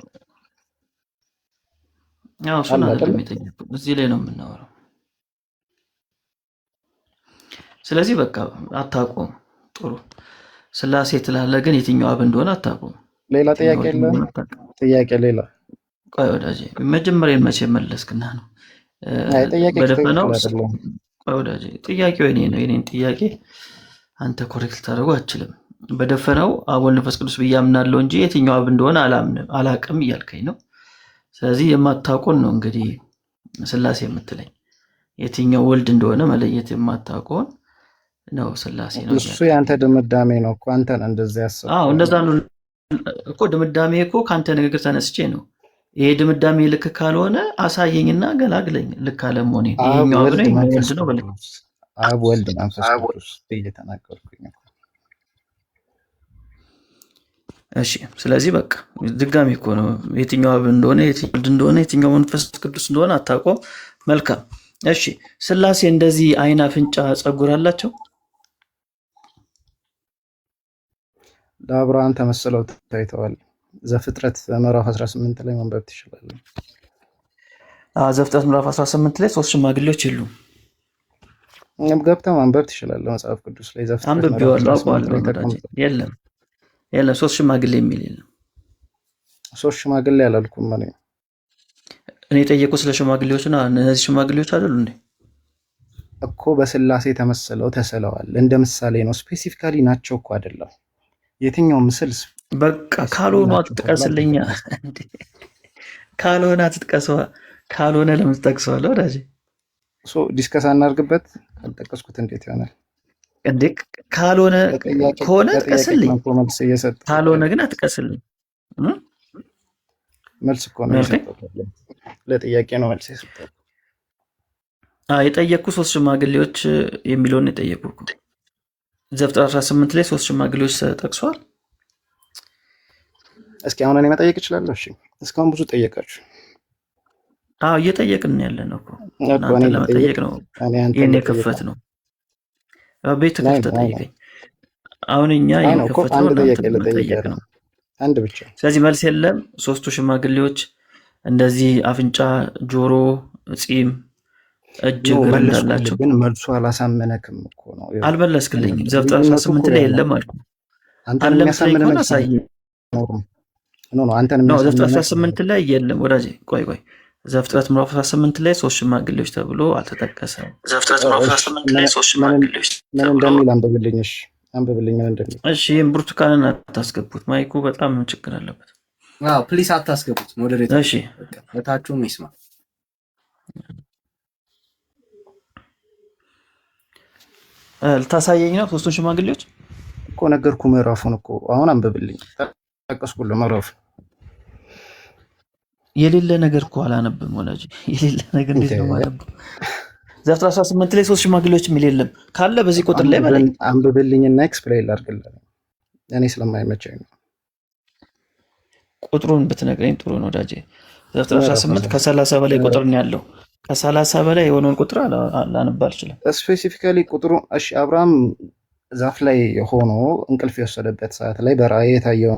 ያው እሱን አይደለም የጠየቀው፣ እዚህ ላይ ነው የምናወራው። ስለዚህ በቃ አታውቁም። ጥሩ ስላሴ ትላለህ፣ ግን የትኛው አብ እንደሆነ አታውቁም። ሌላ ጥያቄ የለም? ጥያቄ ሌላ? ቆይ ወዳጄ መጀመሪያ መቼ መለስክና ነው በደፈናው? ቆይ ወዳጄ ጥያቄው የኔ ነው። የኔን ጥያቄ አንተ ኮሬክት ታደርገው አትችልም። በደፈናው አብ ወልድ መንፈስ ቅዱስ ብዬ አምናለሁ እንጂ የትኛው አብ እንደሆነ አላውቅም እያልከኝ ነው። ስለዚህ የማታውቀውን ነው እንግዲህ ስላሴ የምትለኝ። የትኛው ወልድ እንደሆነ መለየት የማታውቀውን ነው ስላሴ ነው። እሱ ያንተ ድምዳሜ ነው እኮ። አንተ ነህ እንደዛ ያሰብከው። አዎ እንደዛ ነው እኮ። ድምዳሜ እኮ ካንተ ንግግር ተነስቼ ነው። ይሄ ድምዳሜ ልክ ካልሆነ አሳየኝና ገላግለኝ። ልክ አለመሆኔ ይሄኛው አብ ነው ወልድ ነው በለኝ። አብ ወልድ መንፈስ ቅዱስ እየተናገርኩኝ ነው። እሺ ስለዚህ በቃ ድጋሚ እኮ ነው የትኛው አብ እንደሆነ የትኛው ወልድ እንደሆነ የትኛው መንፈስ ቅዱስ እንደሆነ አታውቀውም። መልካም እሺ። ስላሴ እንደዚህ አይን፣ አፍንጫ፣ ጸጉር አላቸው? ለአብርሃም ተመስለው ታይተዋል። ዘፍጥረት ምዕራፍ 18 ላይ ማንበብ ትችላለህ። ዘፍጥረት ምዕራፍ 18 ላይ ሶስት ሽማግሌዎች የሉም? ገብተህ ማንበብ ትችላለህ መጽሐፍ ቅዱስ ላይ። ዘፍጥረት አንብቤዋለሁ፣ አውቀዋለሁ። የለም የለም፣ ሶስት ሽማግሌ የሚል የለም። ሶስት ሽማግሌ አላልኩም እኔ የጠየቁት ስለ ሽማግሌዎች ነው። እነዚህ ሽማግሌዎች አይደሉ እንዴ እኮ? በስላሴ ተመስለው ተስለዋል። እንደ ምሳሌ ነው። ስፔሲፊካሊ ናቸው እኮ አይደለም። የትኛው ምስል በቃ ካልሆነ አትጥቀስልኛ። ካልሆነ አትጥቀሰዋ። ካልሆነ ለምን ትጠቅሰዋለህ ወዳጄ? ዲስከስ አናርግበት። ካልጠቀስኩት እንዴት ይሆናል እንዴ? ካልሆነ ከሆነ ጥቀስልኝ፣ ካልሆነ ግን አትጥቀስልኝ። መልስ እኮ ነው የሰጠሁት። ለጥያቄ ነው መልስ የሰጠሁት። የጠየቅኩ ሶስት ሽማግሌዎች የሚለውን የጠየቅኩ። ዘፍጥረት 18 ላይ ሶስት ሽማግሌዎች ጠቅሷል። እስኪ አሁን እኔ መጠየቅ እችላለሁ? እሺ እስካሁን ብዙ ጠየቃችሁ። እየጠየቅን ያለ ነው እኮ እናንተ ለመጠየቅ ነው። ይህን የከፈት ነው ቤት ከፍተህ ጠይቀኝ። አሁን እኛ ይህን ከፈት ነው ለመጠየቅ ነው። አንድ ብቻ። ስለዚህ መልስ የለም። ሶስቱ ሽማግሌዎች እንደዚህ አፍንጫ፣ ጆሮ፣ ጺም፣ እጅ፣ እግር እንዳላቸው ግን መልሱ አላሳመነክም እኮ ነው። አልመለስክልኝም። ዘፍጥረት 18 ላይ የለም አልኩ። አንተን የሚያሳምን መልስ ነው። ዘፍጥረት 18 ላይ የለም ወዳጄ። ቆይ ዘፍጥረት ምዕራፍ 18 ላይ ሶስት ሽማግሌዎች ተብሎ አልተጠቀሰም። ዘፍጥረት ምዕራፍ 18 ላይ ሶስት ሽማግሌዎች ምን እንደሚል አንብብልኝ። እሺ አንብብልኝ ምን እንደሚል። እሺ ብርቱካንን አታስገቡት፣ ማይኩ በጣም ችግር አለበት። አዎ ፕሊስ አታስገቡት። ሞዴሬተር እሺ እታችሁም ይስማ። ልታሳየኝ ነው ሶስቱን ሽማግሌዎች እኮ ነገርኩ። ምዕራፉን እኮ አሁን አንብብልኝ። ጠቀስኩልህ ምዕራፍ። የሌለ ነገር እኮ አላነብም ወላጅ። የሌለ ነገር እንዴት ነው ማነብ? ዘፍጥረት 18 ላይ ሶስት ሽማግሌዎች የሚል የለም ካለ በዚህ ቁጥር ላይ በላይ አንብብልኝና ኤክስፕሌን ላድርግልህ። እኔ ስለማይመቸኝ ነው። ቁጥሩን ብትነግረኝ ጥሩ ነው ወዳጄ። ዘፍጥረት 18 ከ30 በላይ ቁጥር ነው ያለው። ከ30 በላይ የሆነውን ቁጥር ላነብ አልችልም። ስፔሲፊካሊ ቁጥሩ እሺ፣ አብርሃም ዛፍ ላይ ሆኖ እንቅልፍ የወሰደበት ሰዓት ላይ በራእይ የታየው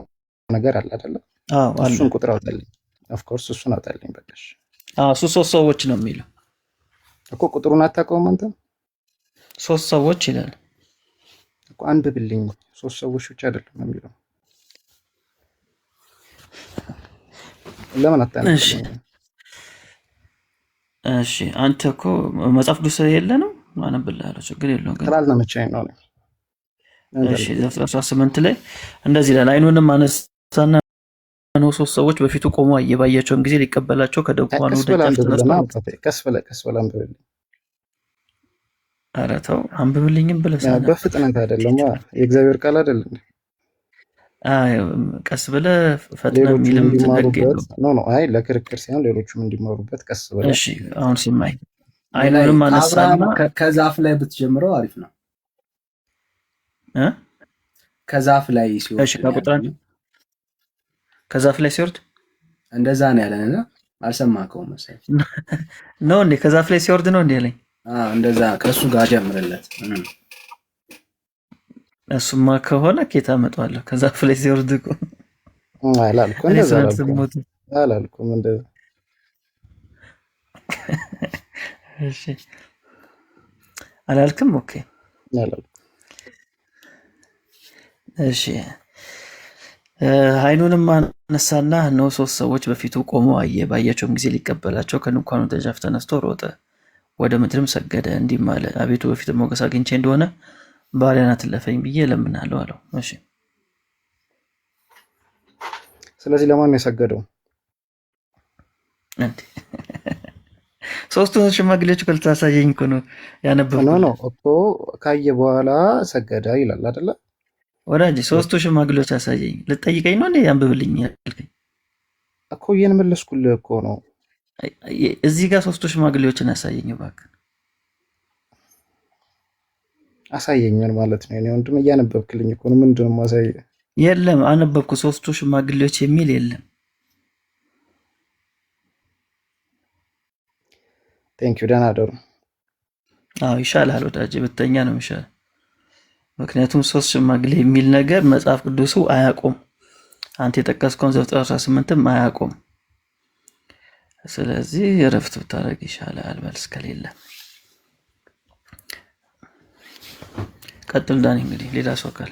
ነገር አለ አይደለ? አዎ አለ። እሱን ቁጥር አውጣልኝ። ኦፍ ኮርስ እሱን አውጣልኝ በቃሽ። እሱ ሶስት ሰዎች ነው የሚለው እኮ ቁጥሩን አታውቀውም አንተ? ሶስት ሰዎች ይላል እኮ አንብብልኝ። ሶስት ሰዎች ብቻ አይደለም የሚለው። ለምን አታነብም? እሺ አንተ እኮ መጽሐፍ ቅዱስ የለ ነው አነብልሃለሁ፣ ችግር የለውም። ግን ስላልተመቸኝ ነው። እሺ ዘፍጥረት 18 ላይ እንደዚህ ይላል። ዓይኑንም አነሳና ነው ሶስት ሰዎች በፊቱ ቆሞ አየ። ባያቸውም ጊዜ ሊቀበላቸው ከድንኳኑ ደጃፍ ተነስቶ ቀስ ብለህ አንብብልኝ። ኧረ ተው አንብብልኝም ብለህ በፍጥነት አይደለም የእግዚአብሔር ቃል አይደለም። ቀስ ብለህ ፈጥነህ የሚልም ትነግረው ነው። አይ ለክርክር ሳይሆን ሌሎቹም እንዲማሩበት ቀስ ብለህ። እሺ አሁን ሲማይ ዓይኑንም አነሳና ከዛፍ ላይ ብትጀምረው አሪፍ ነው። ከዛፍ ላይ ሲወርድ እሺ ከቁጥር ከዛፍ ላይ ሲወርድ እንደዛ ነው ያለንና አልሰማከውም መሰለኝ ነው እንዴ? ከዛፍ ላይ ሲወርድ ነው እንዴ ያለኝ? እንደዛ ከሱ ጋር ጀምርለት። እሱማ ከሆነ ኬታ መጣዋለሁ። ከዛፍ ላይ ሲወርድ እኮ አላልኩም። እንደዛ አላልኩም። እንደዛ እሺ አላልክም? ኦኬ አላልኩም። እሺ ዓይኑንም አነሳና እነሆ ሶስት ሰዎች በፊቱ ቆመው አየ። ባያቸውም ጊዜ ሊቀበላቸው ከድንኳኑ ደጃፍ ተነስቶ ሮጠ፣ ወደ ምድርም ሰገደ፣ እንዲህም አለ፣ አቤቱ በፊት ሞገስ አግኝቼ እንደሆነ ባሪያን አትለፈኝ ብዬ እለምንሃለሁ አለው። እሺ ስለዚህ ለማን ነው የሰገደው? ሶስቱ ሽማግሌዎች ልታሳየኝ እኮ ነው ያነበብኩት። ነው እኮ ካየ በኋላ ሰገደ ይላል አይደለ? ወዳጅ ሶስቱ ሽማግሌዎች አሳየኝ። ልጠይቀኝ ነው እንዴ? ያንብብልኝ ያልከኝ እኮ እየመለስኩልህ እኮ ነው። እዚህ ጋር ሶስቱ ሽማግሌዎችን አሳየኝ እባክህ። አሳየኝ ማለት ነው። እኔ ወንድም እያነበብክልኝ እኮ ነው። ምንድን ነው ማሳየኝ? የለም አነበብኩ። ሶስቱ ሽማግሌዎች የሚል የለም። ቴንኪው። ደህና አደሩ። አዎ ይሻላል ወዳጅ፣ ብተኛ ነው ይሻላል። ምክንያቱም ሶስት ሽማግሌ የሚል ነገር መጽሐፍ ቅዱሱ አያቆም። አንተ የጠቀስከውን ዘፍጥረት 18ም አያቆም። ስለዚህ እረፍት ብታደርግ ይሻላል መልስ ከሌለ። ቀጥል ዳኒ። እንግዲህ ሌላ ሰው ካለ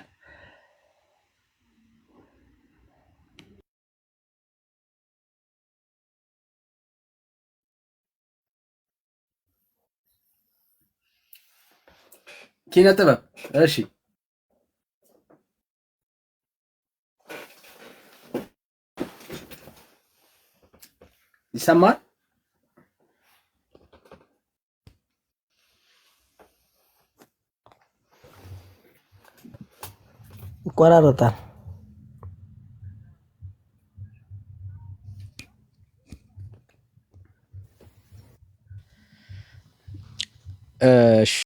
ኪነ ጥበብ። እሺ ይሰማል? ይቆራረጣል።